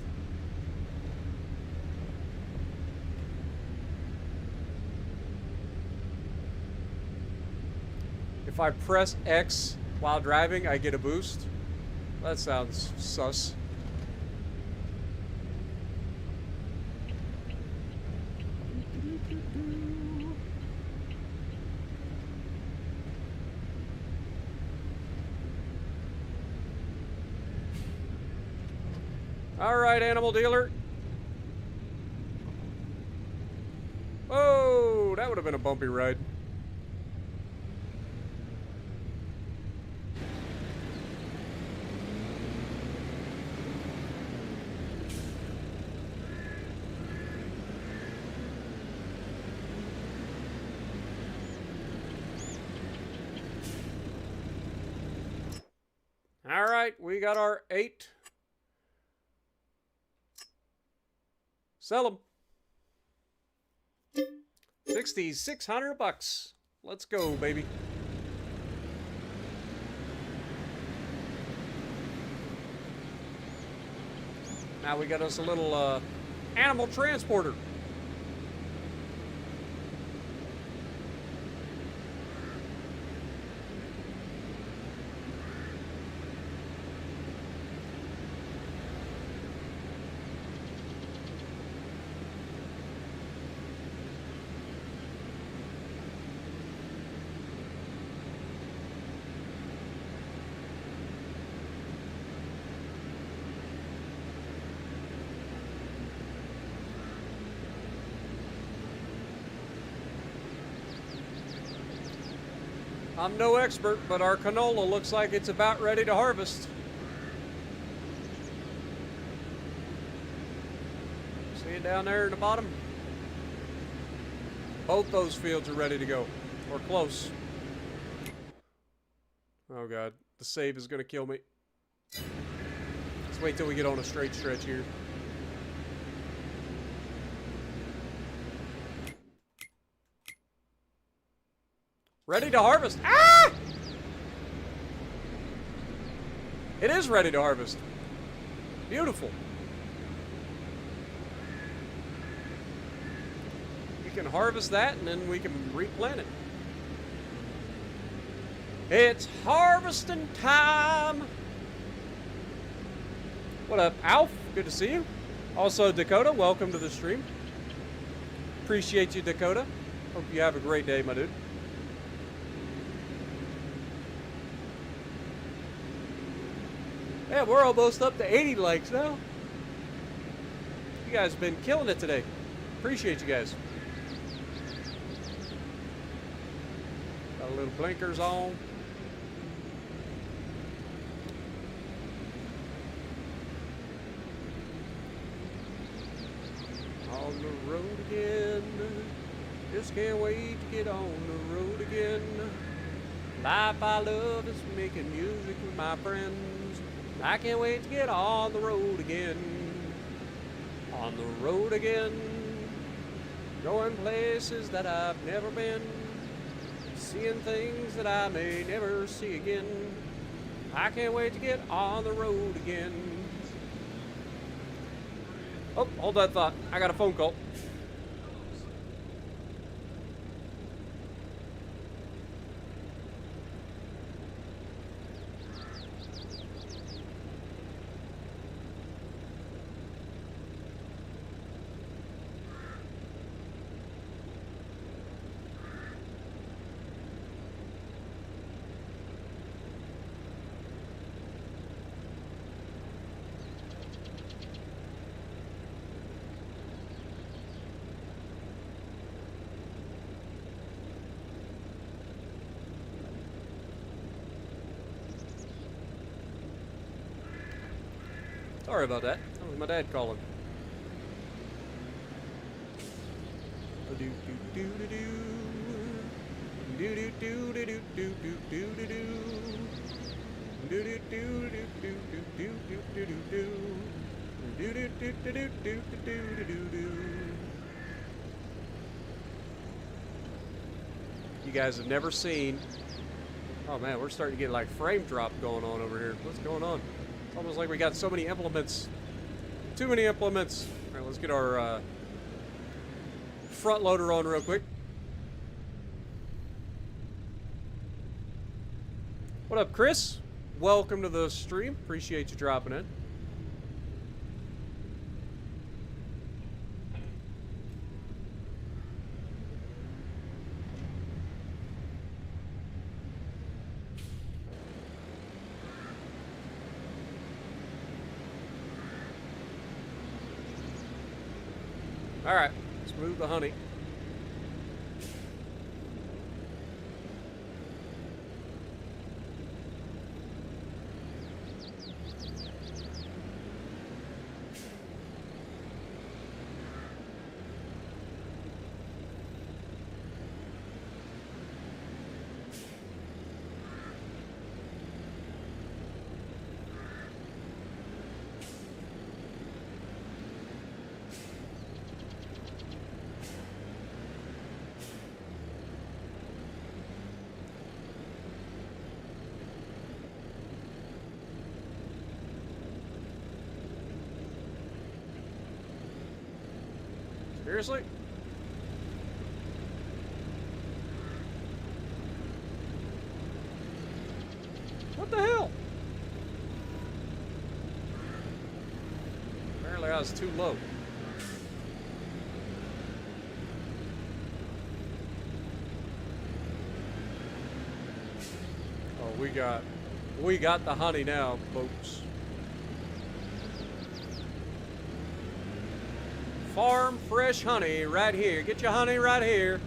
If I press X while driving, I get a boost. That sounds sus. All right, animal dealer. Whoa, that would have been a bumpy ride. right, we got our 8. Sell them. 6,600 bucks. Let's go, baby. Now we got us a little animal transporter. I'm no expert, but our canola looks like it's about ready to harvest. See it down there in the bottom? Both those fields are ready to go, or close. Oh God, the save is gonna kill me. Let's wait till we get on a straight stretch here. Ready to harvest. Ah! It is ready to harvest. Beautiful. We can harvest that and then we can replant it. It's harvesting time. What up, Alf? Good to see you. Also, Dakota, welcome to the stream. Appreciate you, Dakota. Hope you have a great day, my dude. Yeah, we're almost up to 80 likes now. You guys have been killing it today. Appreciate you guys. Got a little blinkers on. On the road again. Just can't wait to get on the road again. Life I love is making music with my friends. I can't wait to get on the road again. On the road again. Going places that I've never been. Seeing things that I may never see again. I can't wait to get on the road again. Oh, hold that thought. I got a phone call. Sorry about that. That was my dad calling. You guys have never seen. Oh man, we're starting to get like frame drop going on over here. What's going on? It's almost like we got so many implements. Too many implements. All right, let's get our front loader on real quick. What up, Chris? Welcome to the stream. Appreciate you dropping in. All right, let's move the honey. Seriously? What the hell? Apparently I was too low. Oh, we got the honey now, folks. Farm fresh honey right here. Get your honey right here.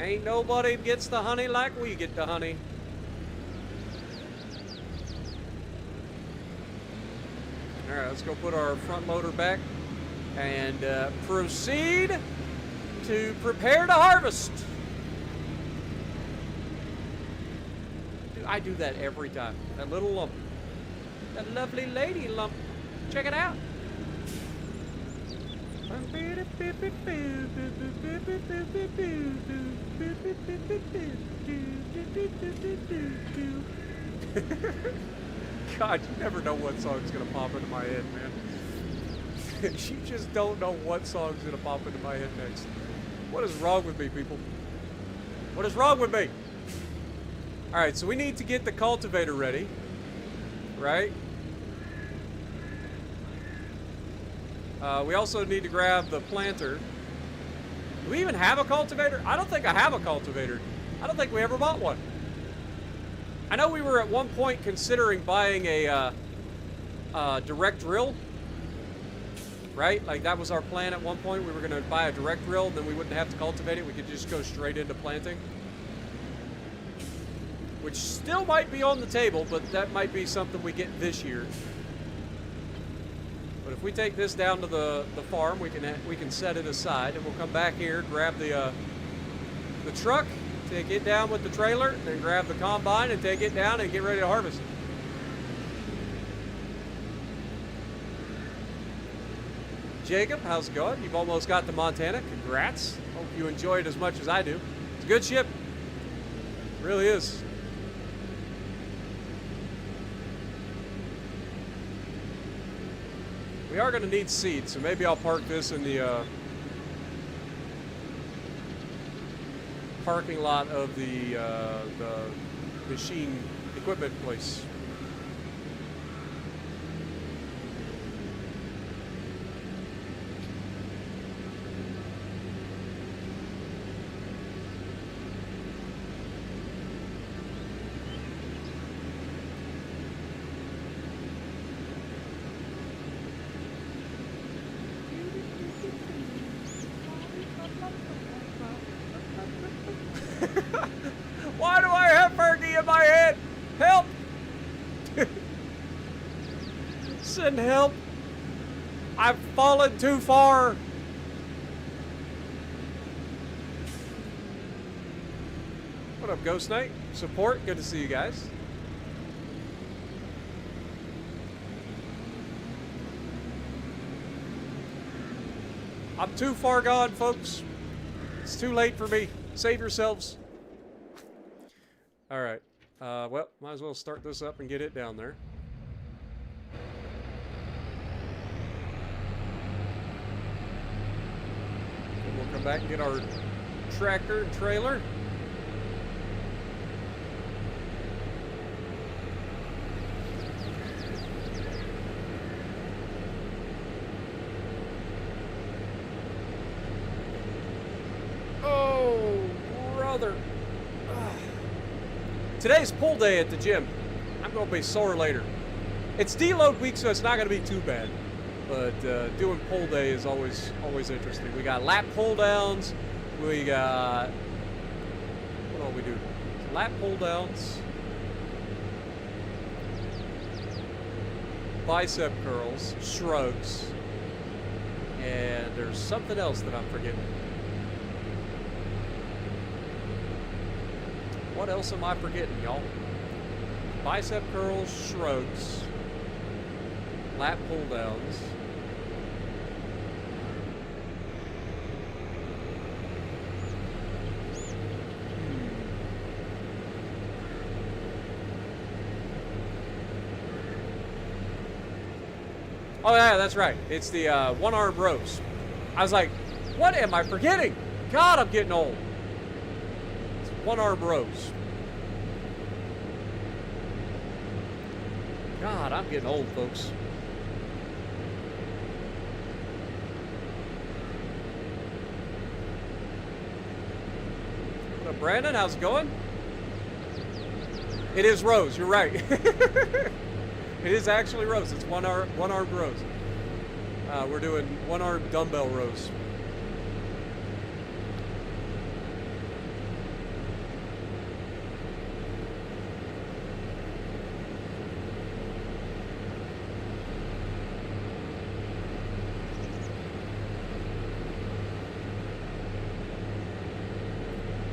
Ain't nobody gets the honey like we get the honey. Alright, let's go put our front loader back and proceed to prepare to harvest. Dude, I do that every time. That little lump. That lovely lady lump. Check it out. God, you never know what song's gonna pop into my head, man. You just don't know what song's gonna pop into my head next. What is wrong with me, people? What is wrong with me? Alright, so we need to get the cultivator ready. Right? We also need to grab the planter. Do we even have a cultivator? I don't think I have a cultivator. I don't think we ever bought one. I know we were at one point considering buying a direct drill. Right? Like that was our plan at one point. We were going to buy a direct drill, and then we wouldn't have to cultivate it. We could just go straight into planting. Which still might be on the table, but that might be something we get this year. But if we take this down to the farm, we can set it aside, and we'll come back here, grab the truck, take it down with the trailer, then grab the combine and take it down and get ready to harvest. Jacob, how's it going? You've almost got to Montana. Congrats. Hope you enjoy it as much as I do. It's a good ship. It really is. We are going to need seed, so maybe I'll park this in the parking lot of the machine equipment place. Why do I have Fergie in my head? Help! Send help. I've fallen too far. What up, Ghost Knight? Support, good to see you guys. I'm too far gone, folks. It's too late for me. Save yourselves. All right. Well, might as well start this up and get it down there. And we'll come back and get our tractor and trailer. Today's pull day at the gym. I'm going to be sore later. It's deload week, so it's not going to be too bad. But doing pull day is always interesting. We got lap pull downs. We got... What all we do? Lap pull downs. Bicep curls. Shrugs. And there's something else that I'm forgetting. What else am I forgetting, y'all? Bicep curls, shrugs, lat pull downs. Oh, yeah, that's right. It's the one-armed roast. I was like, what am I forgetting? God, I'm getting old. It's one-armed roast. God, I'm getting old, folks. What up, Brandon? How's it going? It is rows. You're right. It is actually rows. It's one-armed rows. We're doing one-armed dumbbell rows.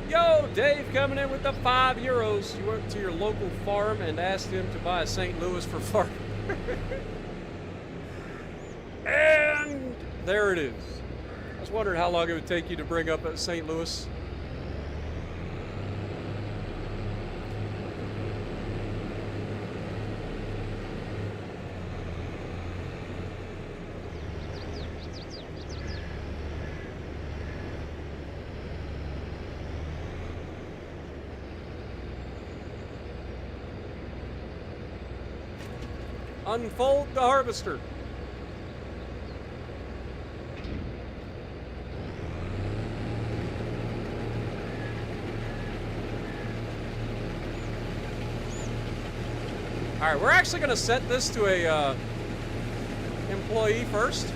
Yo, Dave coming in with the €5. You went to your local farm and asked him to buy a St. Louis for farming. And there it is. I was wondering how long it would take you to bring up at St. Louis. Unfold the harvester. All right, we're actually going to set this to a employee first.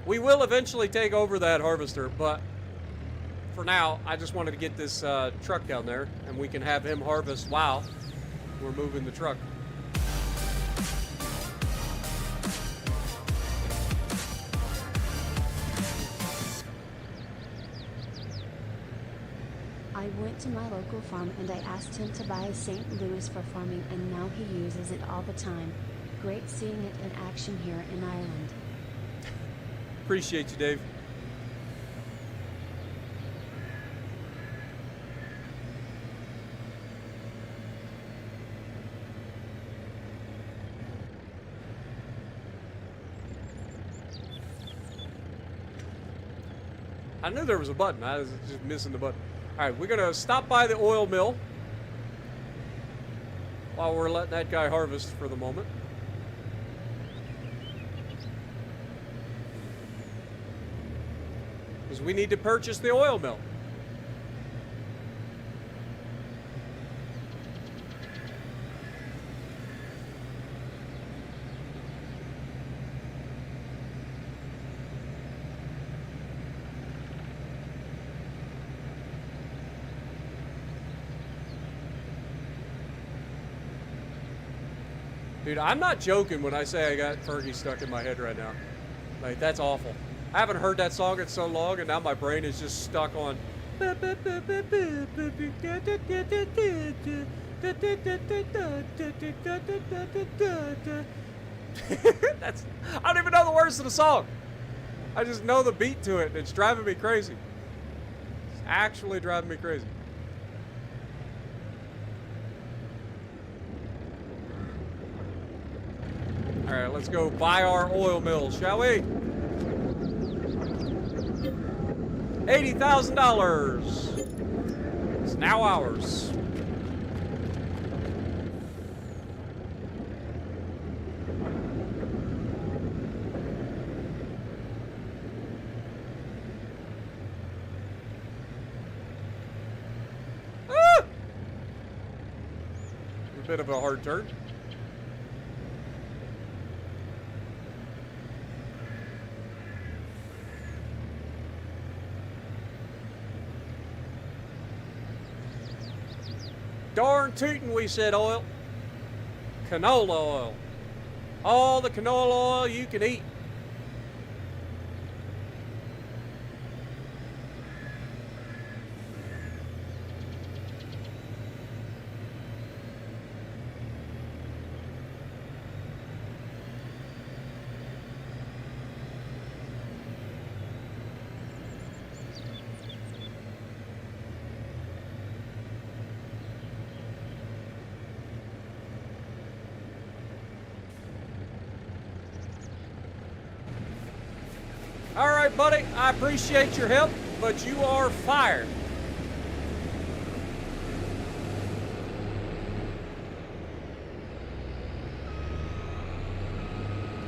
We will eventually take over that harvester, but for now, I just wanted to get this truck down there, and we can have him harvest while we're moving the truck. I went to my local farm and I asked him to buy a St. Louis for farming, and now he uses it all the time. Great seeing it in action here in Ireland. Appreciate you, Dave. I knew there was a button. I was just missing the button. All right, we're going to stop by the oil mill while we're letting that guy harvest for the moment. Because we need to purchase the oil mill. Dude, I'm not joking when I say I got Fergie stuck in my head right now. Like, that's awful. I haven't heard that song in so long, and now my brain is just stuck on. That's. I don't even know the words to the song. I just know the beat to it, and it's driving me crazy. It's actually driving me crazy. All right, let's go buy our oil mill, shall we? $80,000. It's now ours. Ah! A bit of a hard turn. Darn tootin', we said oil. Canola oil. All the canola oil you can eat. All right, buddy, I appreciate your help, but you are fired.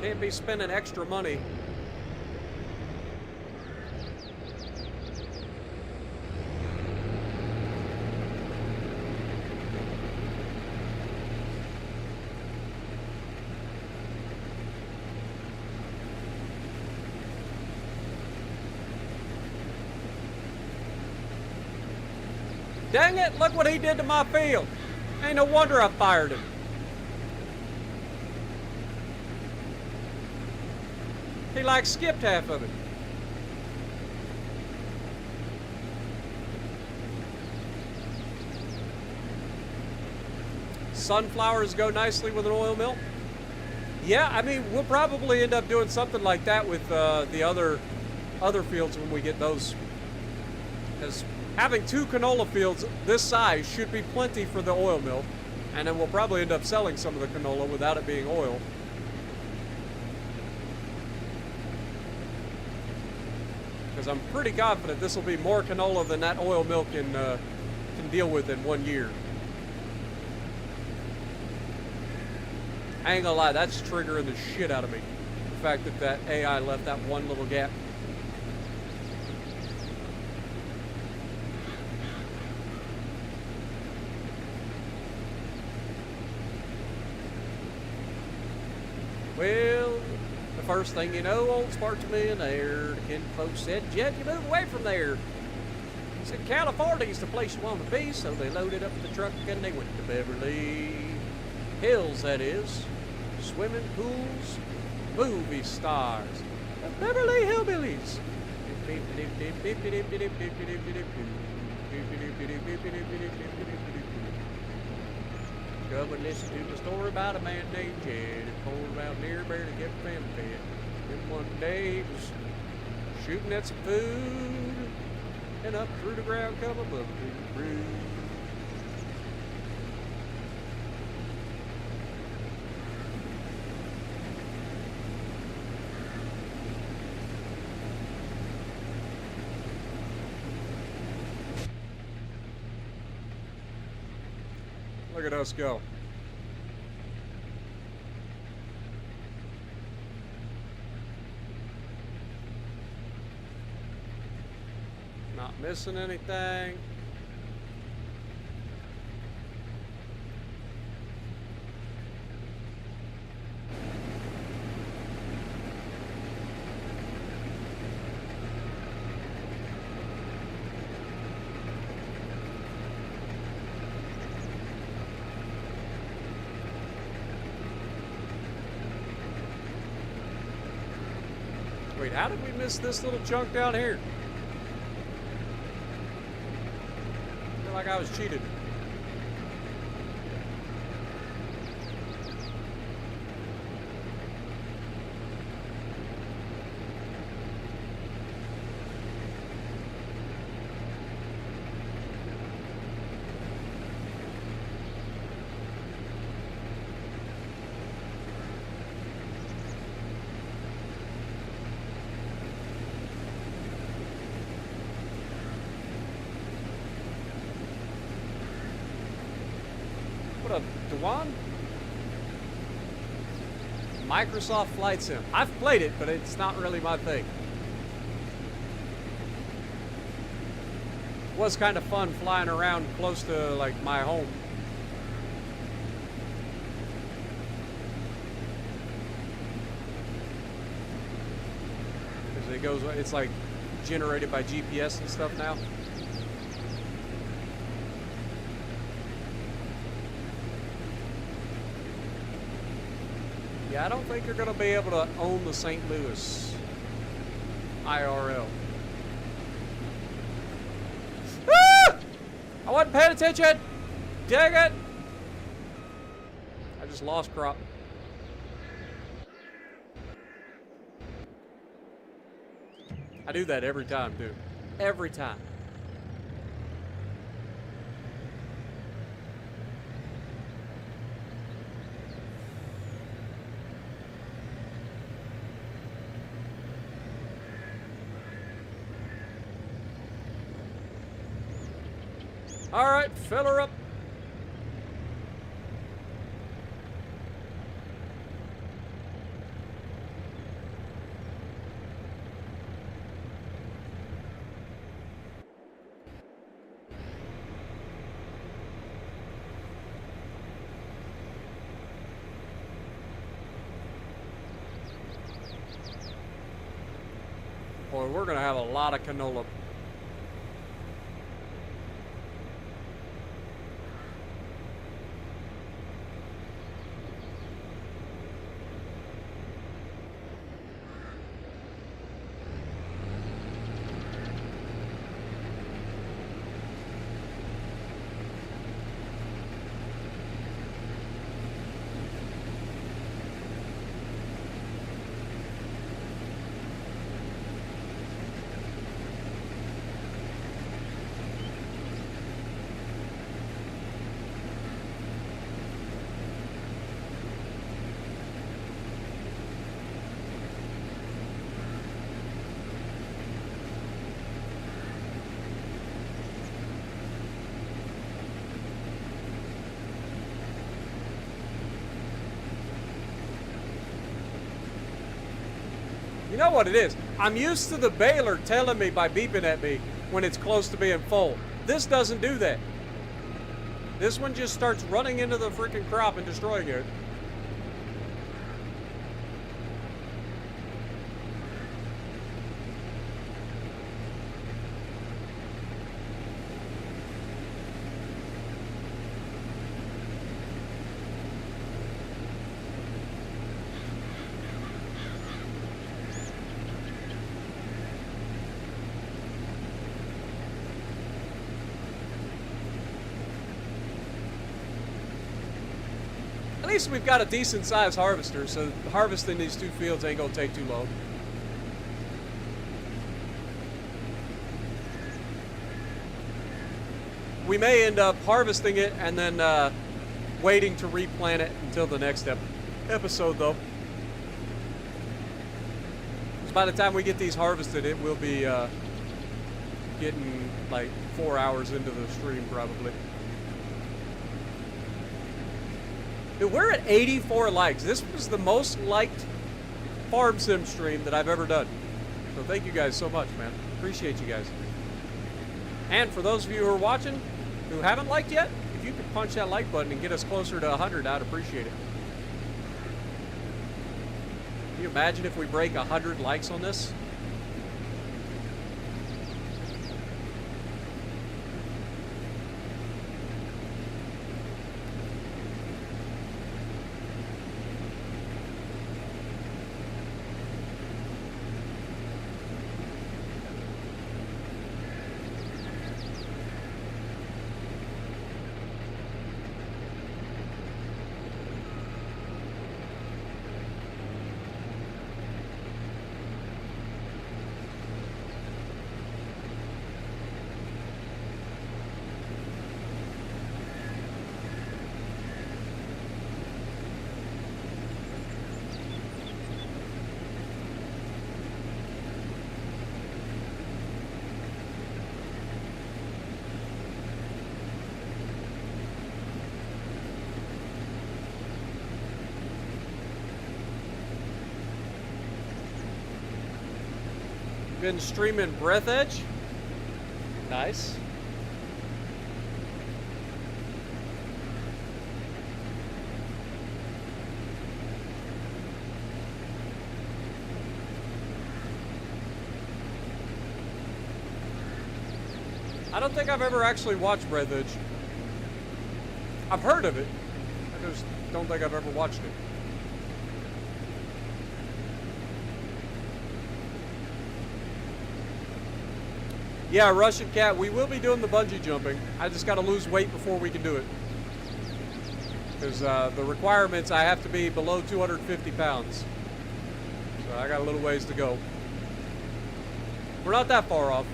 Can't be spending extra money. Dang it, look what he did to my field. Ain't no wonder I fired him. He like skipped half of it. Sunflowers go nicely with an oil mill. Yeah, I mean, we'll probably end up doing something like that with the other fields when we get those. Because having 2 canola fields this size should be plenty for the oil mill. And then we'll probably end up selling some of the canola without it being oil. Because I'm pretty confident this will be more canola than that oil mill can deal with in 1 year. I ain't gonna lie, that's triggering the shit out of me. The fact that that AI left that one little gap. Well, the first thing you know, old Sparks Millionaire, the kin folks said, Jed, you move away from there. He said, California's the place you want to be, so they loaded up the truck and they went to Beverly Hills, that is. Swimming pools, movie stars, the Beverly Hillbillies. Come and listen to the story about a man named Jed. It's born around near, barely kept family fed. Then one day he was shooting at some food, and up through the ground come a buck to the brood. Look at us go. Not missing anything. Wait, how did we miss this little chunk down here? I feel like I was cheated. What a Dewan? Microsoft Flight Sim. I've played it, but it's not really my thing. It was kind of fun flying around close to like my home. Because it goes, it's like generated by GPS and stuff now. Yeah, I don't think you're going to be able to own the St. Louis IRL. Ah! I wasn't paying attention. Dang it. I just lost crop. I do that every time, dude. Every time. All right, fill her up. Boy, we're going to have a lot of canola. You know what it is? I'm used to the baler telling me by beeping at me when it's close to being full. This doesn't do that. This one just starts running into the freaking crop and destroying it. At least we've got a decent sized harvester, so harvesting these two fields ain't gonna take too long. We may end up harvesting it and then waiting to replant it until the next episode, though. Because by the time we get these harvested, it will be getting like 4 hours into the stream, probably. Dude, we're at 84 likes. This was the most liked farm sim stream that I've ever done. So thank you guys so much, man. Appreciate you guys. And for those of you who are watching who haven't liked yet, if you could punch that like button and get us closer to 100, I'd appreciate it. Can you imagine if we break 100 likes on this? Been streaming Breath Edge. Nice. I don't think I've ever actually watched Breath Edge. I've heard of it. I just don't think I've ever watched it. Yeah, Russian Cat, we will be doing the bungee jumping. I just got to lose weight before we can do it. Because the requirements, I have to be below 250 pounds. So I got a little ways to go. We're not that far off.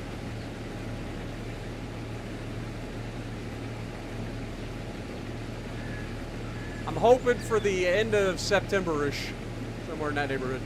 I'm hoping for the end of September-ish, somewhere in that neighborhood.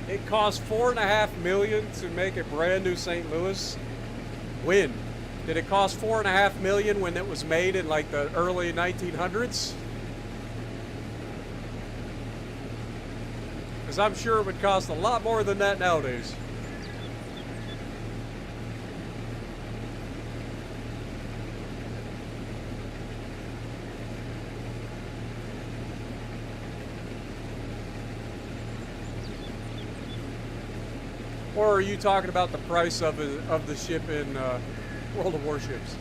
It cost $4.5 million to make a brand new St. Louis. When? Did it cost $4.5 million when it was made in like the early 1900s? Because I'm sure it would cost a lot more than that nowadays. Or are you talking about the price of the ship in World of Warships?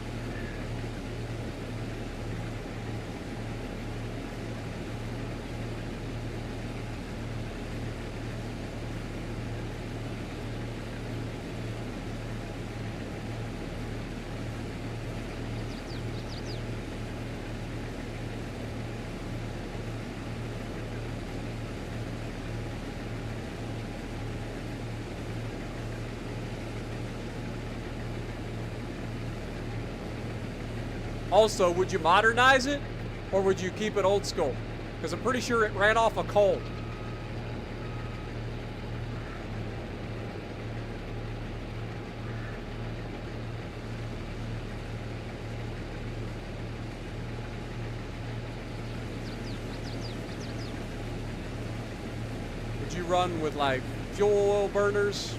Also, would you modernize it, or would you keep it old school? Because I'm pretty sure it ran off of coal. Would you run with like fuel oil burners?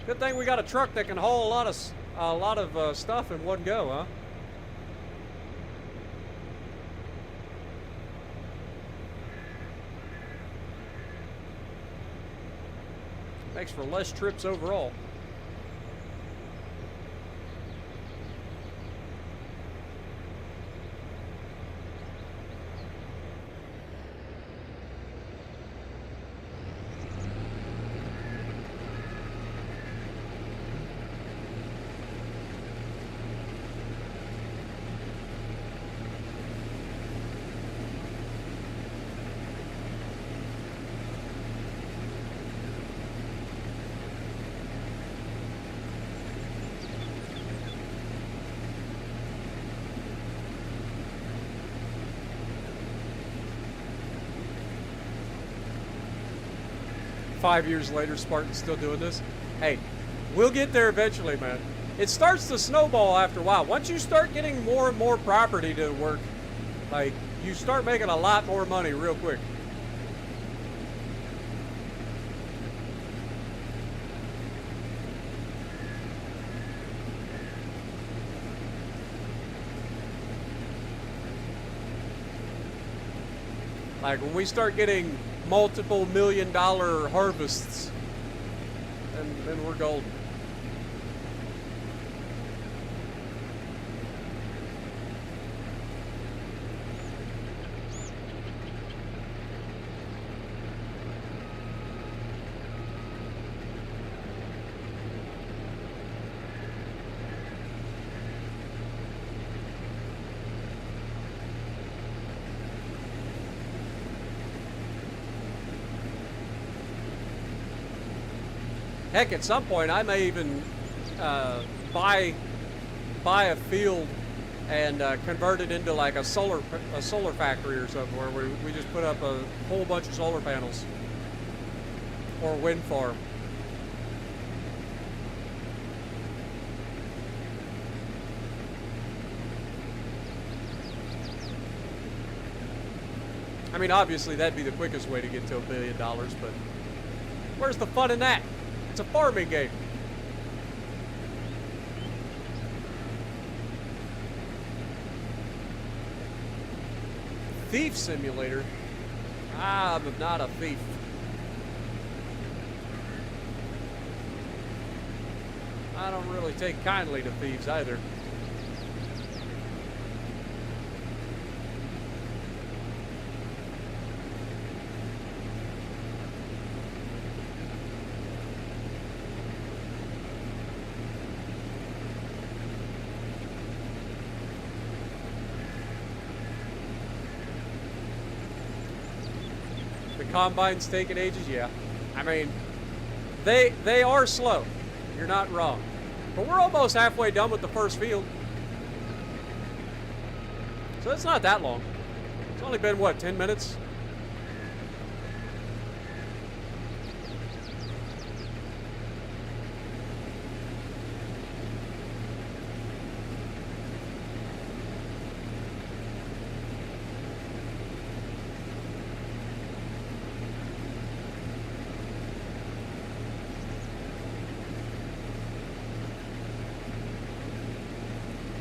Good thing we got a truck that can haul a lot of stuff in one go, huh? Makes for less trips overall. Five years later, Spartan's still doing this. Hey, we'll get there eventually, man. It starts to snowball after a while. Once you start getting more and more property to work, like, you start making a lot more money real quick. Like when we start getting multiple $1 million harvests, then we're golden. Heck, at some point I may even buy a field and convert it into like a solar factory or something, where we just put up a whole bunch of solar panels, or a wind farm. I mean, obviously that'd be the quickest way to get to $1 billion, but where's the fun in that? It's a farming game. thief simulator. I'm not a thief. I don't really take kindly to thieves either. The combine's taking ages, yeah. I mean, they are slow. You're not wrong. But we're almost halfway done with the first field. So it's not that long. It's only been, what, 10 minutes?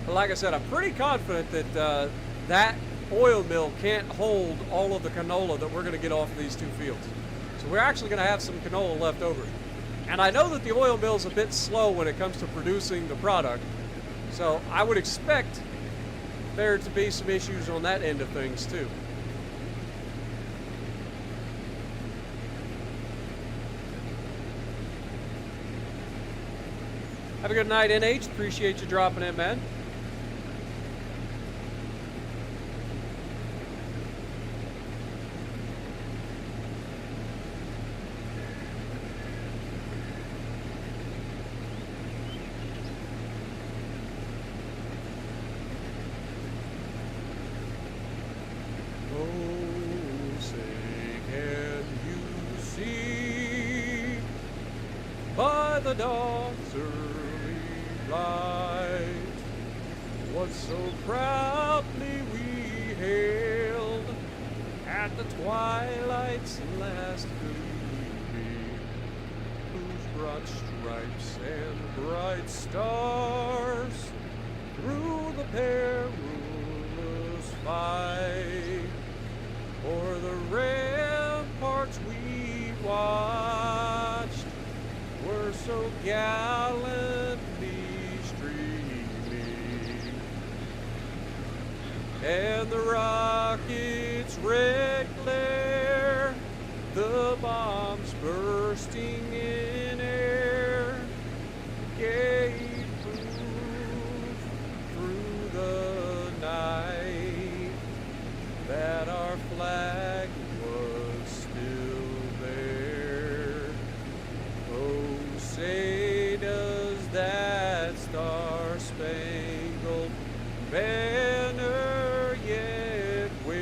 But like I said, I'm pretty confident that that oil mill can't hold all of the canola that we're going to get off of these two fields. So we're actually going to have some canola left over. And I know that the oil mill's a bit slow when it comes to producing the product. So I would expect there to be some issues on that end of things too. Have a good night, NH. Appreciate you dropping in, man. The dawn's early light, what so proudly we hailed at the twilight's last gleaming, whose broad stripes and bright stars through the perilous fight o'er the ramparts we watched were so gallantly streaming, and the rocket's red glare, the bombs bursting in air, gave proof through the night that our flag was still there. Oh, say does that star-spangled banner yet wave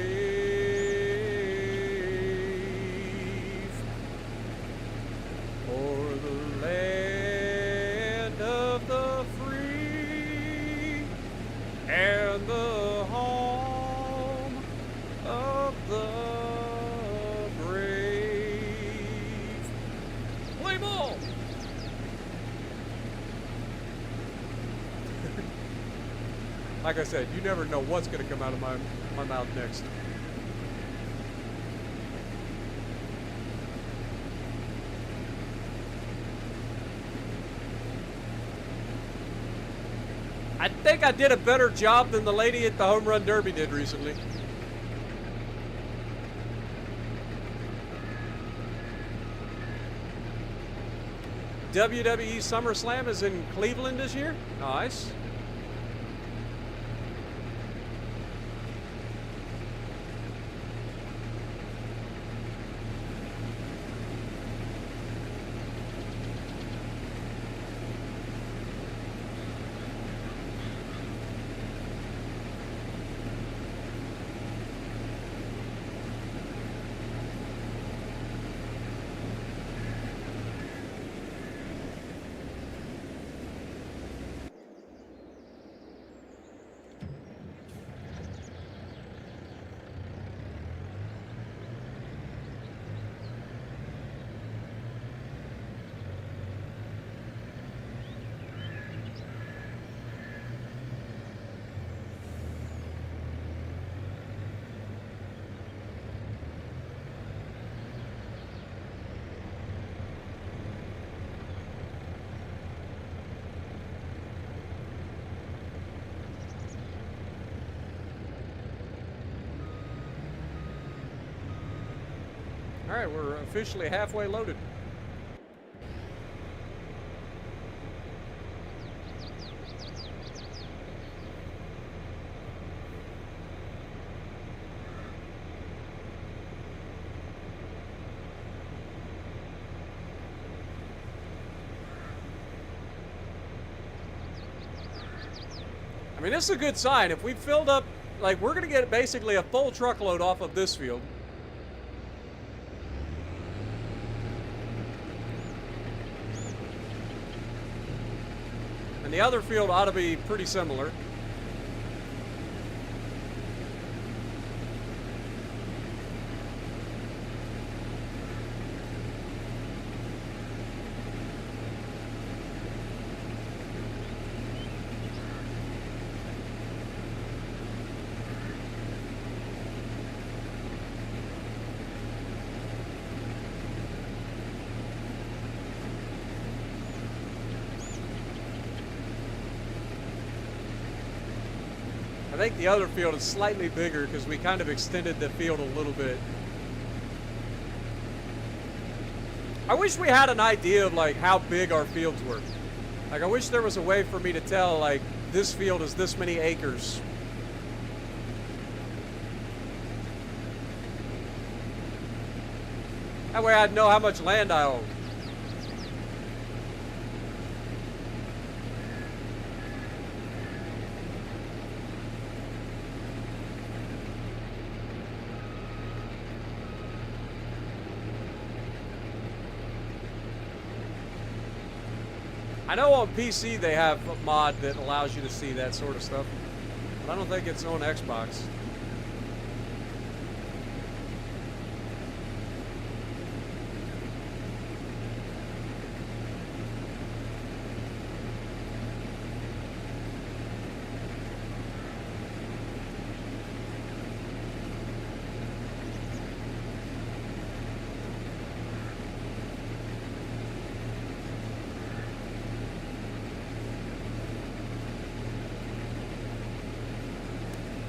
o'er the land of the free and the home of the brave? Play ball! Like I said, you never know what's going to come out of my mouth next. I think I did a better job than the lady at the Home Run Derby did recently. WWE SummerSlam is in Cleveland this year. Nice. All right, we're officially halfway loaded. I mean, this is a good sign. If we filled up, like, we're going to get basically a full truckload off of this field. And the other field ought to be pretty similar. I think the other field is slightly bigger because we kind of extended the field a little bit. I wish we had an idea of like how big our fields were. Like I wish there was a way for me to tell like this field is this many acres. That way I'd know how much land I own. I know on PC they have a mod that allows you to see that sort of stuff, but I don't think it's on Xbox.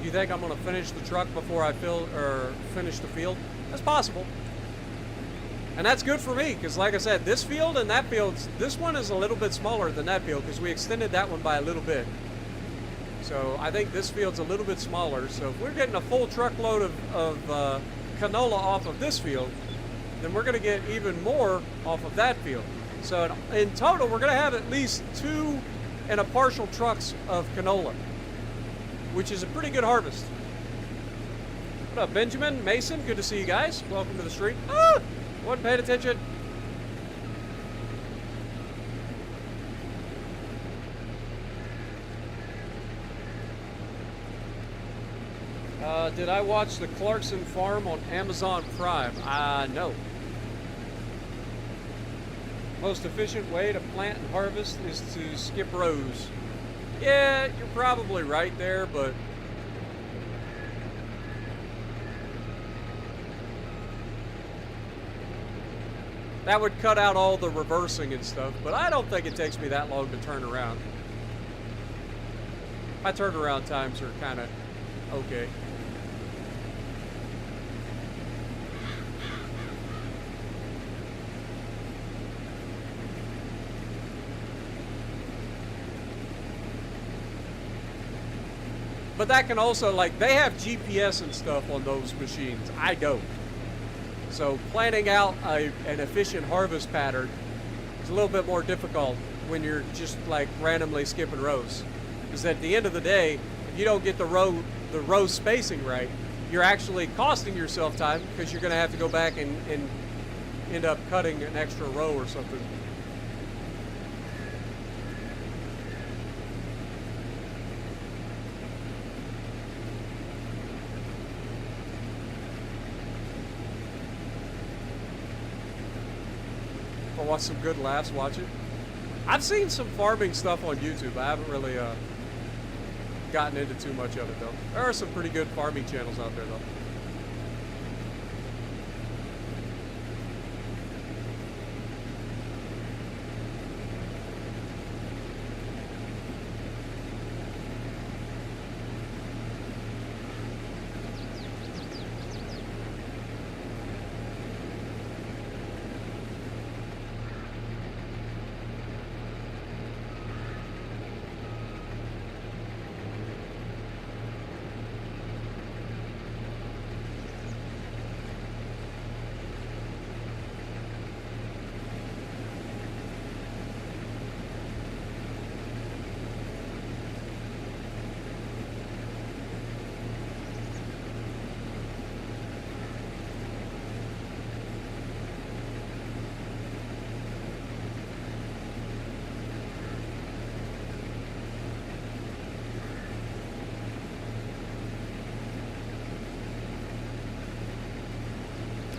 You think I'm going to finish the truck before I finish the field? That's possible. And that's good for me because like I said, this field and that field, this one is a little bit smaller than that field because we extended that one by a little bit. So I think this field's a little bit smaller. So if we're getting a full truckload of canola off of this field, then we're going to get even more off of that field. So in total, we're going to have at least 2 and a partial trucks of canola, which is a pretty good harvest. What up, Benjamin, Mason? Good to see you guys. Welcome to the stream. Ah! Wasn't paying attention. Did I watch the Clarkson Farm on Amazon Prime? No. Most efficient way to plant and harvest is to skip rows. Yeah, you're probably right there, but that would cut out all the reversing and stuff, but I don't think it takes me that long to turn around. My turnaround times are kind of okay. But that can also, like, they have GPS and stuff on those machines. I don't. So planning out an efficient harvest pattern is a little bit more difficult when you're just, like, randomly skipping rows. Because at the end of the day, if you don't get the row spacing right, you're actually costing yourself time because you're going to have to go back and end up cutting an extra row or something. I want some good laughs, watch it. I've seen some farming stuff on YouTube. I haven't really gotten into too much of it though. There are some pretty good farming channels out there though.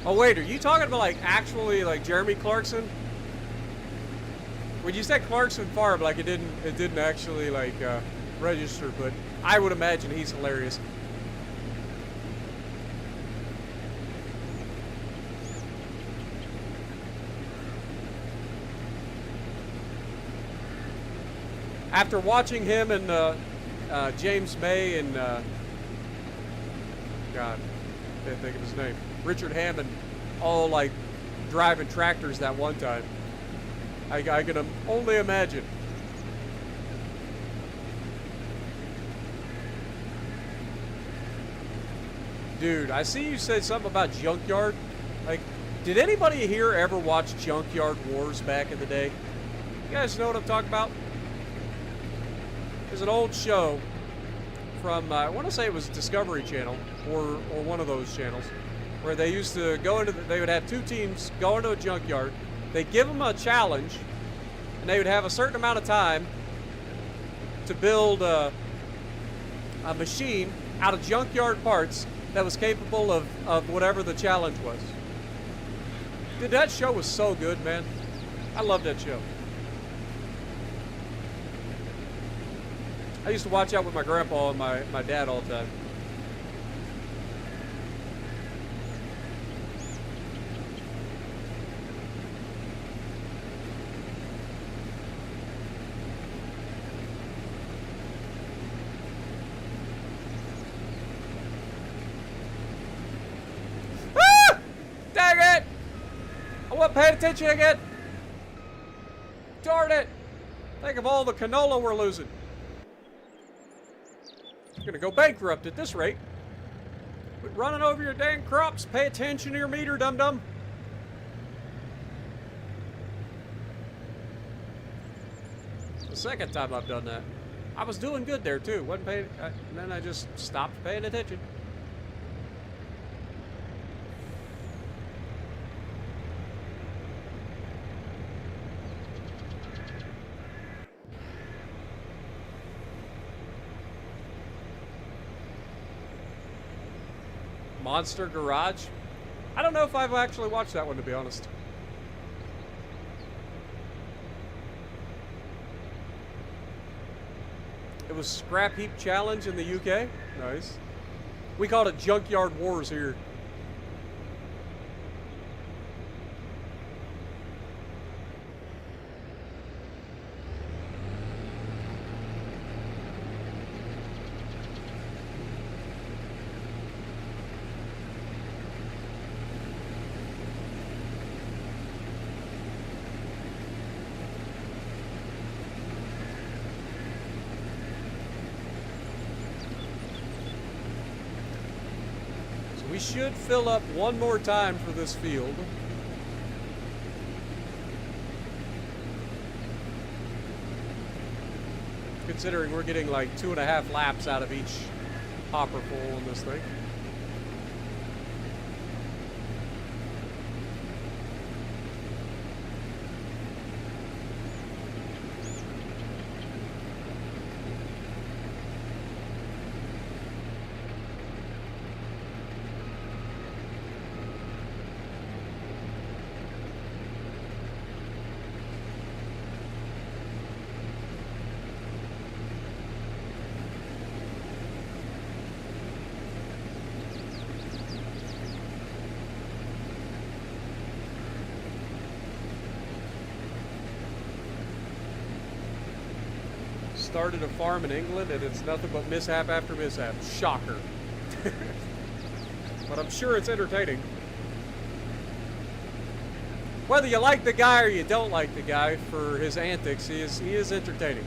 Oh wait, are you talking about like actually like Jeremy Clarkson? When you said Clarkson Farm, like it didn't actually like register, but I would imagine he's hilarious. After watching him and James May and God, can't think of his name, Richard Hammond, all like driving tractors that one time, I can only imagine. Dude, I see you said something about Junkyard. Like, did anybody here ever watch Junkyard Wars back in the day? You guys know what I'm talking about? There's an old show from, I want to say it was Discovery Channel or one of those channels, where they used to go into, they would have two teams go into a junkyard. They'd give them a challenge, and they would have a certain amount of time to build a machine out of junkyard parts that was capable of whatever the challenge was. Dude, that show was so good, man. I love that show. I used to watch out with my grandpa and my dad all the time. Ah! Dang it! I wasn't paying attention again. Darn it! Think of all the canola we're losing. You're gonna go bankrupt at this rate. Quit running over your dang crops. Pay attention to your meter, dum-dum. The second time I've done that. I was doing good there too. Wasn't paying, and then I just stopped paying attention. Monster Garage? I don't know if I've actually watched that one, to be honest. It was Scrap Heap Challenge in the UK. Nice. We called it Junkyard Wars here. We should fill up one more time for this field. Considering we're getting like 2.5 laps out of each hopper full on this thing. Started a farm in England and it's nothing but mishap after mishap. Shocker. But I'm sure it's entertaining. Whether you like the guy or you don't like the guy for his antics, he is entertaining.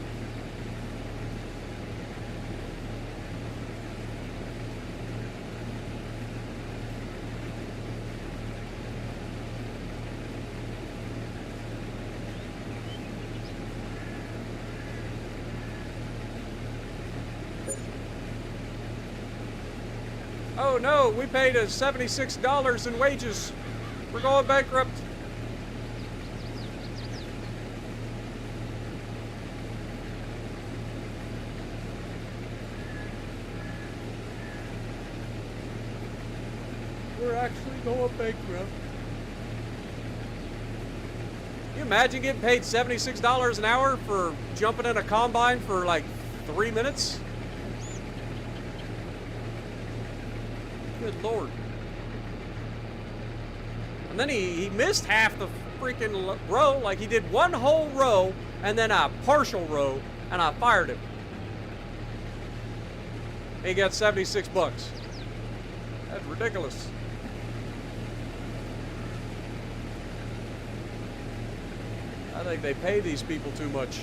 Oh no, we paid us $76 in wages. We're going bankrupt. We're actually going bankrupt. Can you imagine getting paid $76 an hour for jumping in a combine for like 3 minutes? Good Lord. And then he missed half the freaking row. Like, he did one whole row and then a partial row, and I fired him. He got 76 bucks. That's ridiculous. I think they pay these people too much.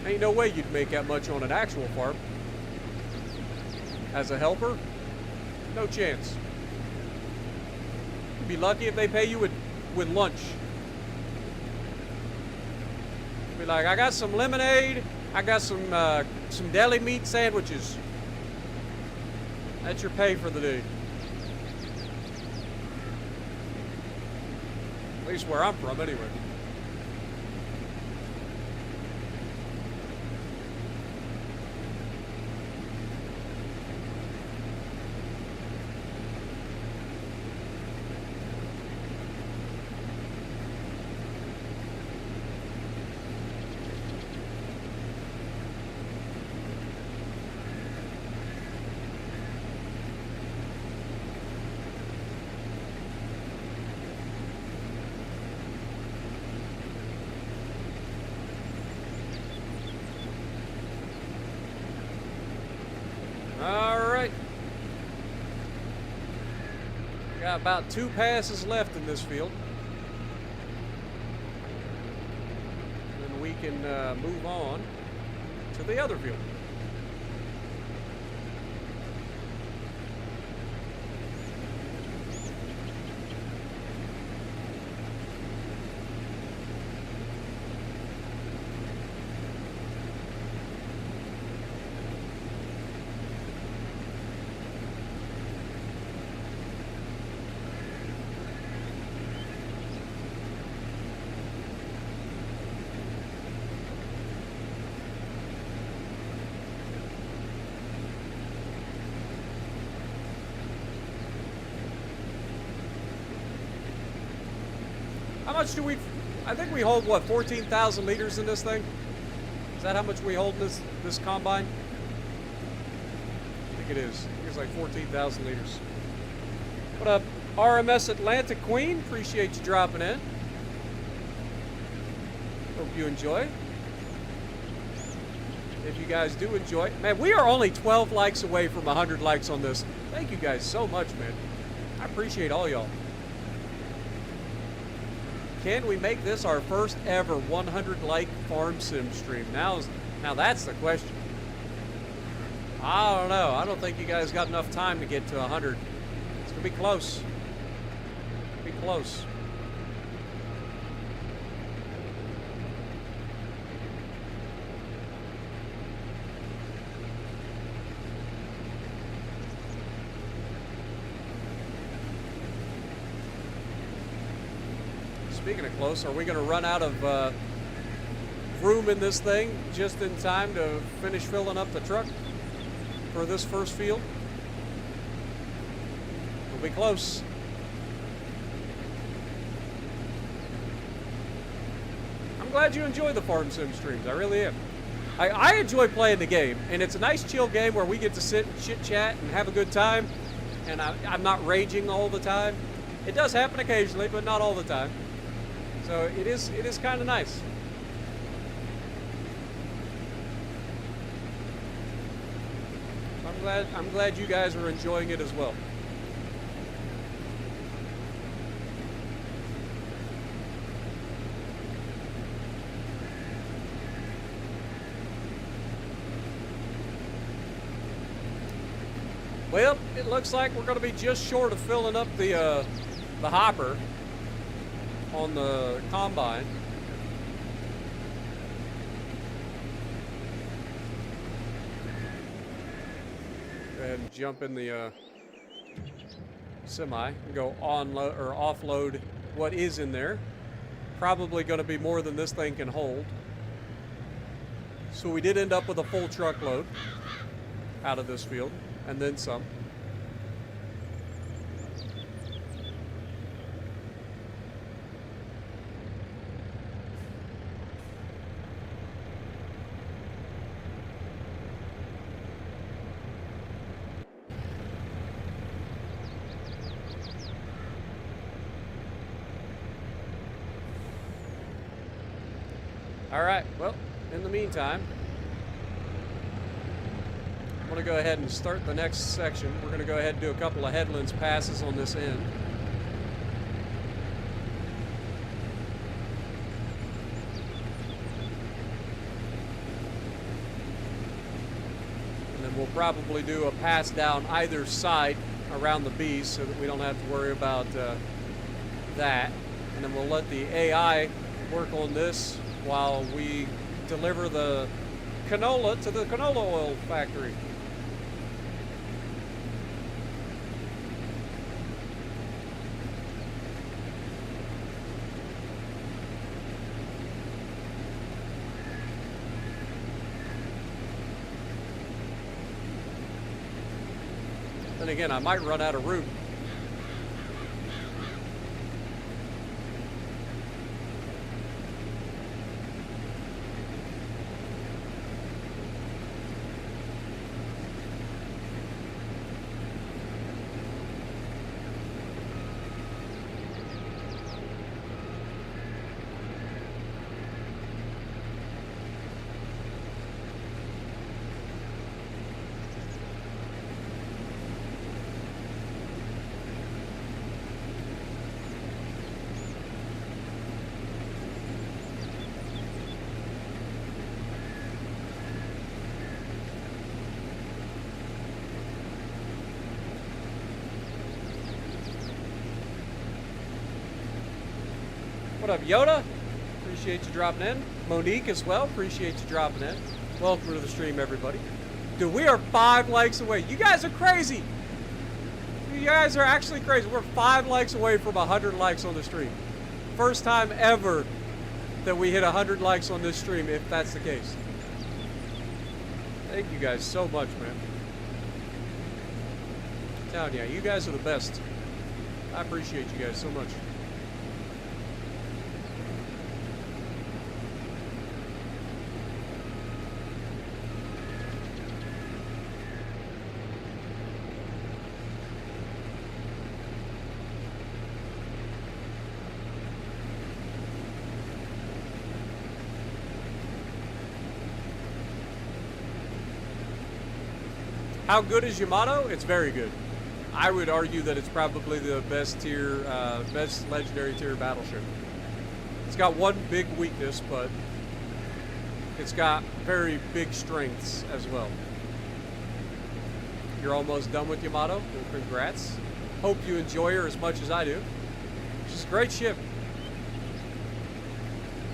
Ain't no way you'd make that much on an actual farm. As a helper, no chance. You'd be lucky if they pay you with lunch. Be like, I got some lemonade, I got some deli meat sandwiches. That's your pay for the day. At least where I'm from, anyway. Got about 2 passes left in this field. Then we can move on to the other field. How much do we, I think we hold, what, 14,000 liters in this thing? Is that how much we hold in this combine? I think it is. I think it's like 14,000 liters. What up, RMS Atlantic Queen? Appreciate you dropping in. Hope you enjoy. If you guys do enjoy, man, we are only 12 likes away from 100 likes on this. Thank you guys so much, man. I appreciate all y'all. Can we make this our first ever 100 like farm sim stream? Now that's the question. I don't know. I don't think you guys got enough time to get to 100. It's gonna be close. Be close. Speaking of close, are we going to run out of room in this thing just in time to finish filling up the truck for this first field? We'll be close. I'm glad you enjoy the farm sim streams. I really am. I enjoy playing the game, and it's a nice chill game where we get to sit and chit chat and have a good time, and I'm not raging all the time. It does happen occasionally, but not all the time. So it is kind of nice. I'm glad you guys are enjoying it as well. Well, it looks like we're going to be just short of filling up the hopper on the combine. Go ahead and jump in the semi and go onload or offload what is in there. Probably going to be more than this thing can hold. So we did end up with a full truckload. out of this field, and then some. All right, well, in the meantime, I'm going to go ahead and start the next section. We're going to go ahead and do a couple of headlands passes on this end. And then we'll probably do a pass down either side around the bees so that we don't have to worry about that. And then we'll let the AI work on this while we deliver the canola to the canola oil factory. Then again, I might run out of room. What up, Yoda? Appreciate you dropping in. Monique as well, appreciate you dropping in. Welcome to the stream, everybody. Dude, we are 5 likes away. You guys are crazy. You guys are actually crazy. We're 5 likes away from 100 likes on the stream. First time ever that we hit 100 likes on this stream, if that's the case. Thank you guys so much, man. I'm telling you, you guys are the best. I appreciate you guys so much. How good is Yamato? It's very good. I would argue that it's probably the best tier, best legendary tier battleship. It's got one big weakness, but it's got very big strengths as well. You're almost done with Yamato. Well, congrats. Hope you enjoy her as much as I do. She's a great ship.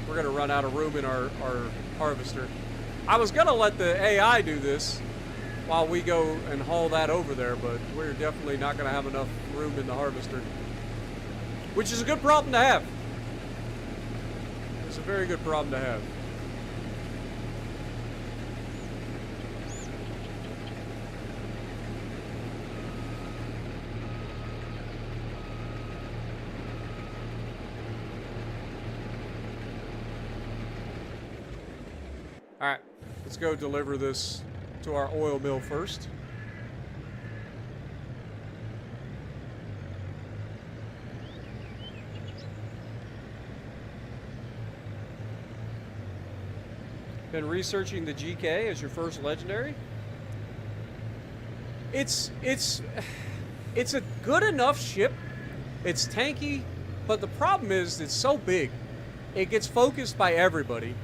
We're gonna run out of room in our harvester. I was gonna let the AI do this while we go and haul that over there, but we're definitely not going to have enough room in the harvester. Which is a good problem to have. It's a very good problem to have. Alright, let's go deliver this to our oil mill first. Been researching the GK as your first legendary. It's a good enough ship. It's tanky, but the problem is it's so big. It gets focused by everybody,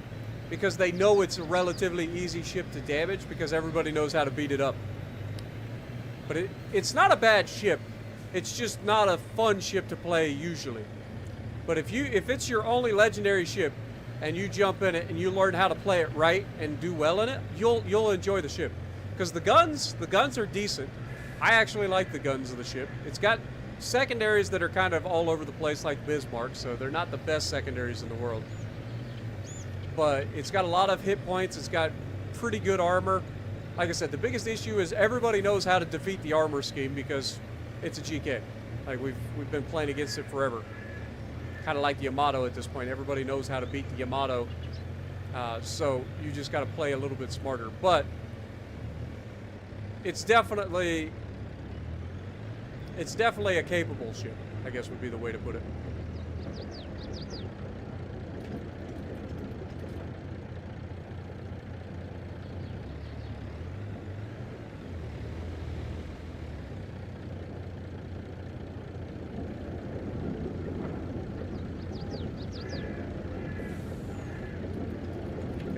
because they know it's a relatively easy ship to damage because everybody knows how to beat it up. But it's not a bad ship. It's just not a fun ship to play usually. But if it's your only legendary ship and you jump in it and you learn how to play it right and do well in it, you'll enjoy the ship. Because the guns are decent. I actually like the guns of the ship. It's got secondaries that are kind of all over the place like Bismarck, so they're not the best secondaries in the world. But it's got a lot of hit points. It's got pretty good armor. like I said, the biggest issue is everybody knows how to defeat the armor scheme because it's a GK. Like we've been playing against it forever. Kind of like the Yamato at this point. Everybody knows how to beat the Yamato. So you just got to play a little bit smarter. But it's definitely a capable ship, I guess would be the way to put it.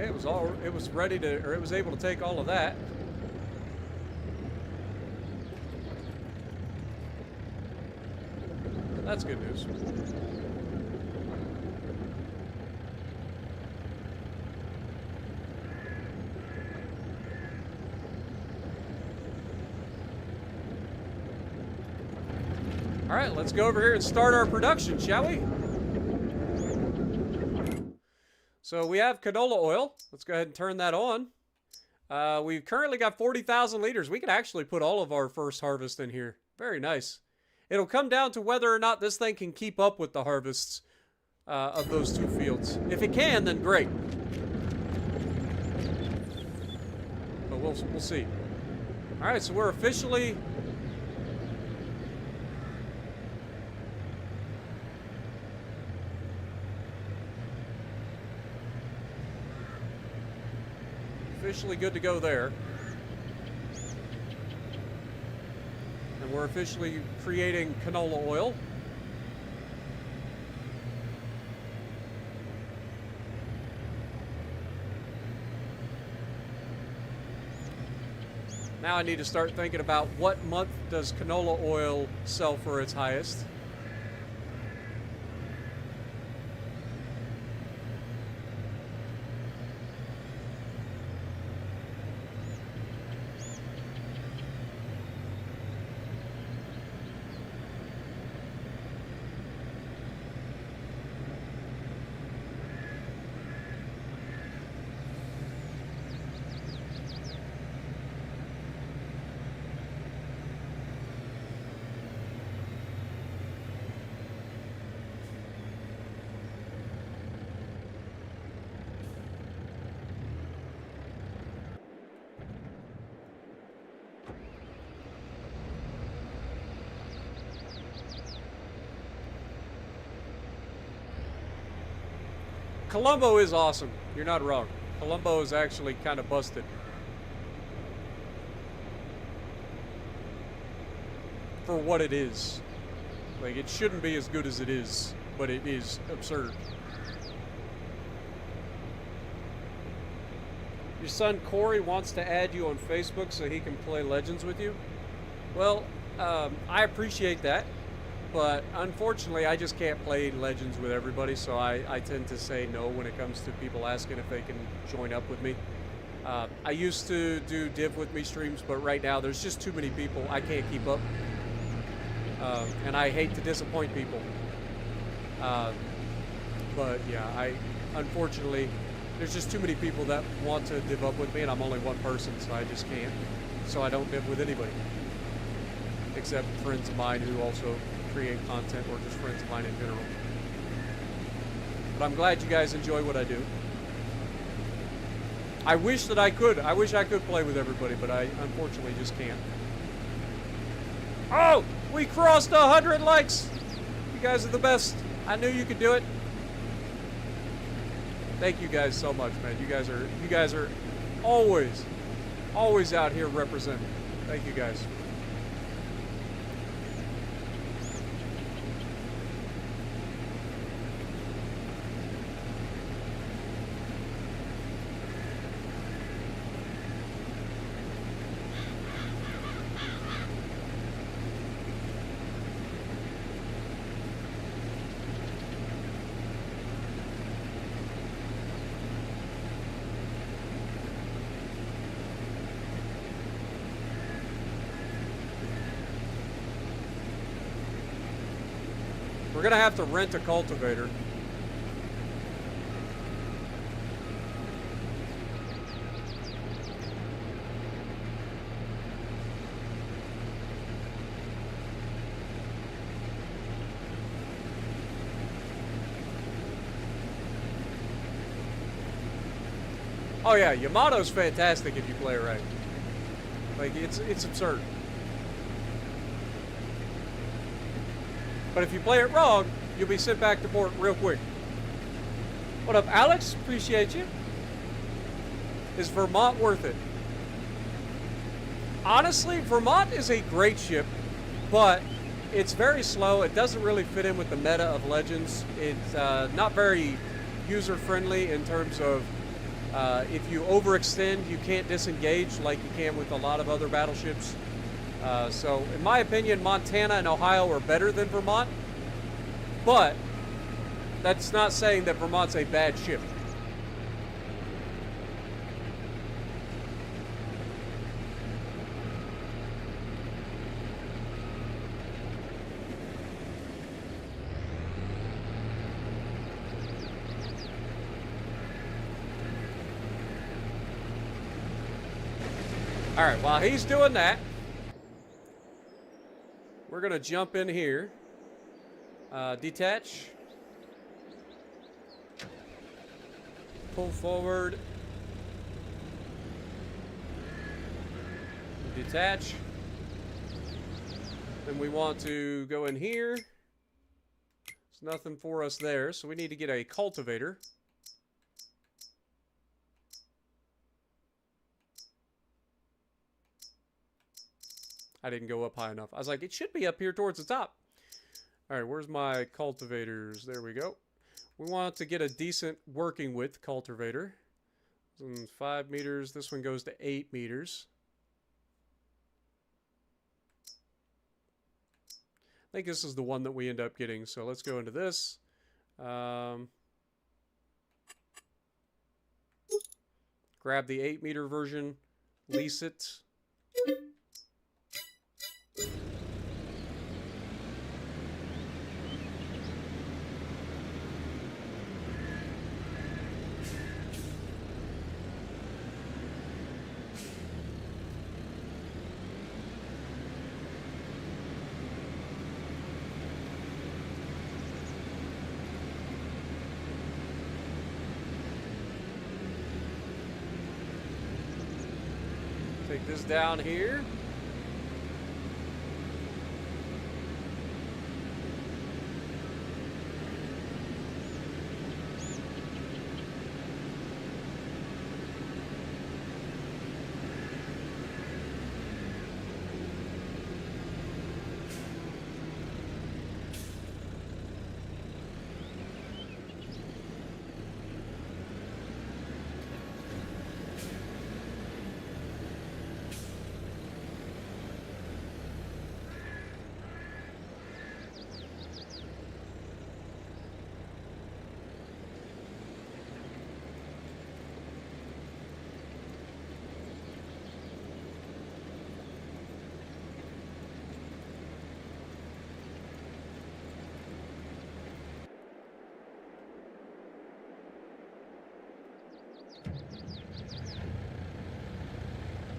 Okay, it was ready to, or it was able to take all of that. That's good news. All right, let's go over here and start our production, shall we? So we have canola oil. Let's go ahead and turn that on. We've currently got 40,000 liters. We could actually put all of our first harvest in here. Very nice. It'll come down to whether or not this thing can keep up with the harvests of those two fields. If it can, then great. But we'll see. All right, so we're officially... good to go there. And we're officially creating canola oil. Now I need to start thinking about what month does canola oil sell for its highest. Colombo is awesome. You're not wrong. Colombo is actually kind of busted. For what it is. Like, it shouldn't be as good as it is, but it is absurd. Your son Corey wants to add you on Facebook so he can play Legends with you. Well, I appreciate that. But unfortunately, I just can't play Legends with everybody, so I tend to say no when it comes to people asking if they can join up with me. I used to do Div with me streams, but right now there's just too many people. I can't keep up. And I hate to disappoint people. But yeah, unfortunately, there's just too many people that want to div up with me, and I'm only one person, so I just can't. So I don't div with anybody. Except friends of mine who also create content, or just friends of mine in general. But I'm glad you guys enjoy what I do. I wish that I could. I wish I could play with everybody, but I unfortunately just can't. Oh! We crossed 100 likes! You guys are the best. I knew you could do it. Thank you guys so much, man. You guys are always out here representing. Thank you guys. We're gonna have to rent a cultivator. Oh yeah, Yamato's fantastic if you play it right. Like, it's absurd. But if you play it wrong, you'll be sent back to port real quick. What up, Alex? Appreciate you. Is Vermont worth it? Honestly, Vermont is a great ship, but it's very slow. It doesn't really fit in with the meta of Legends. It's not very user-friendly in terms of if you overextend, you can't disengage like you can with a lot of other battleships. So, in my opinion, Montana and Ohio are better than Vermont, but that's not saying that Vermont's a bad ship. All right, while he's doing that, we're going to jump in here. Detach. Pull forward. Detach. Then we want to go in here. There's nothing for us there, so we need to get a cultivator. I didn't go up high enough. I was like, it should be up here towards the top. All right, where's my cultivators? There we go. We want to get a decent working width cultivator. 5 meters. This one goes to 8 meters. I think this is the one that we end up getting. So let's go into this. Grab the 8 meter version. Lease it. Take this down here.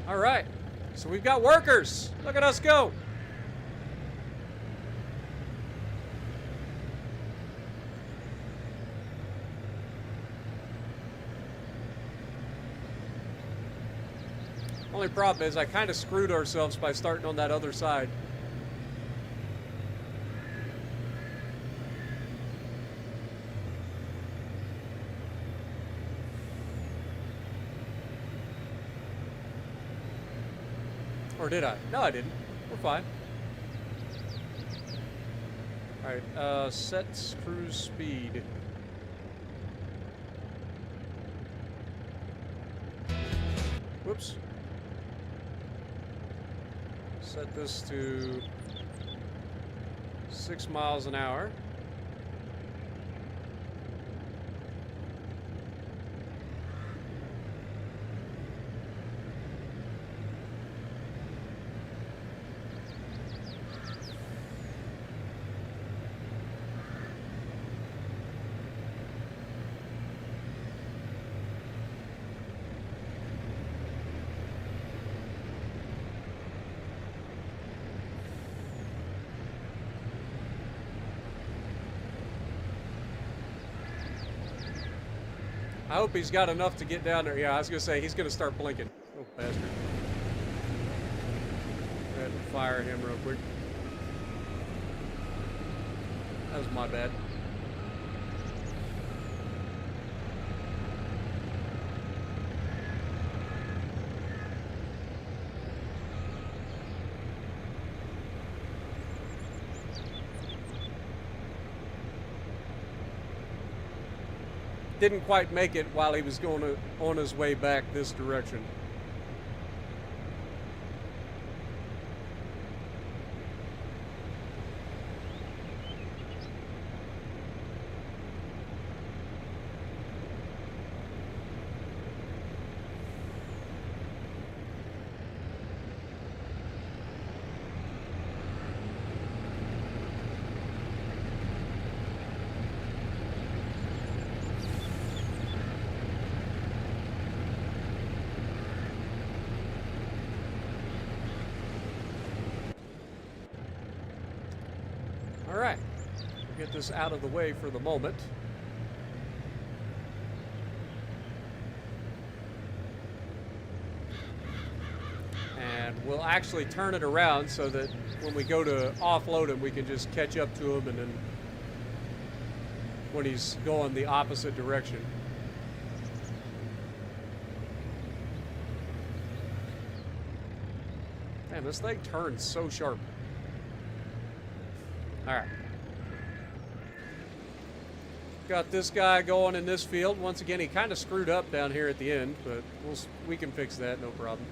All right, so we've got workers. Look at us go. Only problem is I kind of screwed ourselves by starting on that other side. Or did I? No, I didn't. We're fine. Alright, set cruise speed. Whoops. Set this to 6 miles an hour. I hope he's got enough to get down there. Yeah, I was gonna say he's gonna start blinking. Oh, bastard. Go ahead and fire him real quick. That was my bad. Didn't quite make it while he was going on his way back this direction. Alright, we'll get this out of the way for the moment. And we'll actually turn it around so that when we go to offload him, we can just catch up to him, and then when he's going the opposite direction. Man, this thing turns so sharp. Alright. Got this guy going in this field. Once again, he kind of screwed up down here at the end, but we can fix that, no problem.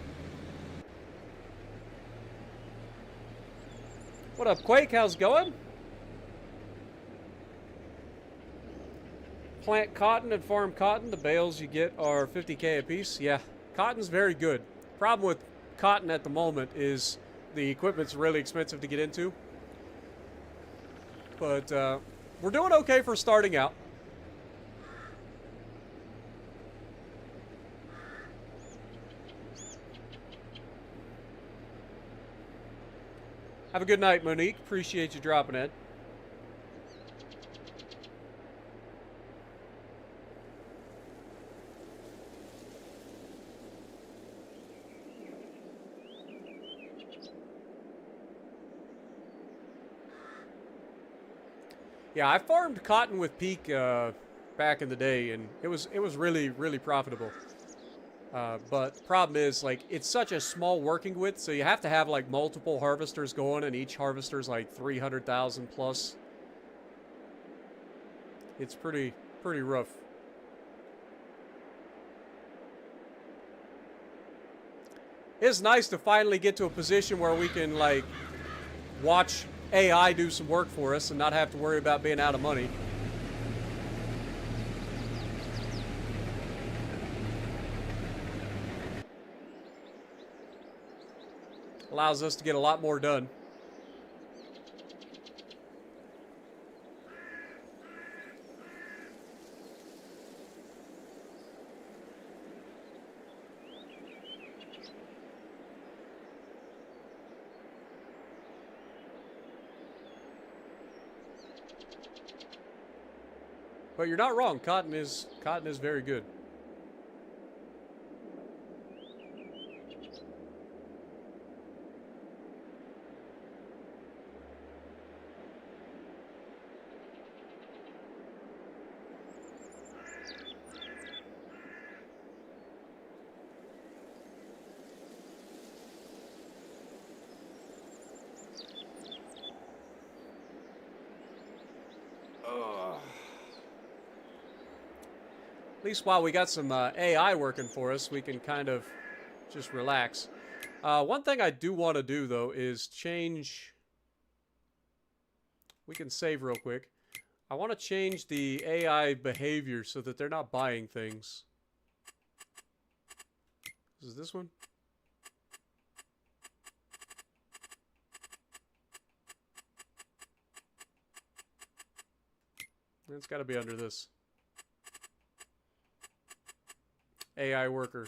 What up, Quake? How's it going? Plant cotton and farm cotton. The bales you get are 50K a piece. Yeah, cotton's very good. Problem with cotton at the moment is the equipment's really expensive to get into. But we're doing okay for starting out. Have a good night, Monique. Appreciate you dropping in. Yeah, I farmed cotton with Peak back in the day, and it was really, really profitable. But the problem is, like, it's such a small working width, so you have to have, like, multiple harvesters going, and each harvester's, like, 300,000 plus. It's pretty rough. It's nice to finally get to a position where we can, like, watch AI do some work for us and not have to worry about being out of money. Allows us to get a lot more done. But you're not wrong. Cotton is very good. At least while we got some AI working for us, we can kind of just relax. One thing I do want to do, though, is change... We can save real quick. I want to change the AI behavior so that they're not buying things. Is this one? It's got to be under this. AI worker.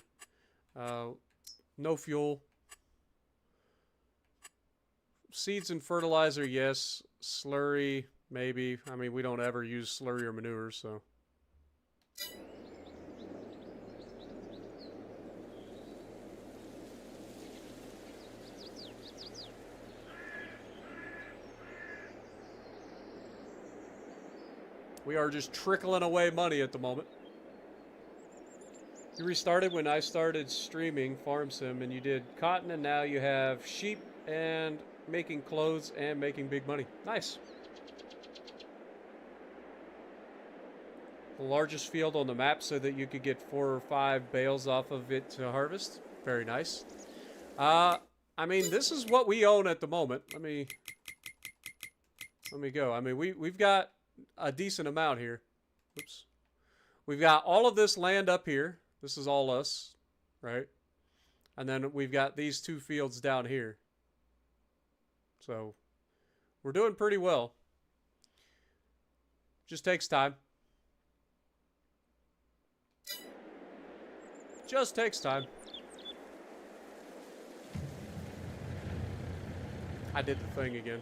No fuel. Seeds and fertilizer, yes. Slurry, maybe. I mean, we don't ever use slurry or manure, so. We are just trickling away money at the moment. You restarted when I started streaming Farm Sim, and you did cotton, and now you have sheep and making clothes and making big money. Nice. The largest field on the map so that you could get 4 or 5 bales off of it to harvest. Very nice. I mean, this is what we own at the moment. Let me go. I mean, we've got a decent amount here. Oops. We've got all of this land up here. This is all us, right? And then we've got these 2 fields down here. So we're doing pretty well. Just takes time. Just takes time. I did the thing again.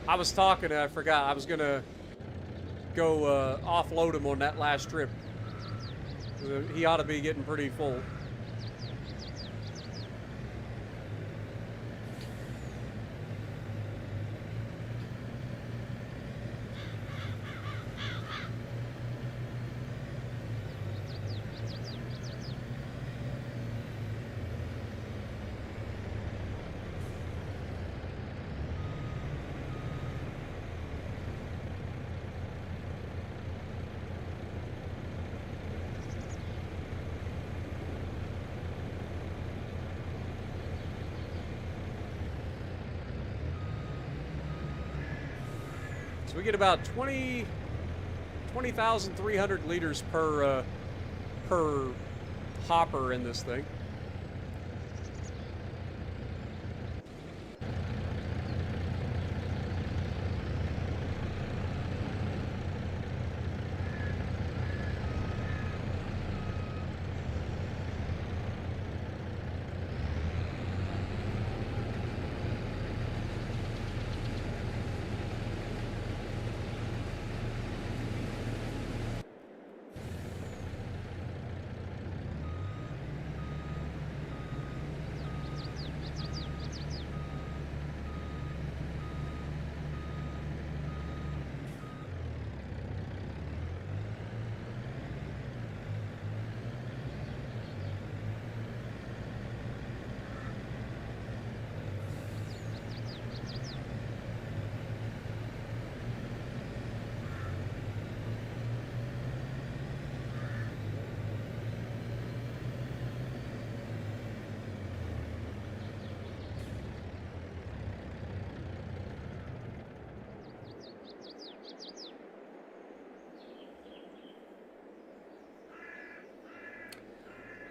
I was talking and I forgot. I was going to go offload him on that last trip. He ought to be getting pretty full. So we get about 20,300 liters per hopper in this thing.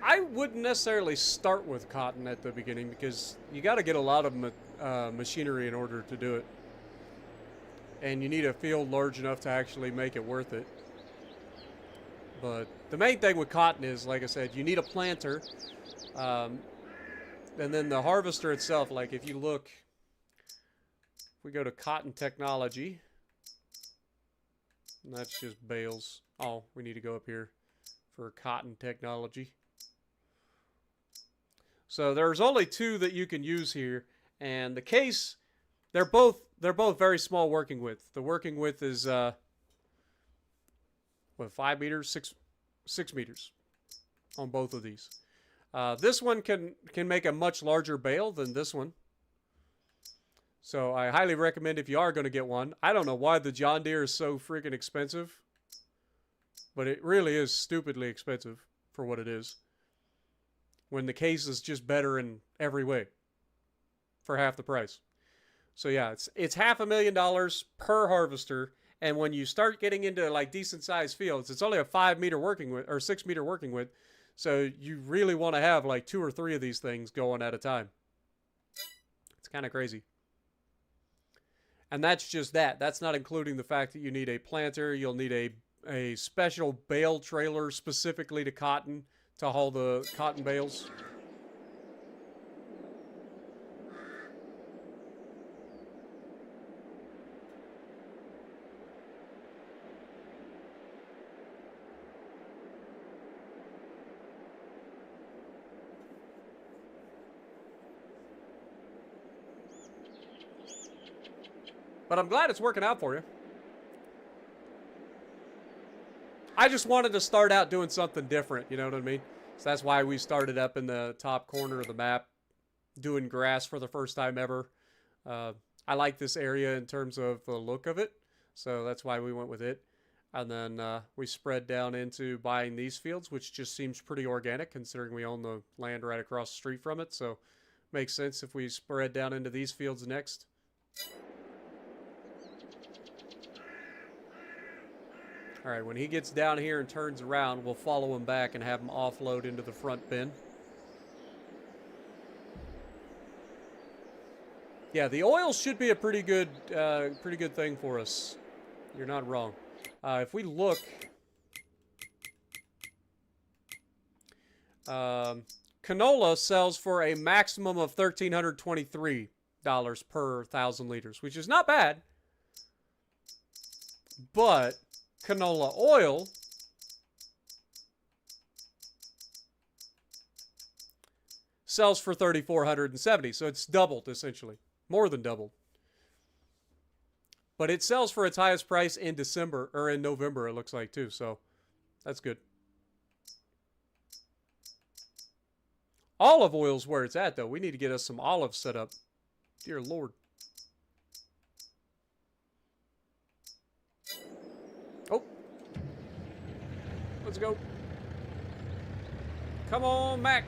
I wouldn't necessarily start with cotton at the beginning because you got to get a lot of machinery in order to do it. And you need a field large enough to actually make it worth it. But the main thing with cotton is, like I said, you need a planter. And then the harvester itself, like if you look, if we go to cotton technology, and that's just bales. Oh, we need to go up here for cotton technology. So there's only 2 that you can use here, and the case, they're both very small working width. The working width is what, 5 meters, 6 meters on both of these. This one can make a much larger bale than this one. So I highly recommend if you are going to get one. I don't know why the John Deere is so freaking expensive, but it really is stupidly expensive for what it is. When the case is just better in every way for half the price. So yeah, it's $500,000 per harvester, and when you start getting into like decent sized fields, it's only a 5 meter working width or 6 meter working width. So you really want to have like 2 or 3 of these things going at a time. It's kind of crazy. And that's just that. That's not including the fact that you need a planter. You'll need a special bale trailer specifically to cotton to haul the cotton bales. But I'm glad it's working out for you. I just wanted to start out doing something different, you know what I mean? So that's why we started up in the top corner of the map, doing grass for the first time ever. I like this area in terms of the look of it, so that's why we went with it. And then we spread down into buying these fields, which just seems pretty organic considering we own the land right across the street from it. So makes sense if we spread down into these fields next. All right, when he gets down here and turns around, we'll follow him back and have him offload into the front bin. Yeah, the oil should be a pretty good thing for us. You're not wrong. If we look, canola sells for a maximum of $1,323 per 1,000 liters, which is not bad. But canola oil sells for $3,470, so it's doubled essentially, more than doubled. But it sells for its highest price in December, or in November, it looks like, too. So that's good. Olive oil's where it's at, though. We need to get us some olives set up. Dear Lord. Oh. Let's go. Come on, Mac.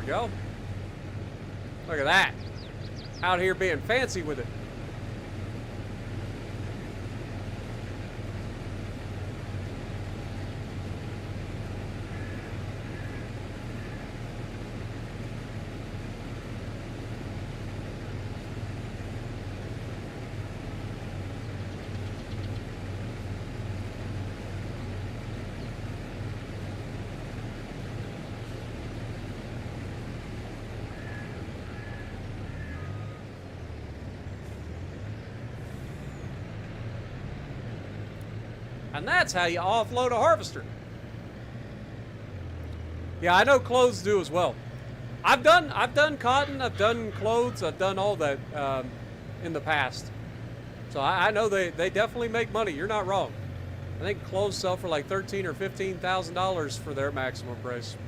Go. Look at that. Out here being fancy with it. And that's how you offload a harvester. Yeah, I know clothes do as well. I've done cotton, I've done clothes, I've done all that in the past. So I know they definitely make money. You're not wrong. I think clothes sell for like $13,000 or $15,000 for their maximum price.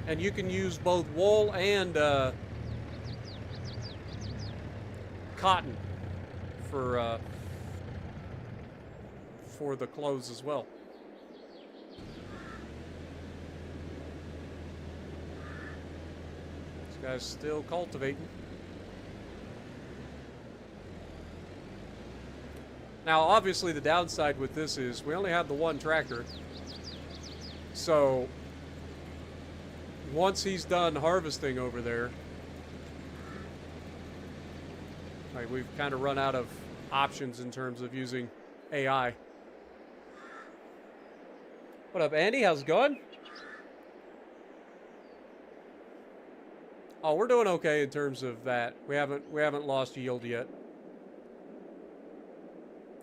And you can use both wool and cotton for the clothes as well. This guy's still cultivating. Now, obviously, the downside with this is we only have the one tractor. So, once he's done harvesting over there, like, we've kind of run out of options in terms of using AI. What up, Andy? How's it going? Oh, we're doing okay in terms of that. We haven't lost yield yet.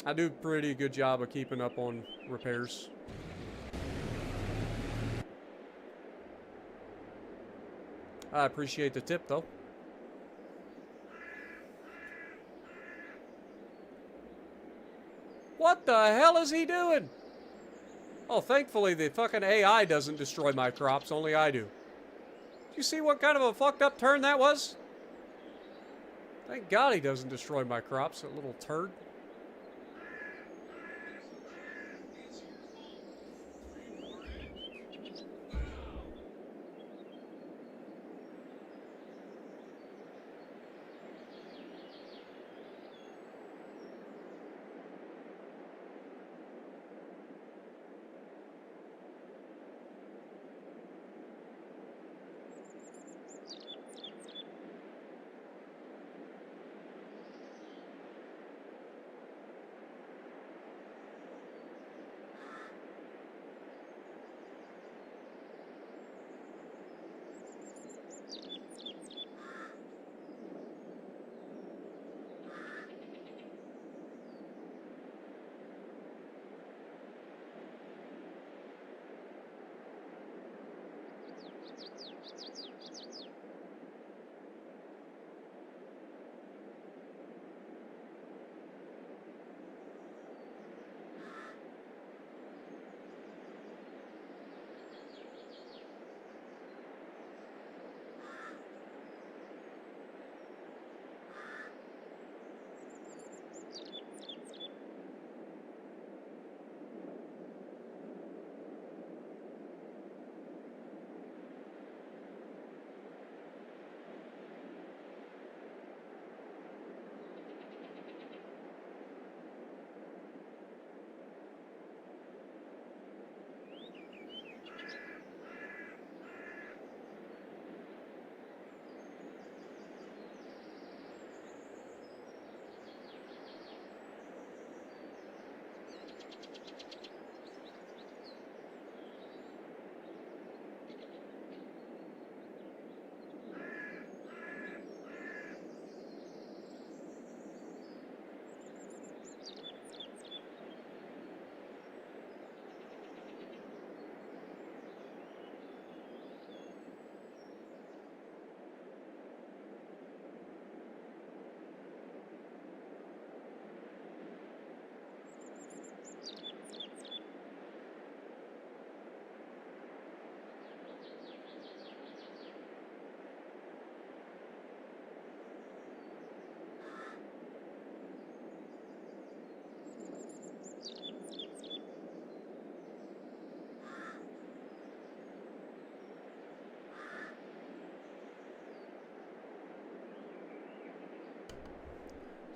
I do a pretty good job of keeping up on repairs. I appreciate the tip, though. What the hell is he doing? Oh, thankfully the fucking AI doesn't destroy my crops, only I do. Did you see what kind of a fucked up turn that was? Thank God he doesn't destroy my crops, that little turd.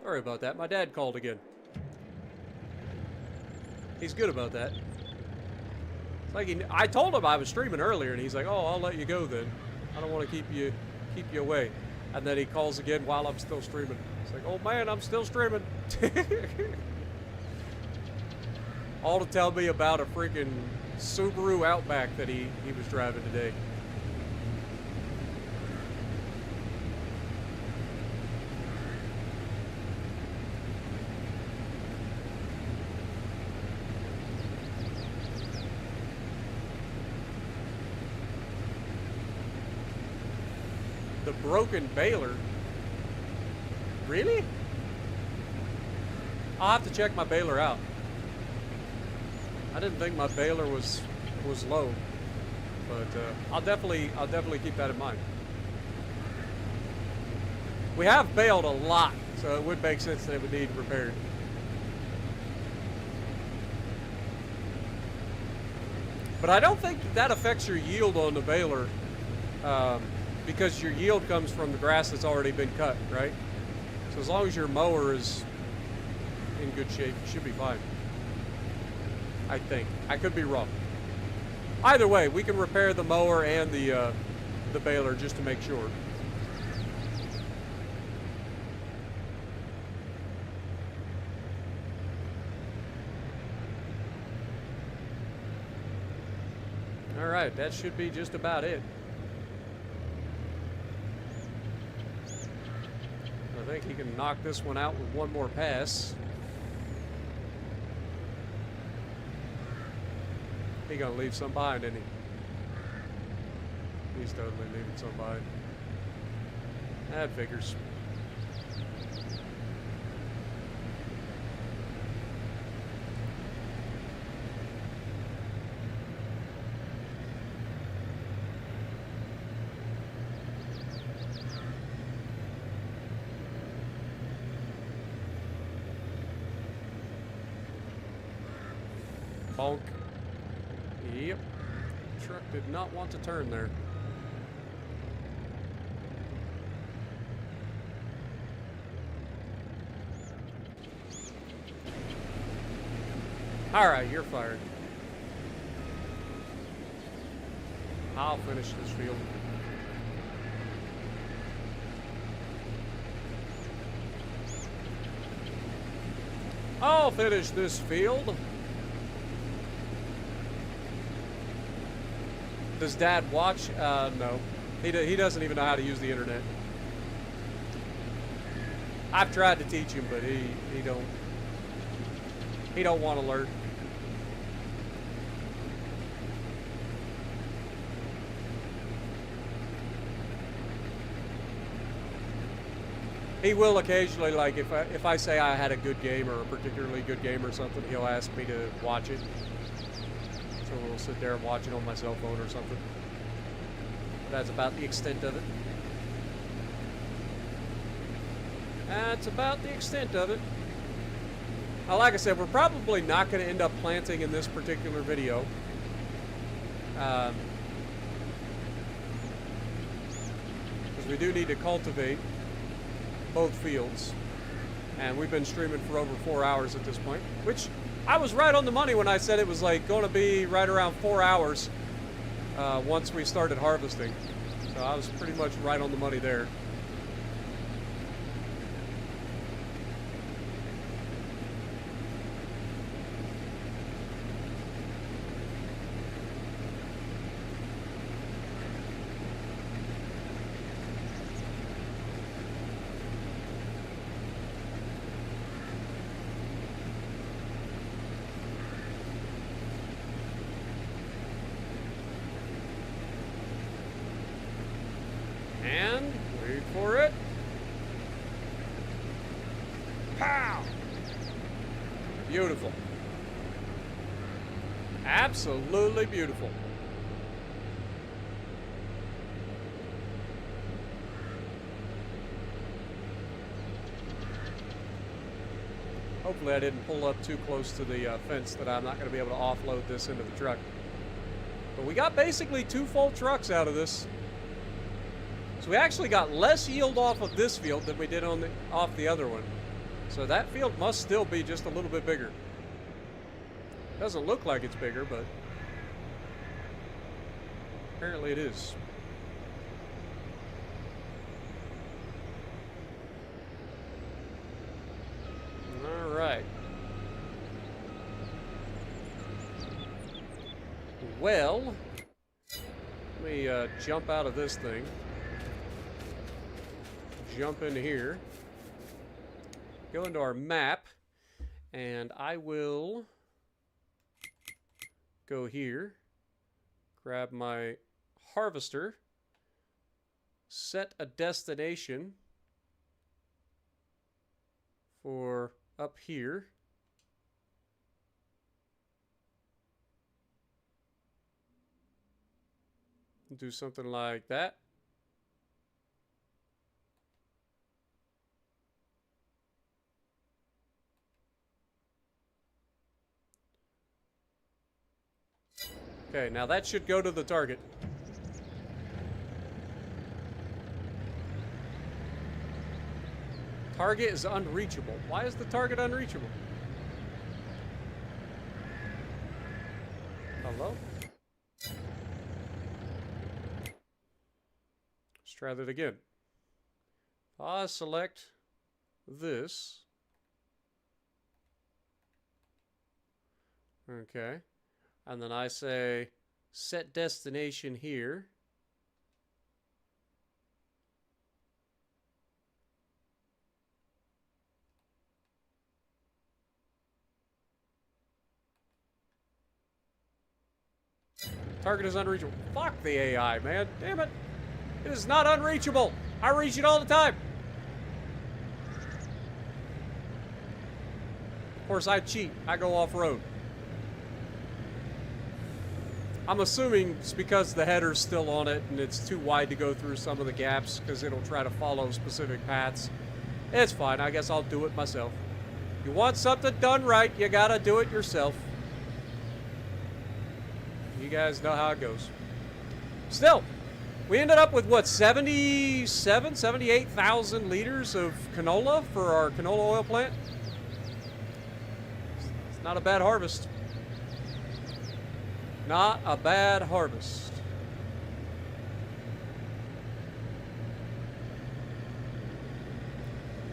Sorry about that. My dad called again. He's good about that. It's like I told him I was streaming earlier, and he's like, "Oh, I'll let you go then. I don't want to keep you away." And then he calls again while I'm still streaming. It's like, "Oh man, I'm still streaming." All to tell me about a freaking Subaru Outback that he was driving today. The broken baler? Really? I'll have to check my baler out. I didn't think my baler was low, but I'll definitely keep that in mind. We have baled a lot, so it would make sense that it would need repaired. But I don't think that affects your yield on the baler, because your yield comes from the grass that's already been cut, right? So as long as your mower is in good shape, you should be fine. I think. I could be wrong. Either way, we can repair the mower and the baler just to make sure. All right, that should be just about it. I think he can knock this one out with one more pass. He gonna leave some behind, isn't he? He's totally leaving some behind. That figures. Bonk. Yep. Truck did not want to turn there. Alright, you're fired. I'll finish this field. I'll finish this field. Does Dad watch? No. He doesn't even know how to use the internet. I've tried to teach him, but he don't want to learn. He will occasionally, like if I say I had a good game or a particularly good game or something, he'll ask me to watch it. So we'll sit there and watch it on my cell phone or something. That's about the extent of it. That's about the extent of it. Now, like I said, we're probably not going to end up planting in this particular video. Because we do need to cultivate both fields. And we've been streaming for over 4 hours at this point, which I was right on the money when I said it was like going to be right around 4 hours once we started harvesting. So I was pretty much right on the money there. And wait for it. Pow! Beautiful. Absolutely beautiful. Hopefully I didn't pull up too close to the fence that I'm not going to be able to offload this into the truck. But we got basically 2 full trucks out of this. So we actually got less yield off of this field than we did off the other one. So that field must still be just a little bit bigger. Doesn't look like it's bigger, but apparently it is. All right. Well, let me jump out of this thing. Jump in here. Go into our map, and I will go here, grab my harvester, set a destination for up here. Do something like that. Okay, now that should go to the target. Target is unreachable. Why is the target unreachable? Hello? Let's try that again. I select this. Okay. And then I say set destination here. Target is unreachable. Fuck the AI, man. Damn it. It is not unreachable. I reach it all the time. Of course, I cheat. I go off-road. I'm assuming it's because the header's still on it and it's too wide to go through some of the gaps because it'll try to follow specific paths. It's fine. I guess I'll do it myself. You want something done right, you gotta do it yourself. You guys know how it goes. Still, we ended up with what, 78,000 liters of canola for our canola oil plant? It's not a bad harvest. Not a bad harvest.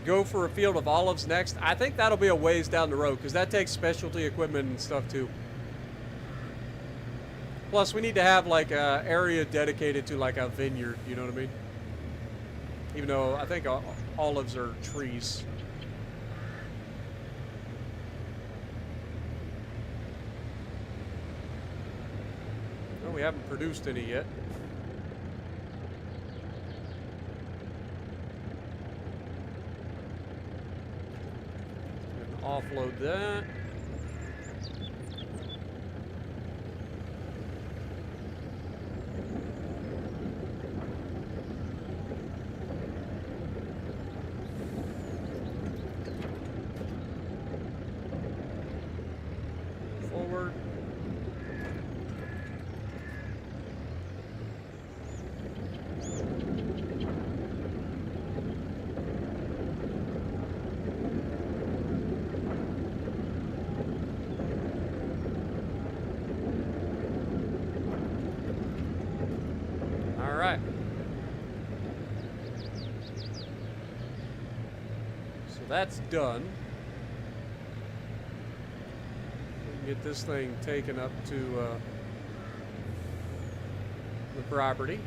Go for a field of olives next. I think that'll be a ways down the road because that takes specialty equipment and stuff too. Plus, we need to have like an area dedicated to like a vineyard, you know what I mean? Even though I think olives are trees. Well, we haven't produced any yet. And offload that. Forward. All right. So that's done. Get this thing taken up to the property.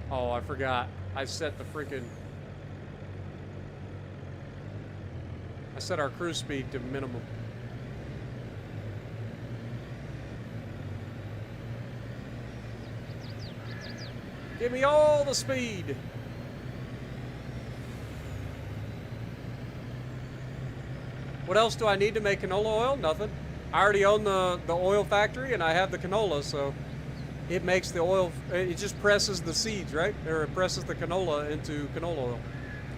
Oh, I forgot. I set the freaking... I set our cruise speed to minimum. Give me all the speed. What else do I need to make canola oil? Nothing. I already own the oil factory and I have the canola, so it makes the oil, it just presses the seeds, right? Or it presses the canola into canola oil.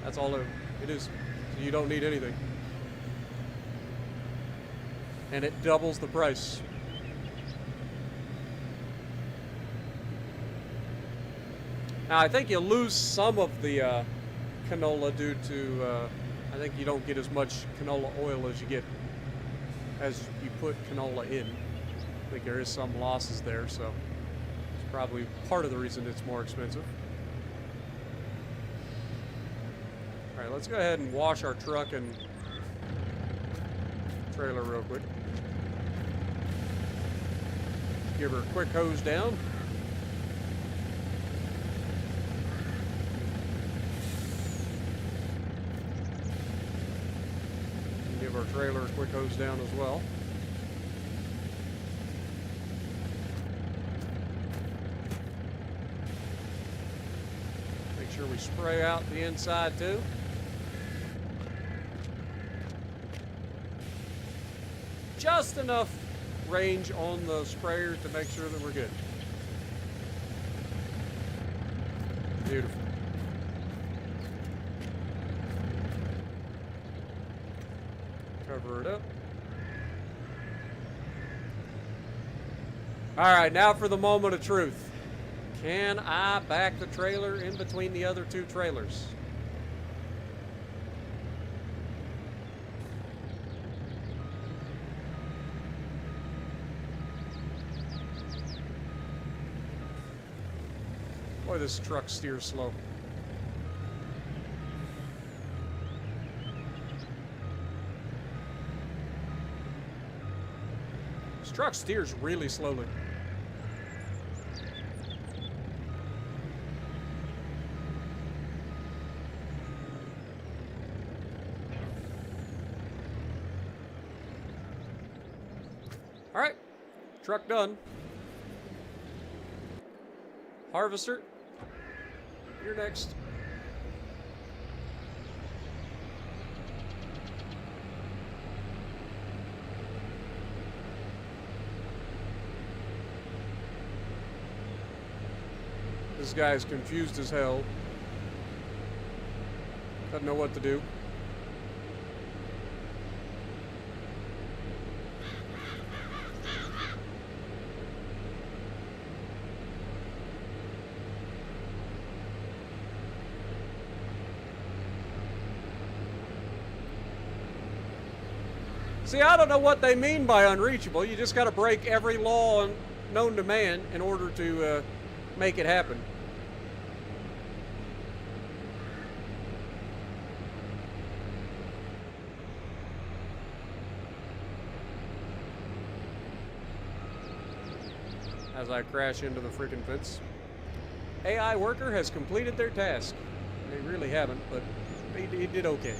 That's all it is. So you don't need anything. And it doubles the price. Now, I think you lose some of the canola due to, I think you don't get as much canola oil as you get as you put canola in. I think there is some losses there, so it's probably part of the reason it's more expensive. All right, let's go ahead and wash our truck and trailer real quick. Give her a quick hose down. Give our trailer a quick hose down as well. Make sure we spray out the inside too. Just enough range on the sprayer to make sure that we're good. Beautiful. Cover it up. All right, now for the moment of truth. Can I back the trailer in between the other two trailers? Boy, this truck steers slow. This truck steers really slowly. All right, truck done. Harvester, you're next. This guy is confused as hell. Doesn't know what to do. See, I don't know what they mean by unreachable. You just got to break every law known to man in order to make it happen. As I crash into the freaking fence. AI worker has completed their task. They really haven't, but he did okay.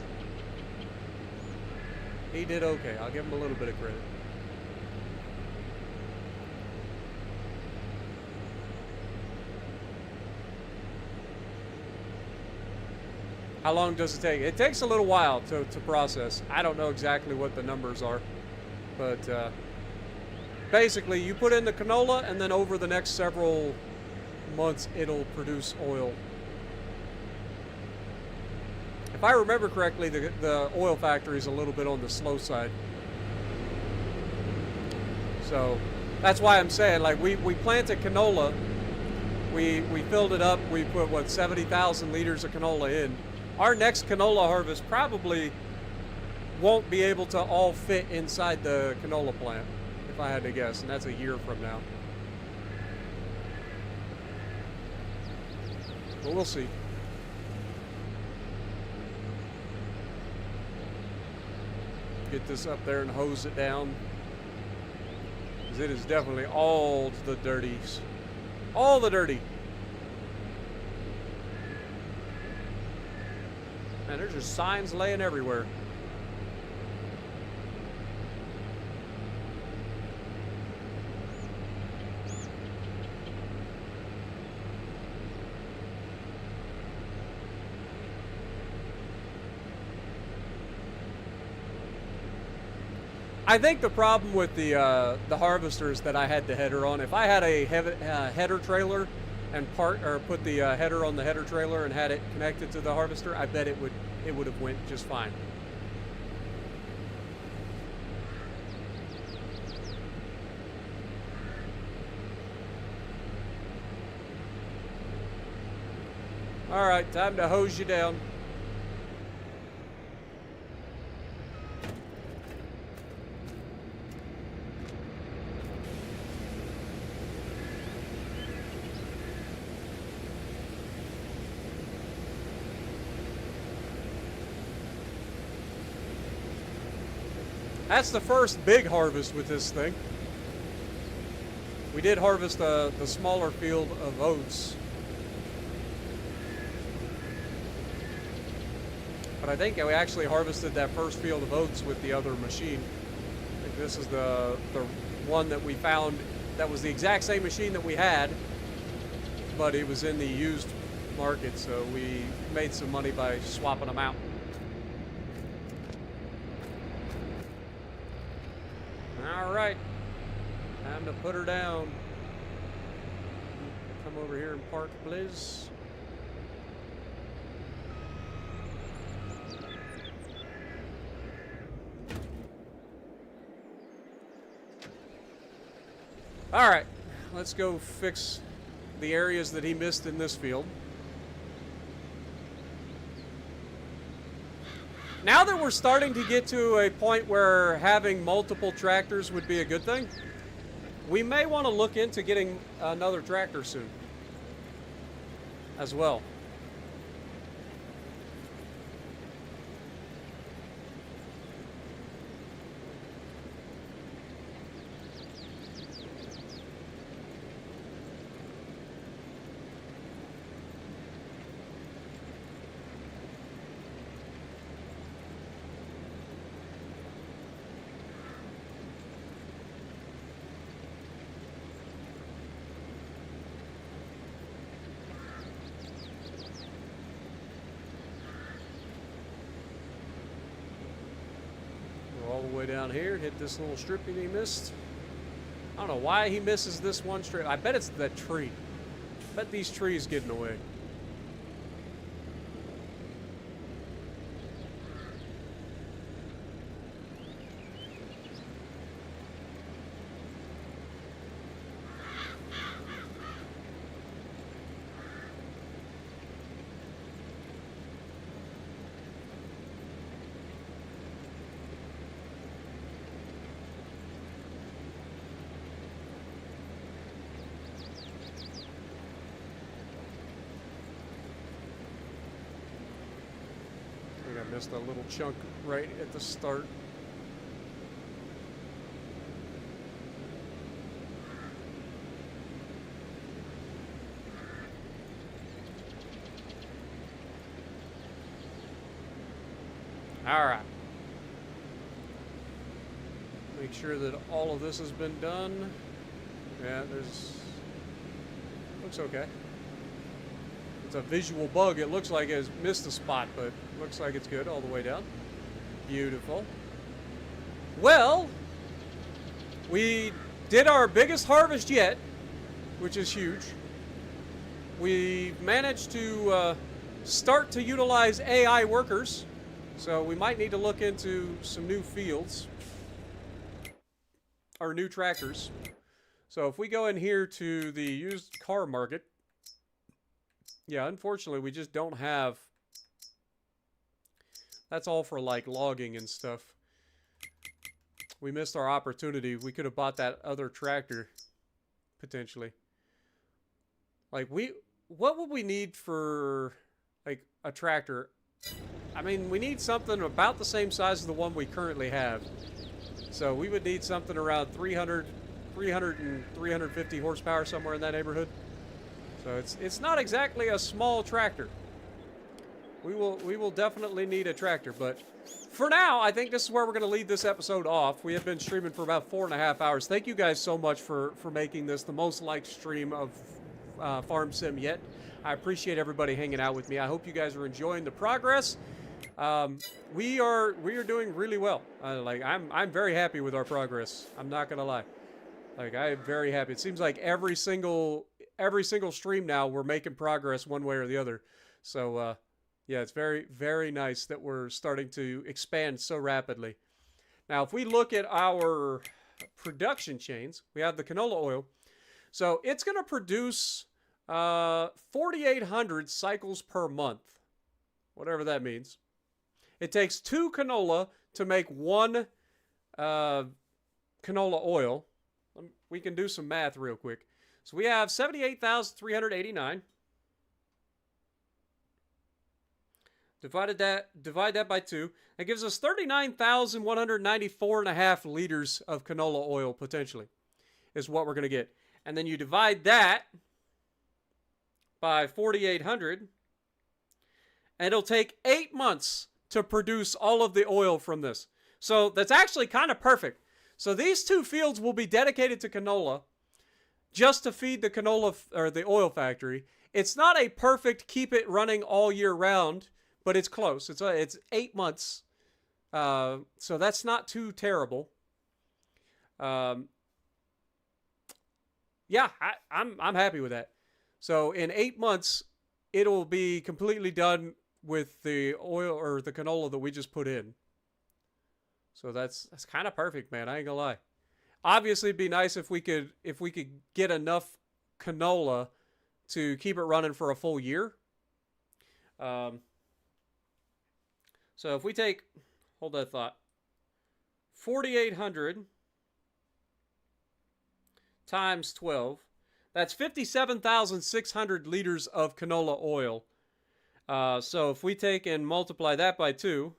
He did okay. I'll give him a little bit of credit. How long does it take? It takes a little while to process. I don't know exactly what the numbers are, but basically you put in the canola and then over the next several months it'll produce oil. If I remember correctly, the oil factory is a little bit on the slow side. So that's why I'm saying, like, we planted canola, we filled it up, we put, what, 70,000 liters of canola in. Our next canola harvest probably won't be able to all fit inside the canola plant, if I had to guess, and that's a year from now. But we'll see. Get this up there and hose it down, because it is definitely all the dirties, all the dirty. Man, there's just signs laying everywhere. I think the problem with the harvester is that I had the header on. If I had a header trailer and put the header on the header trailer and had it connected to the harvester, I bet it would have went just fine. All right, time to hose you down. That's the first big harvest with this thing. We did harvest the smaller field of oats. But I think we actually harvested that first field of oats with the other machine. I think this is the one that we found that was the exact same machine that we had, but it was in the used market, so we made some money by swapping them out. All right, time to put her down. Come over here and park, please. All right, let's go fix the areas that he missed in this field. Now that we're starting to get to a point where having multiple tractors would be a good thing, we may want to look into getting another tractor soon as well. All the way down here, hit this little strip that he missed. I don't know why he misses this one strip. I bet it's that tree. I bet these trees get in the way. I missed a little chunk right at the start. All right. Make sure that all of this has been done. Yeah, looks okay. It's a visual bug. It looks like it's missed a spot, but looks like it's good all the way down. Beautiful. Well, we did our biggest harvest yet, which is huge. We managed to start to utilize AI workers, so we might need to look into some new fields or new tractors. So if we go in here to the used car market, yeah, unfortunately, we just don't have... That's all for, like, logging and stuff. We missed our opportunity. We could have bought that other tractor, potentially. Like, what would we need for, like, a tractor? I mean, we need something about the same size as the one we currently have. So we would need something around 300 and 350 horsepower, somewhere in that neighborhood. So it's not exactly a small tractor. We will definitely need a tractor, but for now, I think this is where we're going to leave this episode off. We have been streaming for about 4.5 hours. Thank you guys so much for making this the most liked stream of Farm Sim yet. I appreciate everybody hanging out with me. I hope you guys are enjoying the progress. We are doing really well. Like I'm very happy with our progress. I'm not gonna lie. Like, I'm very happy. It seems like every single every single stream now, we're making progress one way or the other. So, yeah, it's very, very nice that we're starting to expand so rapidly. Now, if we look at our production chains, we have the canola oil. So it's going to produce 4,800 cycles per month, whatever that means. It takes 2 canola to make 1 canola oil. We can do some math real quick. So we have 78,389. Divide that by 2. That gives us 39,194.5 liters of canola oil potentially is what we're going to get. And then you divide that by 4,800, and it'll take 8 months to produce all of the oil from this. So that's actually kind of perfect. So these 2 fields will be dedicated to canola just to feed the canola or the oil factory. It's not a perfect keep it running all year round, but it's close. It's 8 months. So that's not too terrible. Yeah, I'm happy with that. So in 8 months, it'll be completely done with the oil or the canola that we just put in. So that's kind of perfect, man. I ain't gonna lie. Obviously, it'd be nice if we could get enough canola to keep it running for a full year. So if we take, hold that thought, 4,800 times 12, that's 57,600 liters of canola oil. So if we take and multiply that by 2,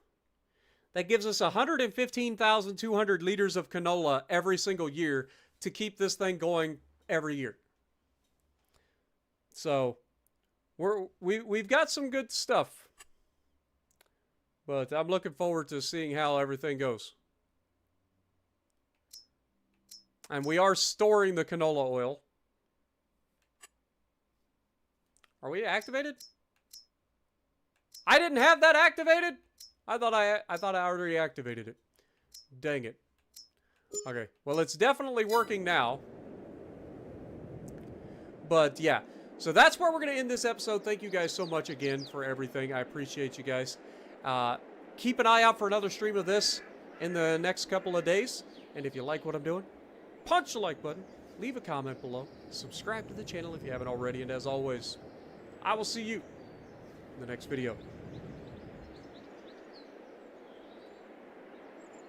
that gives us 115,200 liters of canola every single year to keep this thing going every year. So we've got some good stuff. But I'm looking forward to seeing how everything goes. And we are storing the canola oil. Are we activated? I didn't have that activated? I thought I already activated it. Dang it. Okay. Well, it's definitely working now. But yeah. So that's where we're going to end this episode. Thank you guys so much again for everything. I appreciate you guys. Keep an eye out for another stream of this in the next couple of days. And if you like what I'm doing, punch the like button, leave a comment below, subscribe to the channel if you haven't already, and as always, I will see you in the next video.